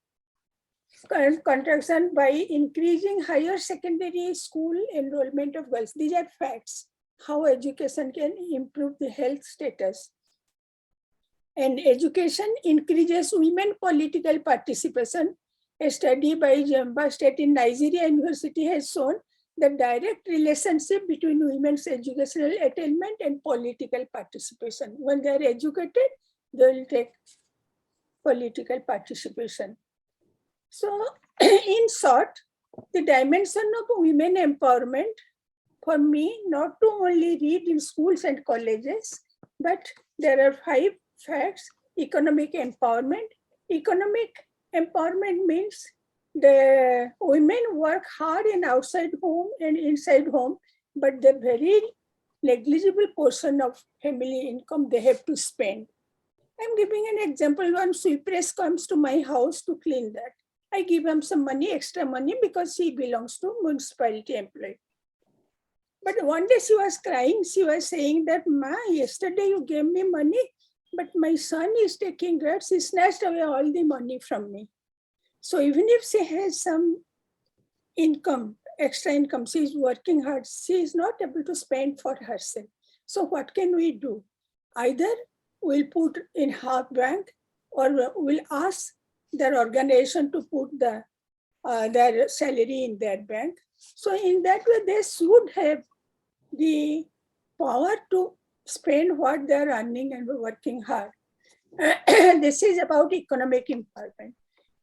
contraction by increasing higher secondary school enrollment of girls. These are facts, how education can improve the health status. And education increases women political participation. A study by Jemba State in Nigeria University has shown the direct relationship between women's educational attainment and political participation. When they are educated, they will take political participation. So, in short, the dimension of women empowerment for me, not to only read in schools and colleges, but there are 5 facts. Economic empowerment. Economic empowerment means the women work hard in outside home and inside home, but the very negligible portion of family income they have to spend. I'm giving an example. One sweepress comes to my house to clean that. I give him some money, extra money, because he belongs to municipality employee. But one day she was crying. She was saying that, Ma, yesterday you gave me money, but my son is taking drugs. He snatched away all the money from me. So even if she has some income, extra income, she is working hard, she is not able to spend for herself. So what can we do? Either we'll put in half bank, or we'll ask their organization to put their salary in their bank. So in that way, they should have the power to spend what they're earning and working hard. This is about economic empowerment.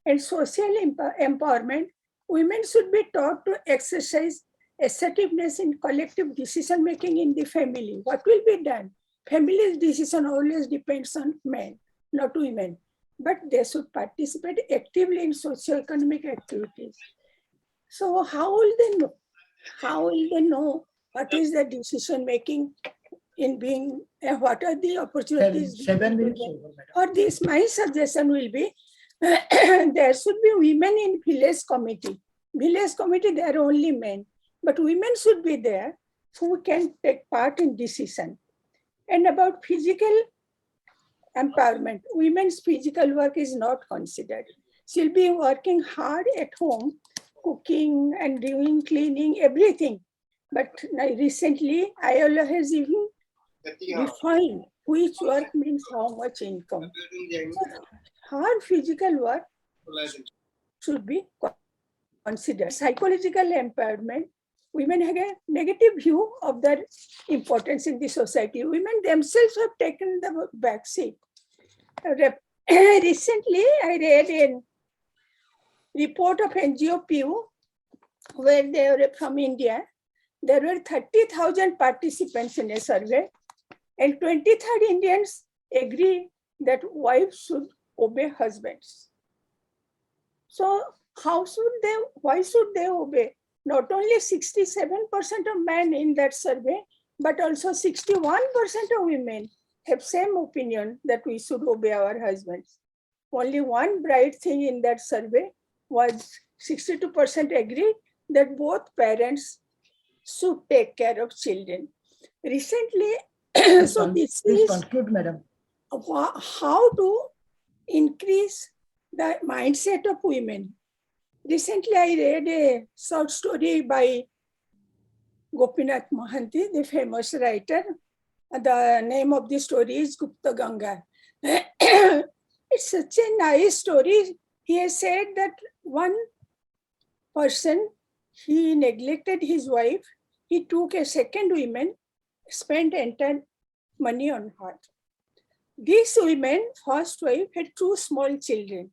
And social empowerment, women should be taught to exercise assertiveness in collective decision making in the family. What will be done? Family's decision always depends on men, not women. But they should participate actively in socio-economic activities. So how will they know? How will they know what is the decision making in being, what are the opportunities? 7 minutes over, madam. Or this, my suggestion will be, there should be women in village committee. Village committee, there are only men, but women should be there who can take part in decision. And about physical empowerment, women's physical work is not considered. She'll be working hard at home, cooking and doing cleaning, everything. But recently, ILO has even defined which work means how much income. So hard physical work should be considered. Psychological empowerment, women have a negative view of their importance in the society. Women themselves have taken the back seat. Recently, I read a report of NGO Pew, where they were from India. There were 30,000 participants in a survey, and 23rd Indians agree that wives should obey husbands. So why should they obey? Not only 67% of men in that survey, but also 61% of women have same opinion that we should obey our husbands. Only one bright thing in that survey was 62% agreed that both parents should take care of children. Recently, so this is conclude, madam. How to increase the mindset of women. Recently, I read a short story by Gopinath Mohanty, the famous writer. The name of the story is Gupta Ganga. It's such a nice story. He has said that one person, he neglected his wife. He took a second woman, spent entire money on her. This woman, first wife, had 2 small children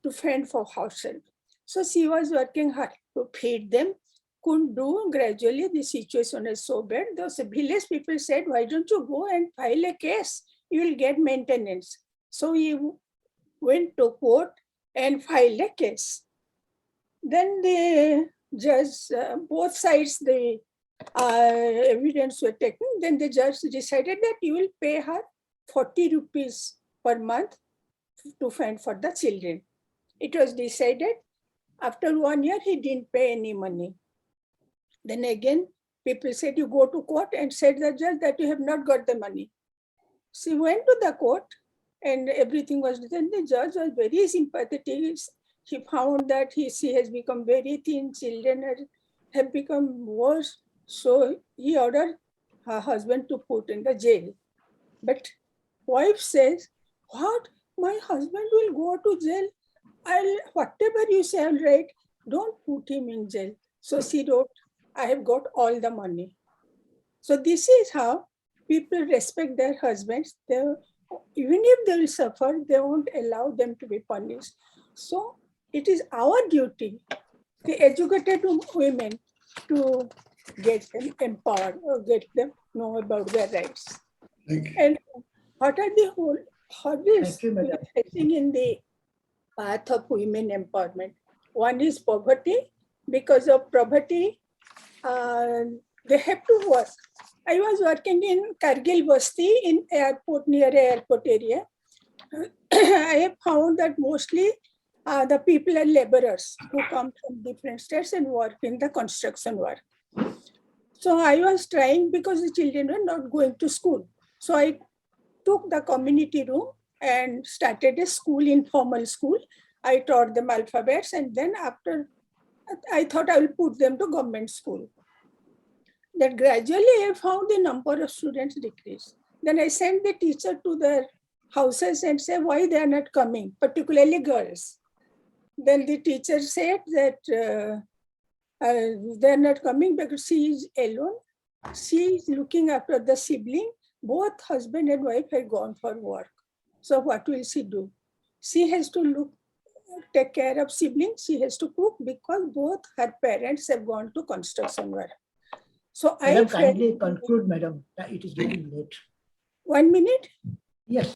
to fend for herself. So she was working hard to feed them, couldn't do. Gradually, the situation is so bad. Those village people said, why don't you go and file a case? You will get maintenance. So he went to court and filed a case. Then the judge, both sides, the evidence were taken. Then the judge decided that you will pay her 40 rupees per month to fend for the children. It was decided. After 1 year, he didn't pay any money. Then again, people said, you go to court, and said the judge that you have not got the money. She went to the court and everything was done. The judge was very sympathetic. He found that she has become very thin, children have become worse. So he ordered her husband to put in the jail. But wife says, what? My husband will go to jail? Whatever you say, all right, don't put him in jail. So she wrote I have got all the money. So this is how people respect their husbands. Even if they will suffer, they won't allow them to be punished. So it is our duty, the educated women, to get them empowered or get them know about their rights. And what are the whole hobbies facing in the path of women empowerment? One is poverty. Because of poverty, they have to work. I was working in Kargil Basti in airport, near airport area. I have found that mostly the people are laborers who come from different states and work in the construction work. So I was trying because the children were not going to school. So I took the community room and started a school, informal school. I taught them alphabets, and then after I thought I will put them to government school. That gradually I found the number of students decrease. Then I sent the teacher to their houses and said why they are not coming, particularly girls. Then the teacher said that they are not coming because she is alone. She is looking after the sibling. Both husband and wife have gone for work. So what will she do? She has to take care of siblings. She has to cook because both her parents have gone to construction work. So Madam, I kindly conclude, madam. It is getting late. 1 minute? Yes.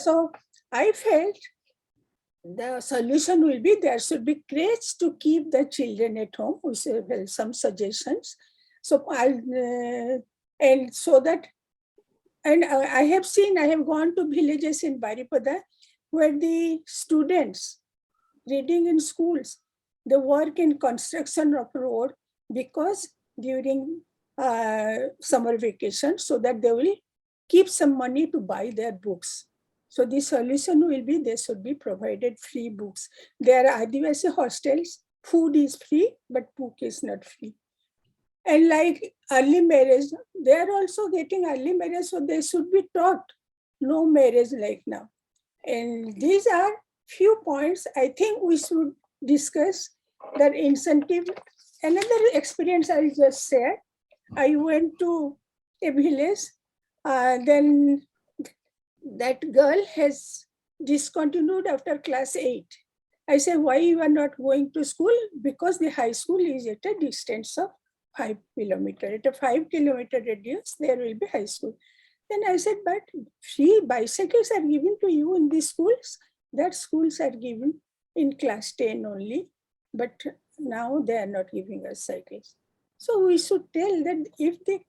So I felt the solution will be there should be crates to keep the children at home. We have some suggestions. So and so that, and I have seen, I have gone to villages in Baripada where the students reading in schools, they work in construction of road because during summer vacation, so that they will keep some money to buy their books. So the solution will be they should be provided free books. There are Adivasi hostels, food is free, but book is not free. And like early marriage, they are also getting early marriage, so they should be taught no marriage like now. And these are few points I think we should discuss. That incentive. Another experience I just shared, I went to a village, then that girl has discontinued after class 8. I said, why you are not going to school? Because the high school is at a distance of 5 kilometers. At a 5 kilometer radius, there will be high school. Then I said, but free bicycles are given to you in these schools. That schools are given in class 10 only, but now they are not giving us cycles. So we should tell that if the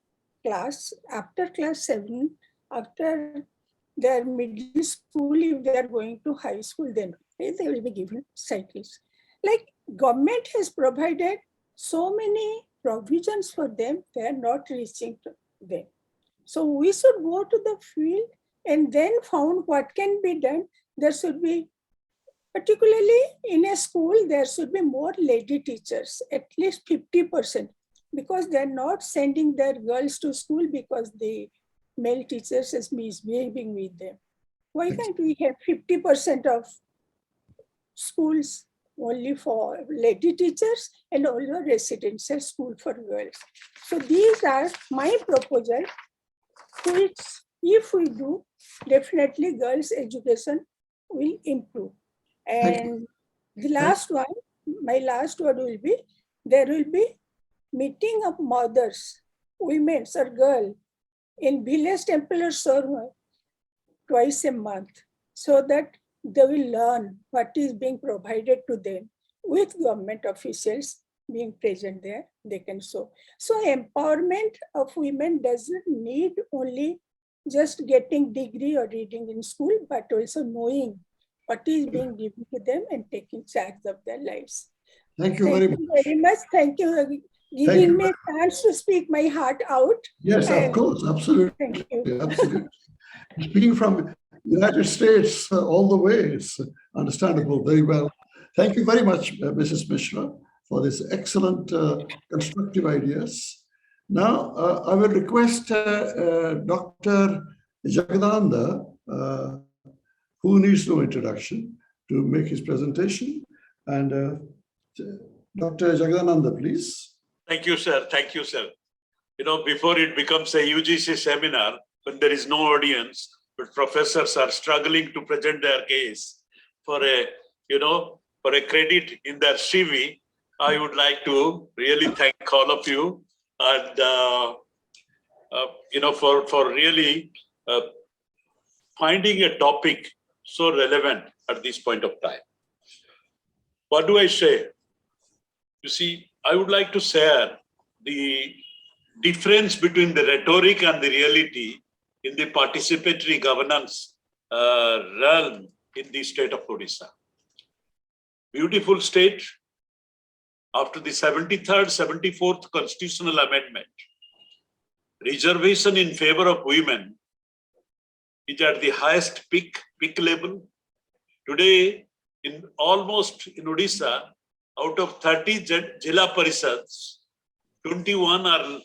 class, after class 7, after their middle school, if they are going to high school, then they will be given cycles. Like government has provided so many provisions for them, they are not reaching to them. So we should go to the field and then found what can be done. There should be, particularly in a school, there should be more lady teachers, at least 50%, because they're not sending their girls to school because the male teachers is misbehaving with them. Why can't we have 50% of schools only for lady teachers and also residential school for girls? So these are my proposal, which if we do, definitely girls' education will improve. And the last one, my last word will be, there will be meeting of mothers, women or girls in village temple or sermon twice a month, so that they will learn what is being provided to them with government officials being present there, they can show. So empowerment of women doesn't need only just getting degree or reading in school, but also knowing what is being given to them and taking charge of their lives. Thank you very much. Thank you very much. Thank you for giving me a chance to speak my heart out. Yes, of course, absolutely. Thank you. Absolutely. Speaking from United States all the way, it's understandable very well. Thank you very much, Mrs. Mishra, for this excellent constructive ideas. Now, I will request Dr. Jagadananda, who needs no introduction, to make his presentation. And Dr. Jagadananda, please. Thank you, sir. Thank you, sir. You know, before it becomes a UGC seminar, when there is no audience, but professors are struggling to present their case for a, for a credit in their CV, I would like to really thank all of you and, for really finding a topic so relevant at this point of time. What do I say? You see, I would like to share the difference between the rhetoric and the reality in the participatory governance realm in the state of Odisha. Beautiful state. After the 73rd, 74th constitutional amendment, reservation in favor of women is at the highest peak level. Today, in Odisha, out of 30 Jilla Parishads, 21 are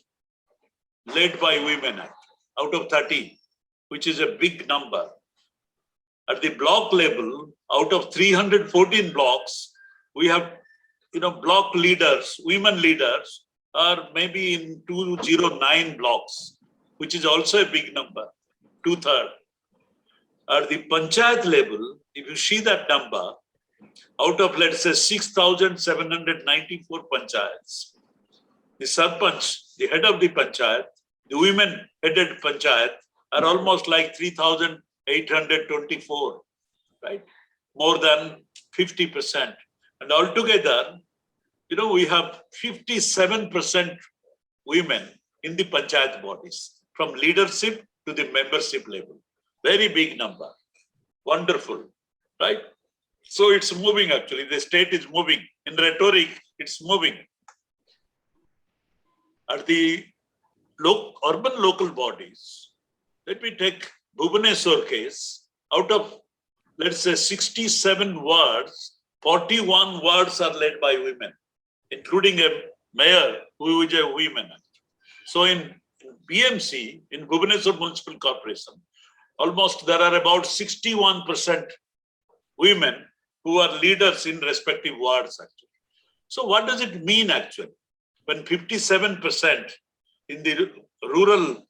led by women out of 30, which is a big number. At the block level, out of 314 blocks, we have block leaders, women leaders are maybe in 209 blocks, which is also a big number, 2/3. At the panchayat level, if you see that number, out of, let's say, 6,794 panchayats, the sarpanch, the head of the panchayat, the women-headed panchayat are almost like 3,824, right? More than 50%. And altogether, we have 57% women in the panchayat bodies, from leadership to the membership level. Very big number. Wonderful, right? So it's moving actually. The state is moving. In rhetoric, it's moving. At the urban local bodies, let me take Bhubaneswar case. Out of, let's say, 67 wards, 41 wards are led by women, including a mayor who is a woman. So in BMC, in Bhubaneswar Municipal Corporation, almost there are about 61% women who are leaders in respective wards actually. So what does it mean actually? When 57% in the rural,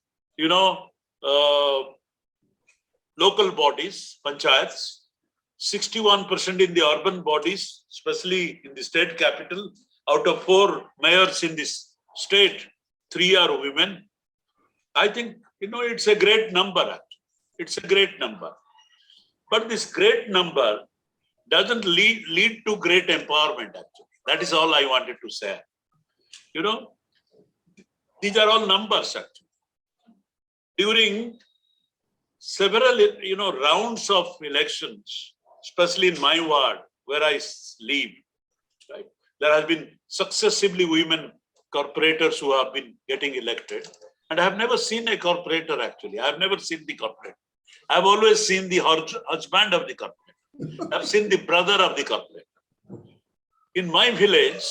local bodies, panchayats, 61% in the urban bodies, especially in the state capital, out of 4 mayors in this state, 3 are women. I think, it's a great number actually. It's a great number. But this great number doesn't lead to great empowerment actually. That is all I wanted to say. These are all numbers actually. During several, rounds of elections, especially in my ward where I live, right? There has been successively women corporators who have been getting elected. And I have never seen a corporator actually. I have never seen the corporator. I've always seen the husband of the corporator. I've seen the brother of the corporator. In my village,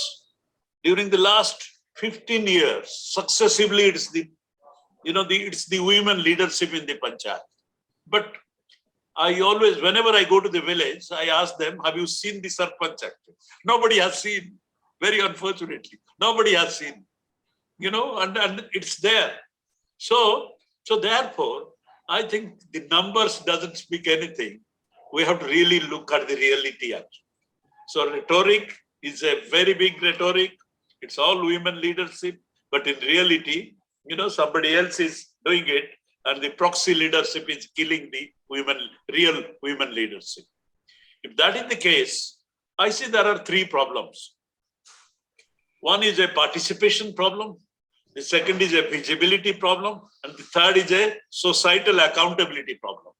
during the last 15 years, successively, it's the women leadership in the panchayat. But I always, whenever I go to the village, I ask them, have you seen the sarpanch actually? Nobody has seen, very unfortunately. Nobody has seen, and it's there. So therefore, I think the numbers doesn't speak anything. We have to really look at the reality actually. So rhetoric is a very big rhetoric. It's all women leadership, but in reality, somebody else is doing it, and the proxy leadership is killing the real women leadership. If that is the case, I see there are 3 problems. One is a participation problem. The second is a visibility problem. And the third is a societal accountability problem.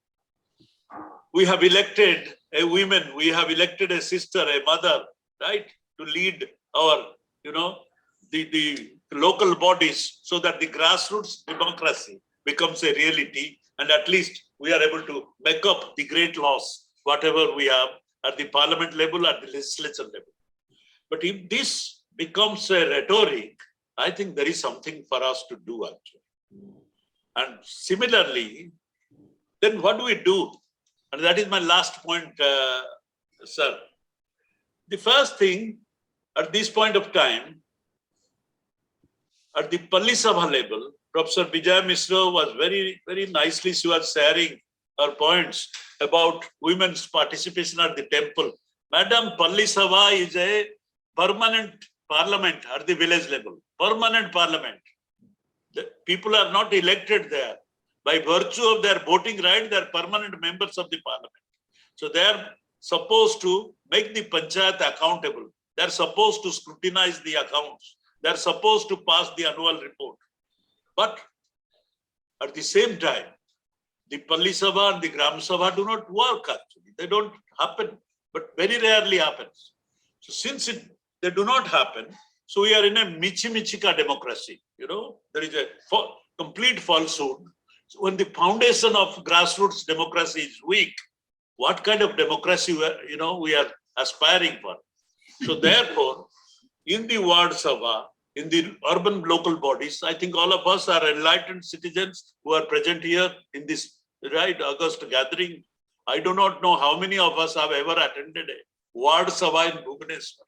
We have elected a woman, we have elected a sister, a mother, right, to lead our, the local bodies so that the grassroots democracy becomes a reality, and at least we are able to make up the great laws, whatever we have at the parliament level, at the legislature level. But if this becomes a rhetoric, I think there is something for us to do actually. And similarly, then what do we do? And that is my last point, sir. The first thing at this point of time, at the Palli Sabha level, Professor Vijay Mishra was very, very nicely, she was sharing her points about women's participation at the temple. Madam, Palli Sabha is a permanent parliament at the village level, permanent parliament. The people are not elected there. By virtue of their voting right, they are permanent members of the parliament. So they are supposed to make the panchayat accountable. They are supposed to scrutinize the accounts. They are supposed to pass the annual report. But at the same time, the Palli Sabha and the Gram Sabha do not work actually. They don't happen, but very rarely happens. So since they do not happen, so we are in a michi-michika democracy. There is a complete falsehood. So when the foundation of grassroots democracy is weak, what kind of democracy we are aspiring for? So therefore, in the ward sabha, in the urban local bodies, I think all of us are enlightened citizens who are present here in this August gathering. I do not know how many of us have ever attended a ward sabha in Bhubaneswar.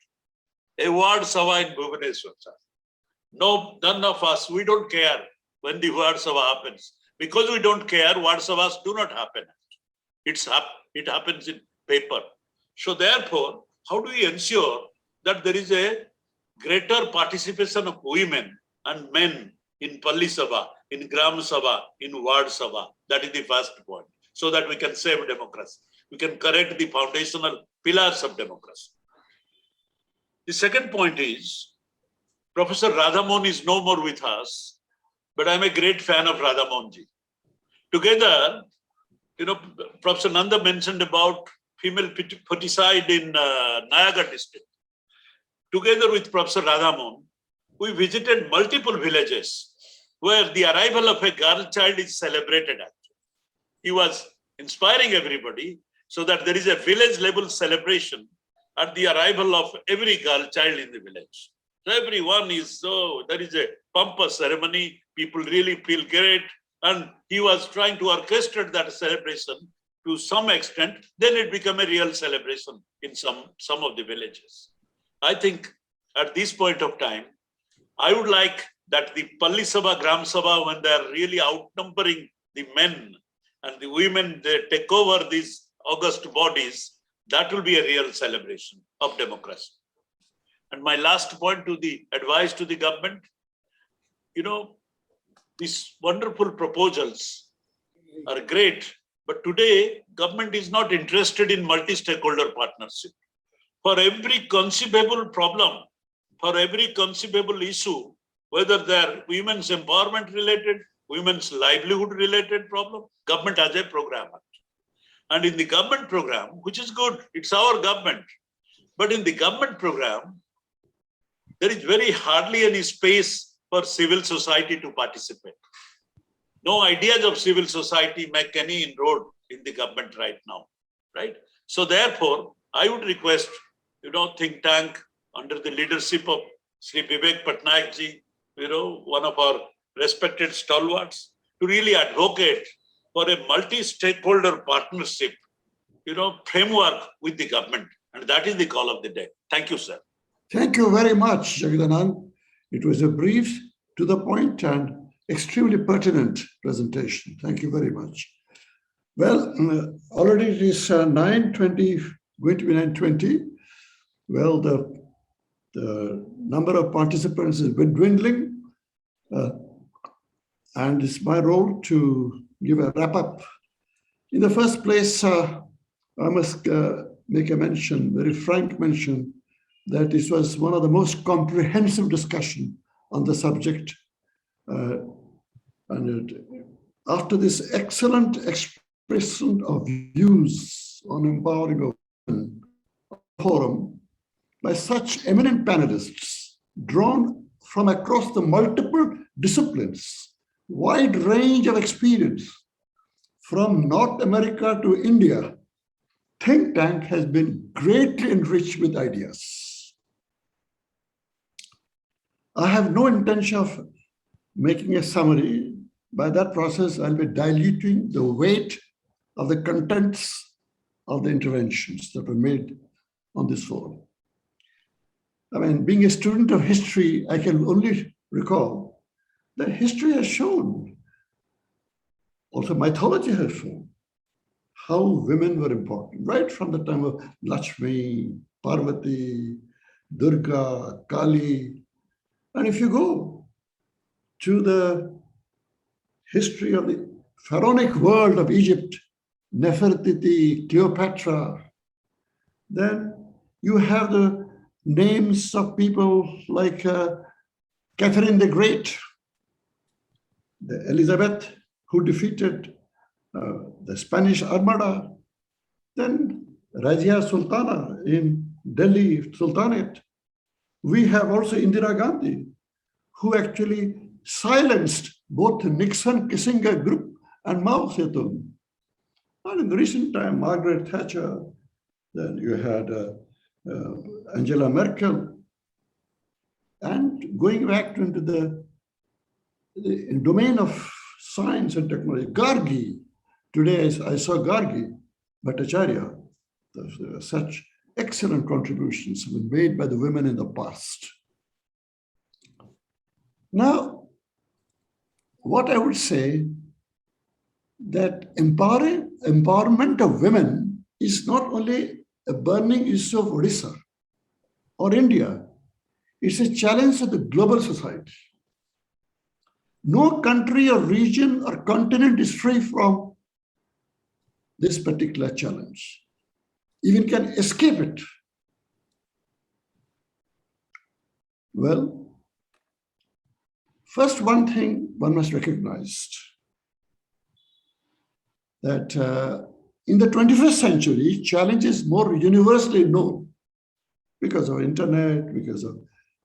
A ward sabha in Bhubaneswar, sir. No, none of us, we don't care when the ward sabha happens. Because we don't care, ward sabhas do not happen. It happens in paper. So therefore, how do we ensure that there is a greater participation of women and men in Palli Sabha, in Gram Sabha, in Ward Sabha? That is the first point. So that we can save democracy. We can correct the foundational pillars of democracy. The second point is, Professor Radhamohan is no more with us, but I'm a great fan of Radhamohanji. Together, Professor Nanda mentioned about female foeticide in Nayagarh district. Together with Professor Radhamohan, we visited multiple villages where the arrival of a girl child is celebrated actually. He was inspiring everybody so that there is a village level celebration at the arrival of every girl child in the village. So everyone is there is a pompous ceremony, people really feel great, and he was trying to orchestrate that celebration to some extent, then it became a real celebration in some of the villages. I think at this point of time, I would like that the Palli Sabha, Gram Sabha, when they are really outnumbering the men and the women, they take over these august bodies, that will be a real celebration of democracy. And my last point to the advice to the government, these wonderful proposals are great, but today government is not interested in multi-stakeholder partnership. For every conceivable problem, for every conceivable issue, whether they're women's empowerment related, women's livelihood related problem, government has a program. And in the government program, which is good, it's our government, but in the government program, there is very hardly any space for civil society to participate. No ideas of civil society make any inroad in the government right now, right? So therefore, I would request, think tank under the leadership of Sri Vivek Patnaik ji, one of our respected stalwarts, to really advocate for a multi-stakeholder partnership, framework with the government. And that is the call of the day. Thank you, sir. Thank you very much, Jagadanand. It was a brief, to the point, and extremely pertinent presentation. Thank you very much. Well, already it is 9:20, going to be 9:20. Well, the number of participants has been dwindling, and it's my role to give a wrap up. In the first place, I must make a mention, very frank mention, that this was one of the most comprehensive discussion on the subject. After this excellent expression of views on empowering women forum by such eminent panelists drawn from across the multiple disciplines, wide range of experience from North America to India, think tank has been greatly enriched with ideas. I have no intention of making a summary. By that process, I'll be diluting the weight of the contents of the interventions that were made on this forum. I mean, being a student of history, I can only recall The history has shown, also mythology has shown, how women were important, right from the time of Lakshmi, Parvati, Durga, Kali. And if you go to the history of the pharaonic world of Egypt, Nefertiti, Cleopatra, then you have the names of people like Catherine the Great, the Elizabeth who defeated the Spanish Armada, then Rajia Sultana in Delhi Sultanate. We have also Indira Gandhi, who actually silenced both Nixon Kissinger group and Mao Zedong. And in the recent time, Margaret Thatcher, then you had Angela Merkel, and going back into the domain of science and technology, Gargi. Today I saw Gargi Bhattacharya. Such excellent contributions have been made by the women in the past. Now, what I would say that empowerment of women is not only a burning issue of Odisha or India, it's a challenge of the global society. No country or region or continent is free from this particular challenge, even can escape it. Well, first, one thing one must recognize that in the 21st century, challenge is more universally known because of internet, because of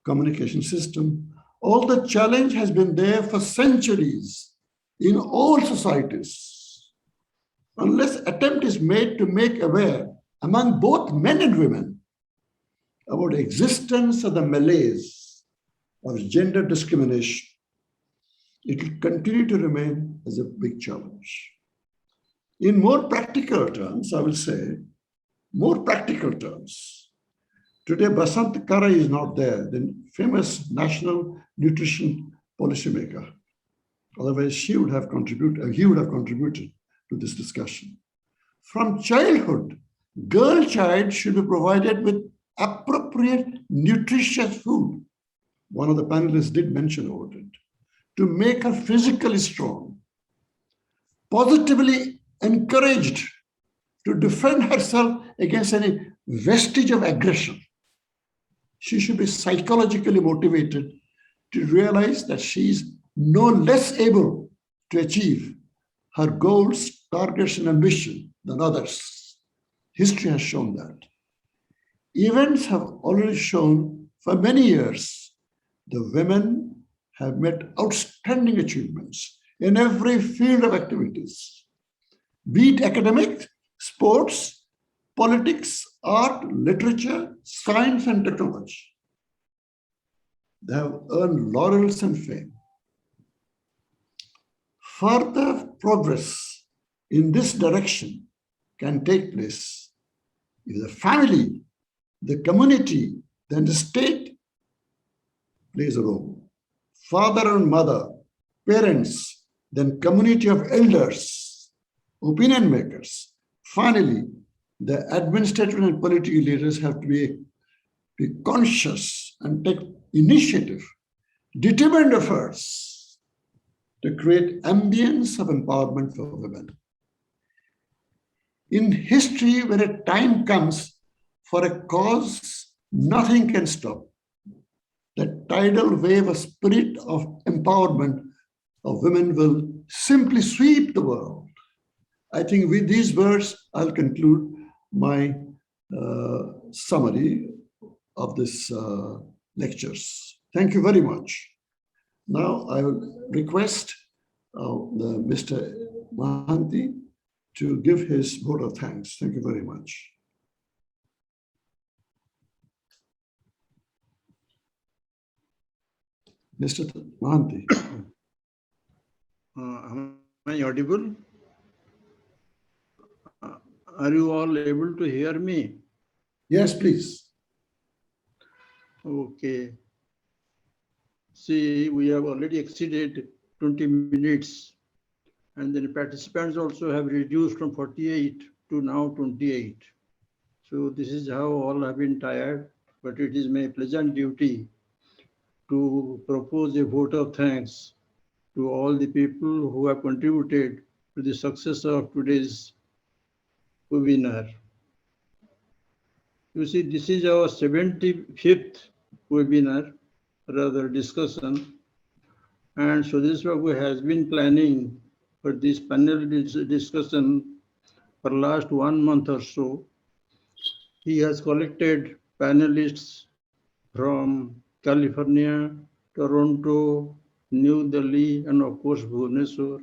communication system. All the challenge has been there for centuries in all societies. Unless attempt is made to make aware among both men and women about the existence of the malaise of gender discrimination, it will continue to remain as a big challenge. In more practical terms, I will say, more practical terms, today Basant Kara is not there, the famous national nutrition policymaker. Otherwise, she would have contributed, he would have contributed to this discussion. From childhood, girl child should be provided with appropriate nutritious food. One of the panelists did mention about it. To make her physically strong, positively encouraged to defend herself against any vestige of aggression. She should be psychologically motivated to realize that she is no less able to achieve her goals, targets, and ambition than others. History has shown that. Events have already shown for many years the women have made outstanding achievements in every field of activities, be it academic, sports, politics, art, literature, science, and technology. They have earned laurels and fame. Further progress in this direction can take place if the family, the community, then the state plays a role. Father and mother, parents, then community of elders, opinion makers. Finally, the administrative and political leaders have to be conscious and take initiative, determined efforts to create ambience of empowerment for women. In history, when a time comes for a cause, nothing can stop. The tidal wave of spirit of empowerment of women will simply sweep the world. I think with these words, I'll conclude my summary of this lectures. Thank you very much. Now I will request Mr. Mohanty to give his vote of thanks. Thank you very much. Mr. Mohanty. Am I audible? Are you all able to hear me? Yes, please. Okay. see, we have already exceeded 20 minutes, and then participants also have reduced from 48 to now 28. So this is how all have been tired, but it is my pleasant duty to propose a vote of thanks to all the people who have contributed to the success of today's webinar. You see, this is our 75th webinar, rather discussion, and Sudesh Babu has been planning for this panel discussion for last 1 month or so. He has collected panelists from California, Toronto, New Delhi, and of course Bhubaneswar.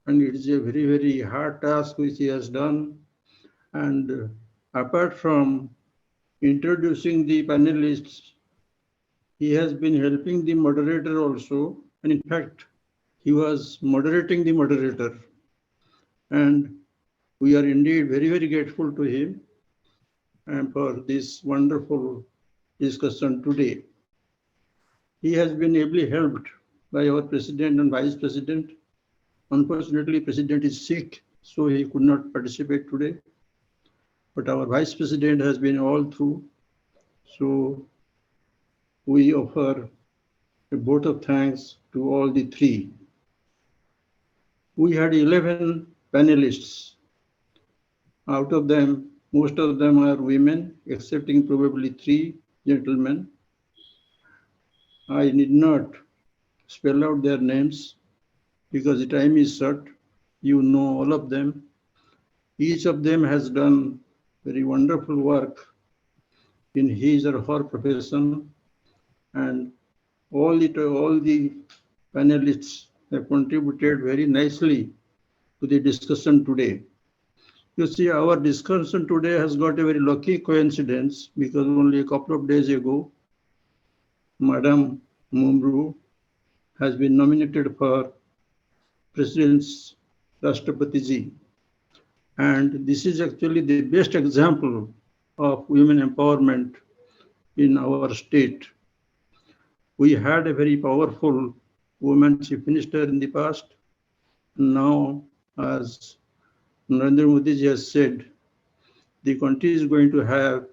And it is a very, very hard task which he has done. And apart from introducing the panelists, he has been helping the moderator also. And in fact, he was moderating the moderator. And we are indeed very, very grateful to him and for this wonderful discussion today. He has been ably helped by our president and vice president. Unfortunately, president is sick, so he could not participate today. But our vice president has been all through. So we offer a vote of thanks to all the three. We had 11 panelists. Out of them, most of them are women, excepting probably 3 gentlemen. I need not spell out their names because the time is short. You know all of them. Each of them has done very wonderful work in his or her profession, and all the panelists have contributed very nicely to the discussion today. You see, our discussion today has got a very lucky coincidence because only a couple of days ago, Madam Mumru has been nominated for President's Rashtrapati Ji. And this is actually the best example of women empowerment in our state. We had a very powerful woman chief minister in the past. Now, as Narendra Modi ji has said, the country is going to have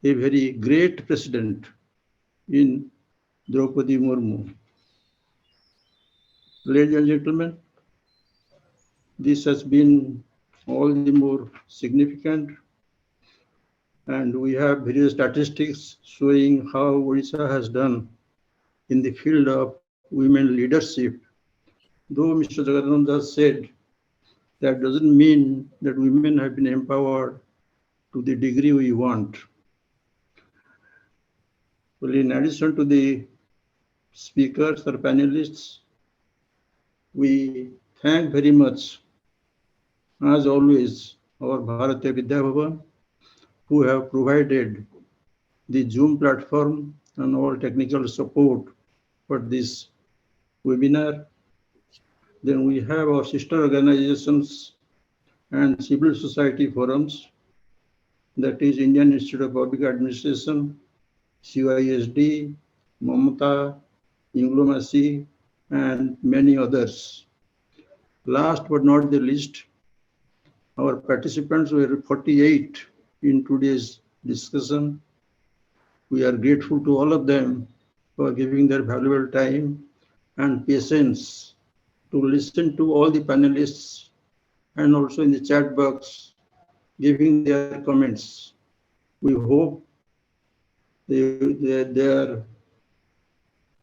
a very great president in Draupadi Murmu. Ladies and gentlemen, this has been all the more significant, and we have various statistics showing how Odisha has done in the field of women leadership. Though Mr. Jagadananda said that doesn't mean that women have been empowered to the degree we want. Well, in addition to the speakers or panelists, we thank very much, as always, our Bharatiya Vidya Bhavan, who have provided the Zoom platform and all technical support for this webinar. Then we have our sister organizations and civil society forums, that is Indian Institute of Public Administration, CISD, Mamata, Inglomacy, and many others. Last but not the least, our participants were 48 in today's discussion. We are grateful to all of them for giving their valuable time and patience to listen to all the panelists and also in the chat box giving their comments. We hope their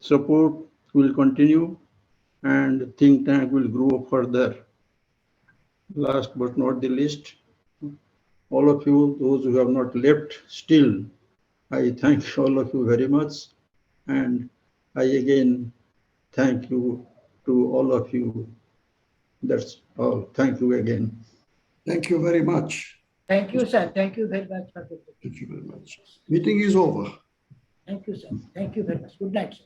support will continue and think tank will grow further. Last but not the least, all of you, those who have not left still, I thank all of you very much. And I again thank you to all of you. That's all. Thank you again. Thank you very much. Thank you, sir. Thank you very much. Thank you very much. Meeting is over. Thank you, sir. Thank you very much. Good night, sir.